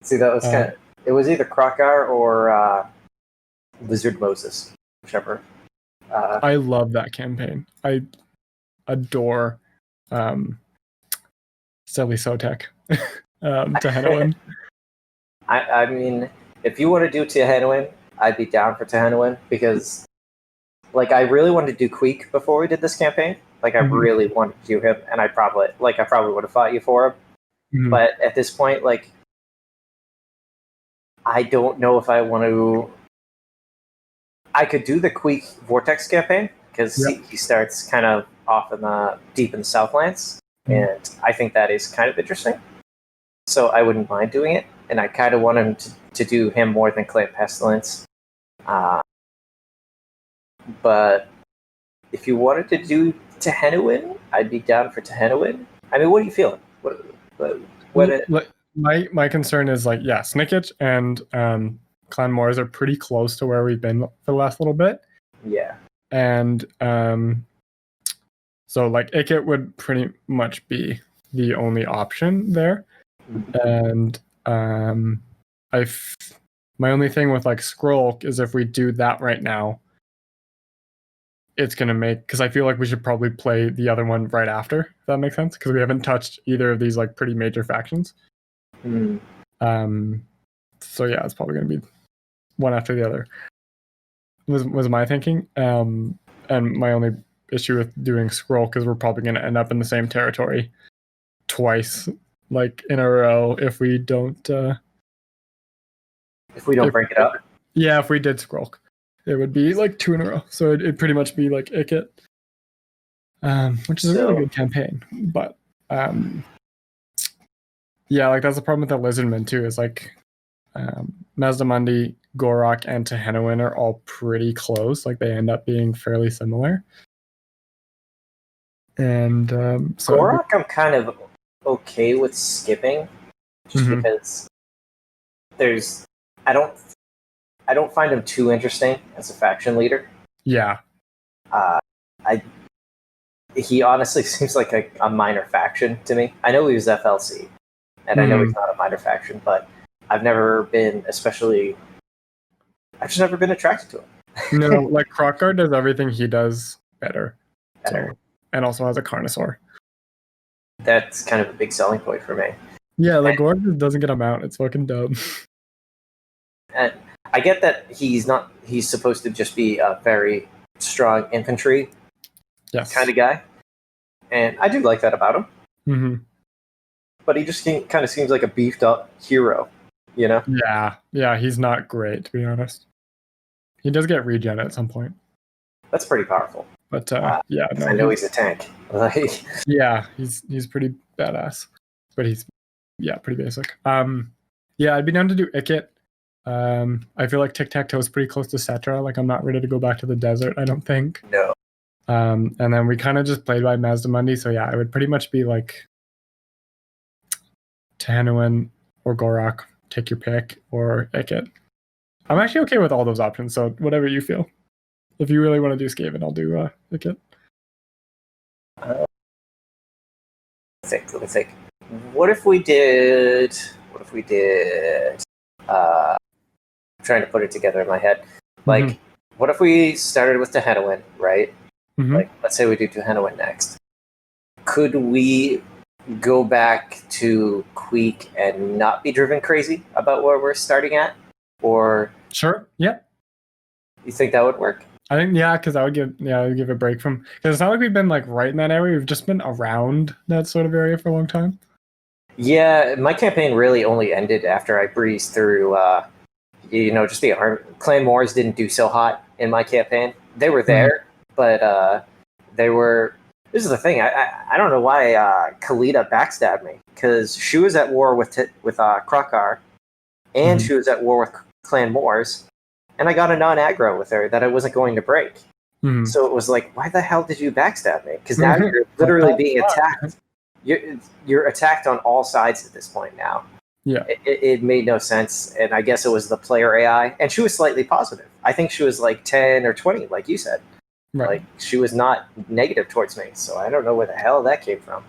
see that was kind of. It was either Krokgar or Lizard Moses, whichever. I love that campaign. I adore Silly Sotek. Tehenhauin. I mean, if you want to do Tehenhauin, I'd be down for Tehenhauin because, like, I really wanted to do Queek before we did this campaign. Like, I really wanted to do him, and I probably would have fought you for him. But at this point, like, I don't know if I want to. I could do the Queek Vortex campaign because he starts kind of off in the deep in the Southlands, and I think that is kind of interesting. So I wouldn't mind doing it, and I kind of want him to do him more than Clan Pestilence. But if you wanted to do Tehenhauin, I'd be down for Tehenhauin. I mean, what are you feeling? My concern is like, Snickage and Clan Moors are pretty close to where we've been for the last little bit. Yeah. And so like Ikit would pretty much be the only option there. And my only thing with like Skrulk is if we do that right now, it's gonna make, because I feel like we should probably play the other one right after, if that makes sense, because we haven't touched either of these like pretty major factions. So yeah, it's probably gonna be one after the other. Was my thinking. And my only issue with doing Skrulk is we're probably gonna end up in the same territory twice, like in a row, if we don't break it up. Yeah, if we did Skrulk, it would be like 2 in a row. So it'd pretty much be like Ikit, which is a really good campaign. But yeah, like that's the problem with the Lizardmen too. Is like Mazdamundi, Gorok, and Tehenhauin are all pretty close. Like they end up being fairly similar. And so Gorok, I'm kind of okay with skipping, just because I don't find him too interesting as a faction leader. Yeah. He honestly seems like a minor faction to me. I know he was FLC, and I know he's not a minor faction, but I've just never been attracted to him. No, like Krokgar does everything he does better. So, and also has a Carnosaur. That's kind of a big selling point for me. Yeah, like Gorg doesn't get a mount. It's fucking dumb. And I get that he's supposed to just be a very strong infantry kind of guy. And I do like that about him. But he just kind of seems like a beefed up hero, you know? Yeah, he's not great, to be honest. He does get regen at some point. That's pretty powerful. But I know he's a tank. Yeah, he's pretty badass. But he's pretty basic. I'd be down to do Ikit. I feel like Tic-Tac-Toe is pretty close to Cetra. Like I'm not ready to go back to the desert, I don't think. No. And then we kind of just played by Mazdamundi, so yeah, it would pretty much be like Tehenhauin or Gorok, take your pick, or Ikit. I'm actually okay with all those options, so whatever you feel. If you really want to do Skaven, I'll do Ikit. Let me think. What if we did? I'm trying to put it together in my head. Like, what if we started with Tehenhauin, right? Like, let's say we do Tehenhauin next. Could we go back to Queek and not be driven crazy about where we're starting at? Or sure, yeah. You think that would work? I think because I would give a break from, because it's not like we've been like right in that area. We've just been around that sort of area for a long time. Yeah, my campaign really only ended after I breezed through. Just the Clan Wars didn't do so hot in my campaign. They were there, but they were. This is the thing. I don't know why Kalita backstabbed me, because she was at war with Krokar, and she was at war with Clan Wars, and I got a non-aggro with her that I wasn't going to break. So it was like, why the hell did you backstab me? Because now you're literally being attacked. You're attacked on all sides at this point now. Yeah, it made no sense, and I guess it was the player AI, and she was slightly positive. I think she was like 10 or 20, like you said. right. Like, she was not negative towards me, so I don't know where the hell that came from.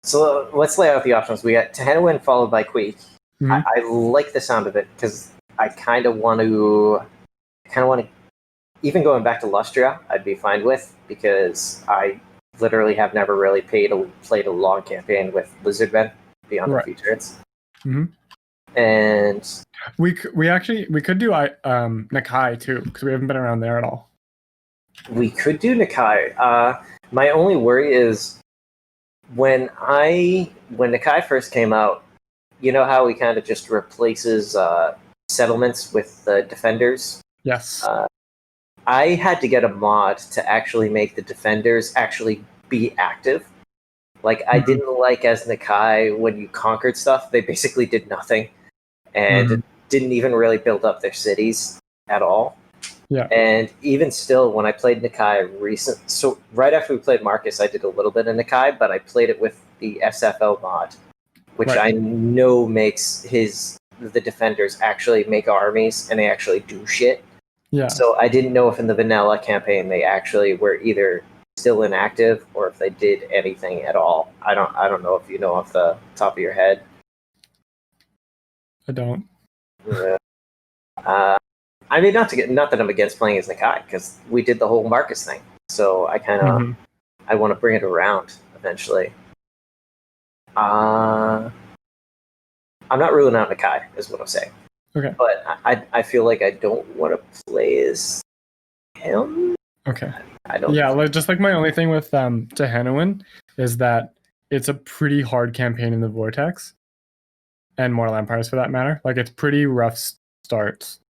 So let's lay out the options. We got Tehenhauin followed by Queek. I like the sound of it because I kind of want to, even going back to Lustria, I'd be fine with, because I literally have never really played a long campaign with Lizardmen beyond the features. And we could do Nakai too, because we haven't been around there at all. We could do Nakai. My only worry is when Nakai first came out, you know how he kind of just replaces settlements with defenders? Yes. I had to get a mod to actually make the defenders actually be active. Like, I didn't like as Nakai, when you conquered stuff, they basically did nothing and didn't even really build up their cities at all. Yeah. And even still, when I played Nakai so right after we played Marcus, I did a little bit of Nakai, but I played it with the SFL mod, which I know makes the defenders actually make armies and they actually do shit. Yeah. So I didn't know if in the vanilla campaign they actually were either still inactive or if they did anything at all. I don't know if you know off the top of your head. I don't. I mean, not that I'm against playing as Nakai, because we did the whole Marcus thing. So I kind of I want to bring it around eventually. I'm not ruling out Nakai, is what I'm saying. Okay. But I feel like I don't want to play as him. Okay. I don't. Yeah, just like my only thing with Tehenhauin is that it's a pretty hard campaign in the Vortex, and Mortal Empires for that matter. Like, it's pretty rough starts.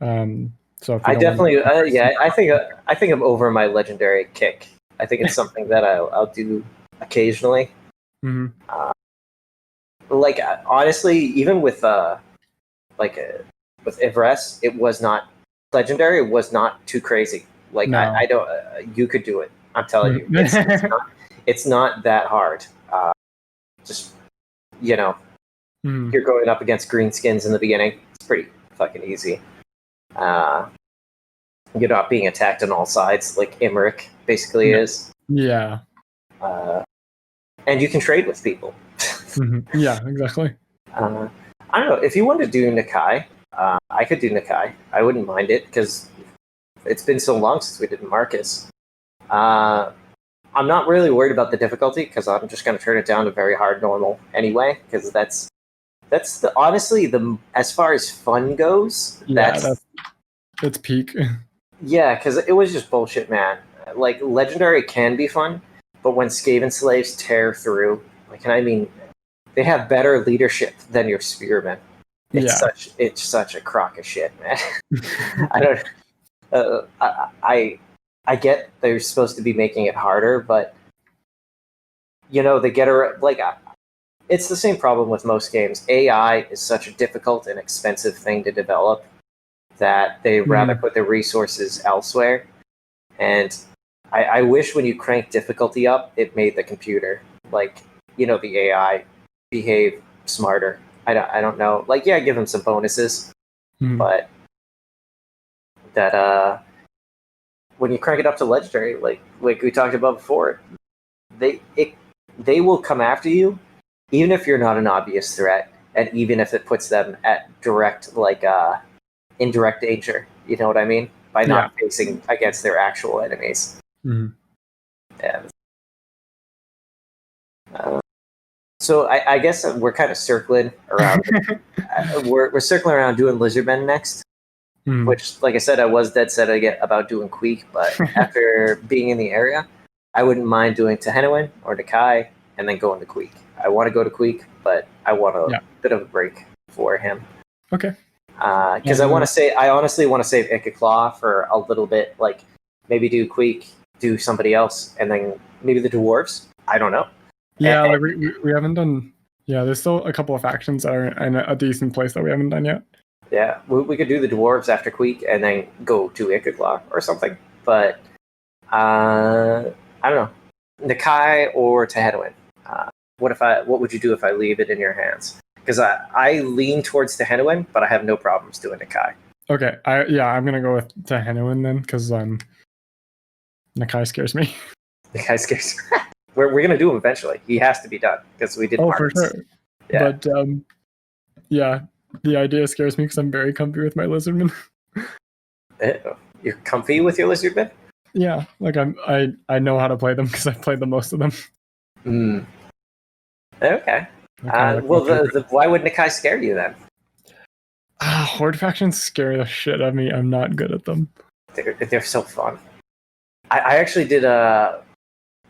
So I definitely, I think I'm over my legendary kick. I think it's something that I'll do occasionally. Like, honestly, even with with Ivres, it was not legendary. It was not too crazy. Like, no. I don't. You could do it. I'm telling you, it's not that hard. Just you're going up against greenskins in the beginning. It's pretty fucking easy. You're not being attacked on all sides like Imrik basically is. Yeah. And you can trade with people. Yeah, exactly. I don't know. If you want to do Nakai, I could do Nakai. I wouldn't mind it, because it's been so long since we did Marcus. I'm not really worried about the difficulty, because I'm just going to turn it down to very hard normal anyway, because that's honestly as far as fun goes. Yeah, it's peak. Yeah, because it was just bullshit, man. Like, legendary can be fun, but when Skaven slaves tear through, and I mean, they have better leadership than your spearmen. It's such a crock of shit, man. I don't. I get they're supposed to be making it harder, but they get it's the same problem with most games. AI is such a difficult and expensive thing to develop that they rather put their resources elsewhere. And I wish when you crank difficulty up, it made the computer, the AI behave smarter. I don't know. Give them some bonuses, but that when you crank it up to legendary, like we talked about before, they will come after you, even if you're not an obvious threat, and even if it puts them at direct indirect danger. You know what I mean? By not facing against their actual enemies. Yeah. So I guess we're kind of circling around. We're circling around doing Lizardmen next, which, like I said, I was dead set about doing Queek, but after being in the area, I wouldn't mind doing Tehenhauin or Nakai, and then go into Queek. I want to go to Queek, but I want a bit of a break for him. Okay. Because I honestly want to save Ikaclaw for a little bit, like maybe do Queek, do somebody else, and then maybe the dwarves. I don't know. Yeah, like we haven't done. Yeah, there's still a couple of factions that are in a decent place that we haven't done yet. Yeah, we could do the dwarves after Queek and then go to Ikaclaw or something. But I don't know, Nakai or Tehenhauin. What would you do if I leave it in your hands? Because I lean towards Tehenhauin, but I have no problems doing Nakai. Okay, I'm gonna go with Tehenhauin then, because Nakai scares me. Nakai scares me. We're gonna do him eventually. He has to be done because we did. For sure. Yeah. But the idea scares me because I'm very comfy with my lizardmen. You're comfy with your lizardmen? Yeah, like I know how to play them because I've played the most of them. Okay. Why would Nakai scare you then? Horde factions scare the shit out of me. I'm not good at them. They're so fun. I actually did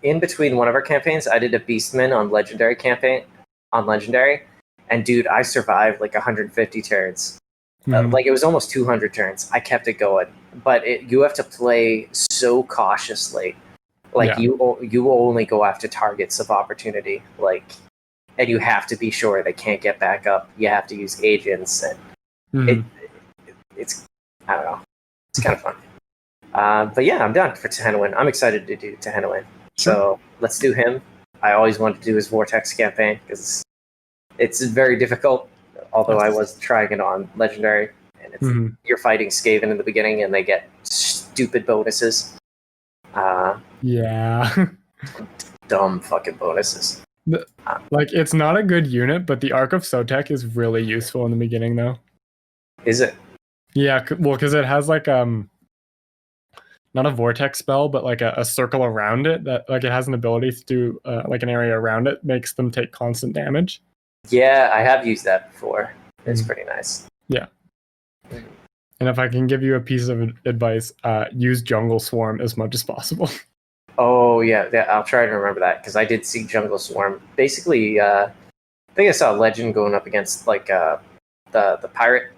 in between one of our campaigns, I did a Beastman on Legendary campaign on Legendary, and dude, I survived like 150 turns. Like it was almost 200 turns. I kept it going, but you have to play so cautiously. Like you only go after targets of opportunity. Like, and you have to be sure they can't get back up. You have to use agents, and it's I don't know. It's kind of fun. But yeah, I'm done for Tehenhauin. I'm excited to do Tehenhauin. So let's do him. I always wanted to do his Vortex campaign because it's very difficult. Although I was trying it on Legendary, and you're fighting Skaven in the beginning, and they get stupid bonuses. Dumb fucking bonuses. Like, it's not a good unit, but the Arc of Sotek is really useful in the beginning, though. Is it? Yeah, well, because it has like not a vortex spell, but like a circle around it that like it has an ability to do like an area around it makes them take constant damage. Yeah, I have used that before. It's pretty nice. Yeah. And if I can give you a piece of advice, use Jungle Swarm as much as possible. Oh yeah, I'll try to remember that because I did see Jungle Swarm. Basically, I think I saw Legend going up against like the pirate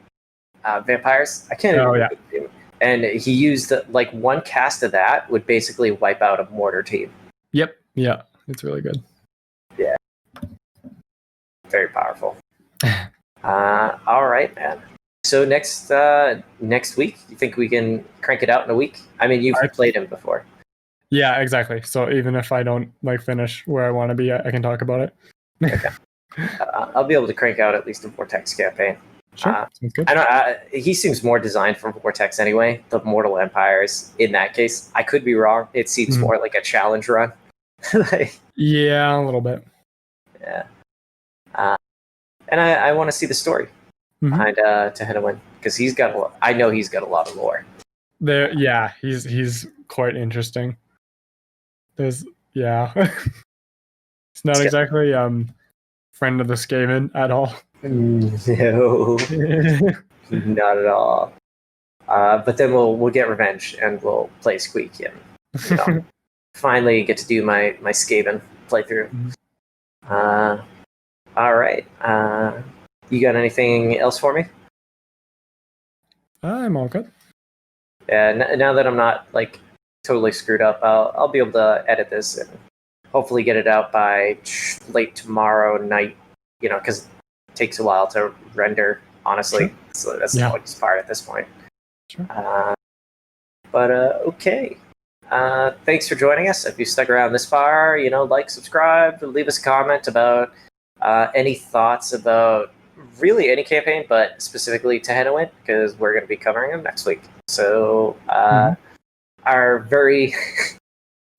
vampires. I can't. And he used like one cast of that would basically wipe out a mortar team. Yep. Yeah, it's really good. Yeah. Very powerful. All right, man. So next week, you think we can crank it out in a week? I mean, you've played him before. Yeah, exactly. So even if I don't like finish where I want to be, I can talk about it. Okay. I'll be able to crank out at least a Vortex campaign. Sure. Sounds good. I don't. He seems more designed for Vortex anyway. The Mortal Empires. In that case, I could be wrong. It seems more like a challenge run. Yeah, a little bit. Yeah. And I want to see the story behind Tehenhauin because he's got a lot. I know he's got a lot of lore. Yeah, he's quite interesting. It's not exactly friend of the Skaven at all. No, not at all. But then we'll get revenge and we'll play Squeak and finally get to do my Skaven playthrough. All right. You got anything else for me? I'm all good. Yeah. Now that I'm not like totally screwed up, I'll be able to edit this and hopefully get it out by late tomorrow night. Because it takes a while to render. Honestly, sure. So that's the hardest part at this point. Sure. Okay. Thanks for joining us. If you stuck around this far, like, subscribe, leave us a comment about any thoughts about really any campaign, but specifically Tehenhauin, because we're going to be covering them next week. So our very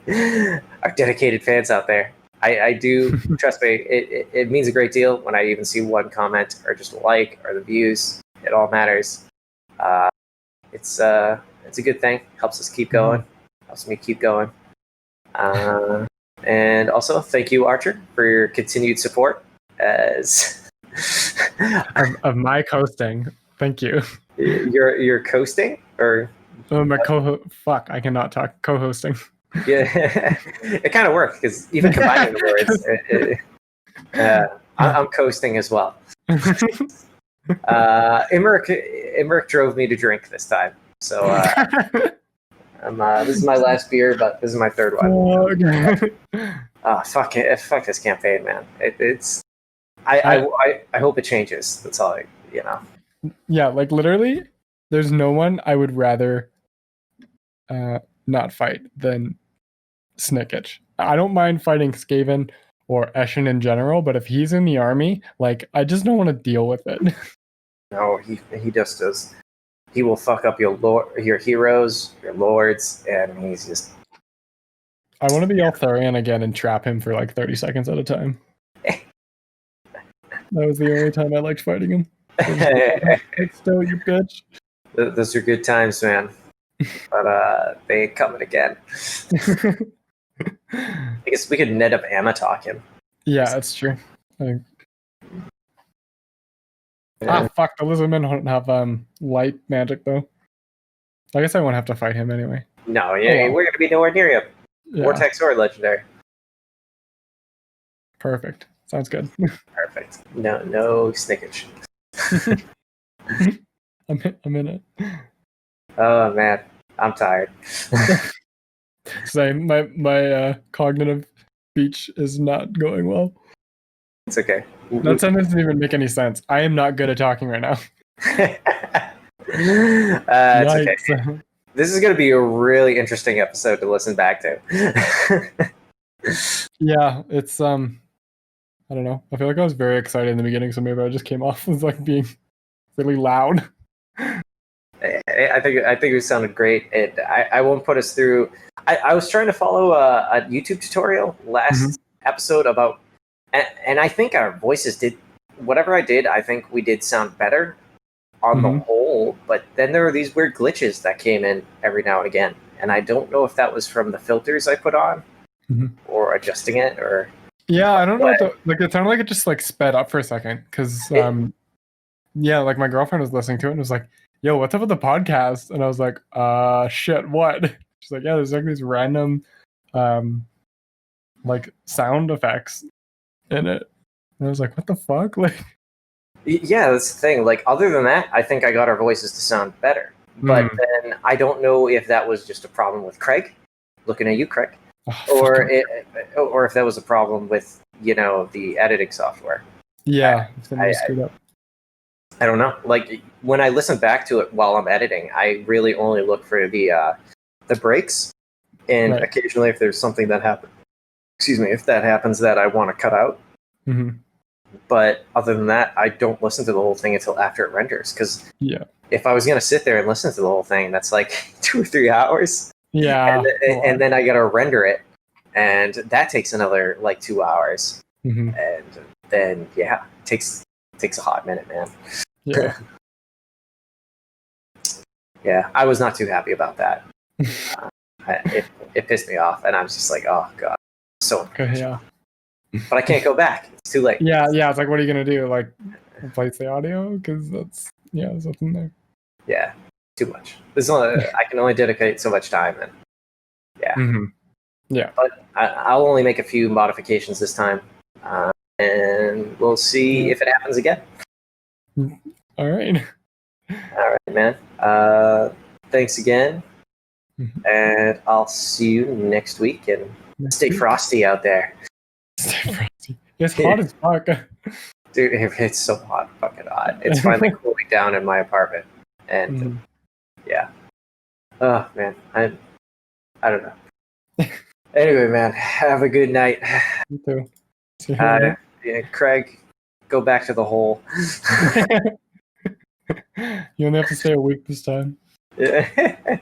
our dedicated fans out there, I do trust me. It means a great deal when I even see one comment or just a like or the views. It all matters. It's a good thing. Helps us keep going. Helps me keep going. And also, thank you, Archer, for your continued support as of my coasting. Thank you. You're coasting or my Fuck, I cannot talk. Co-hosting. Yeah, it kind of worked because even combining the words, I'm coasting as well. Imrik drove me to drink this time, so this is my last beer, but this is my third one. Oh, fuck it! Fuck this campaign, man. I hope it changes. That's all Yeah, like literally, there's no one I would rather not fight than Snickage. I don't mind fighting Skaven or Eshin in general, but if he's in the army, like I just don't want to deal with it. No, he just does. He will fuck up your heroes, your lords, and he's just. I want to be Eltharion again and trap him for like 30 seconds at a time. That was the only time I liked fighting him. Still, you bitch. Those are good times, man. But they ain't coming again. I guess we could net up Amatalk him. Yeah, that's true. Fuck, the lizardmen don't have light magic though. I guess I won't have to fight him anyway. No, we're gonna be nowhere near him. Yeah. Vortex or legendary. Perfect. Sounds good. Perfect. No Snickage. I'm in it. Oh man, I'm tired. Same. My cognitive speech is not going well. It's okay. That sentence doesn't even make any sense. I am not good at talking right now. It's okay. This is going to be a really interesting episode to listen back to. Yeah, it's I don't know. I feel like I was very excited in the beginning, so maybe I just came off as like being really loud. I think it sounded great. I won't put us through. I was trying to follow a YouTube tutorial last episode about, and I think our voices did whatever I did. I think we did sound better on the whole, but then there were these weird glitches that came in every now and again, and I don't know if that was from the filters I put on or adjusting it or. Yeah, I don't know. It sounded like it just like sped up for a second because yeah, like my girlfriend was listening to it and was like, "Yo, what's up with the podcast?" And I was like, shit, what?" She's like, "Yeah, there's like these random like sound effects in it." And I was like, "What the fuck?" Like, yeah, that's the thing. Like, other than that, I think I got our voices to sound better. But then I don't know if that was just a problem with Craig. Looking at you, Craig. Or if that was a problem with the editing software. Yeah, I screwed up. I don't know. Like when I listen back to it while I'm editing, I really only look for the breaks, and occasionally if there's something that happens. Excuse me, if that happens that I want to cut out. But other than that, I don't listen to the whole thing until after it renders. Because if I was gonna sit there and listen to the whole thing, that's like 2 or 3 hours. Yeah, and then I gotta render it, and that takes another like 2 hours, and then it takes a hot minute, man. Yeah, yeah, I was not too happy about that. It pissed me off, and I was just like, oh god, so. Yeah. But I can't go back. It's too late. Yeah. It's like, what are you gonna do? Like, replace the audio? Because there's nothing there. Yeah. Too much. I can only dedicate so much time, and yeah. But I'll only make a few modifications this time, and we'll see if it happens again. All right, man. Thanks again, and I'll see you next week. And stay frosty out there. Stay frosty. It's hot as fuck, dude. It's so hot, fucking hot. It's finally cooling down in my apartment, and. Yeah. Oh man, I don't know. Anyway, man, have a good night. You too. See you Craig, go back to the hole. You only have to stay a week this time. Yeah.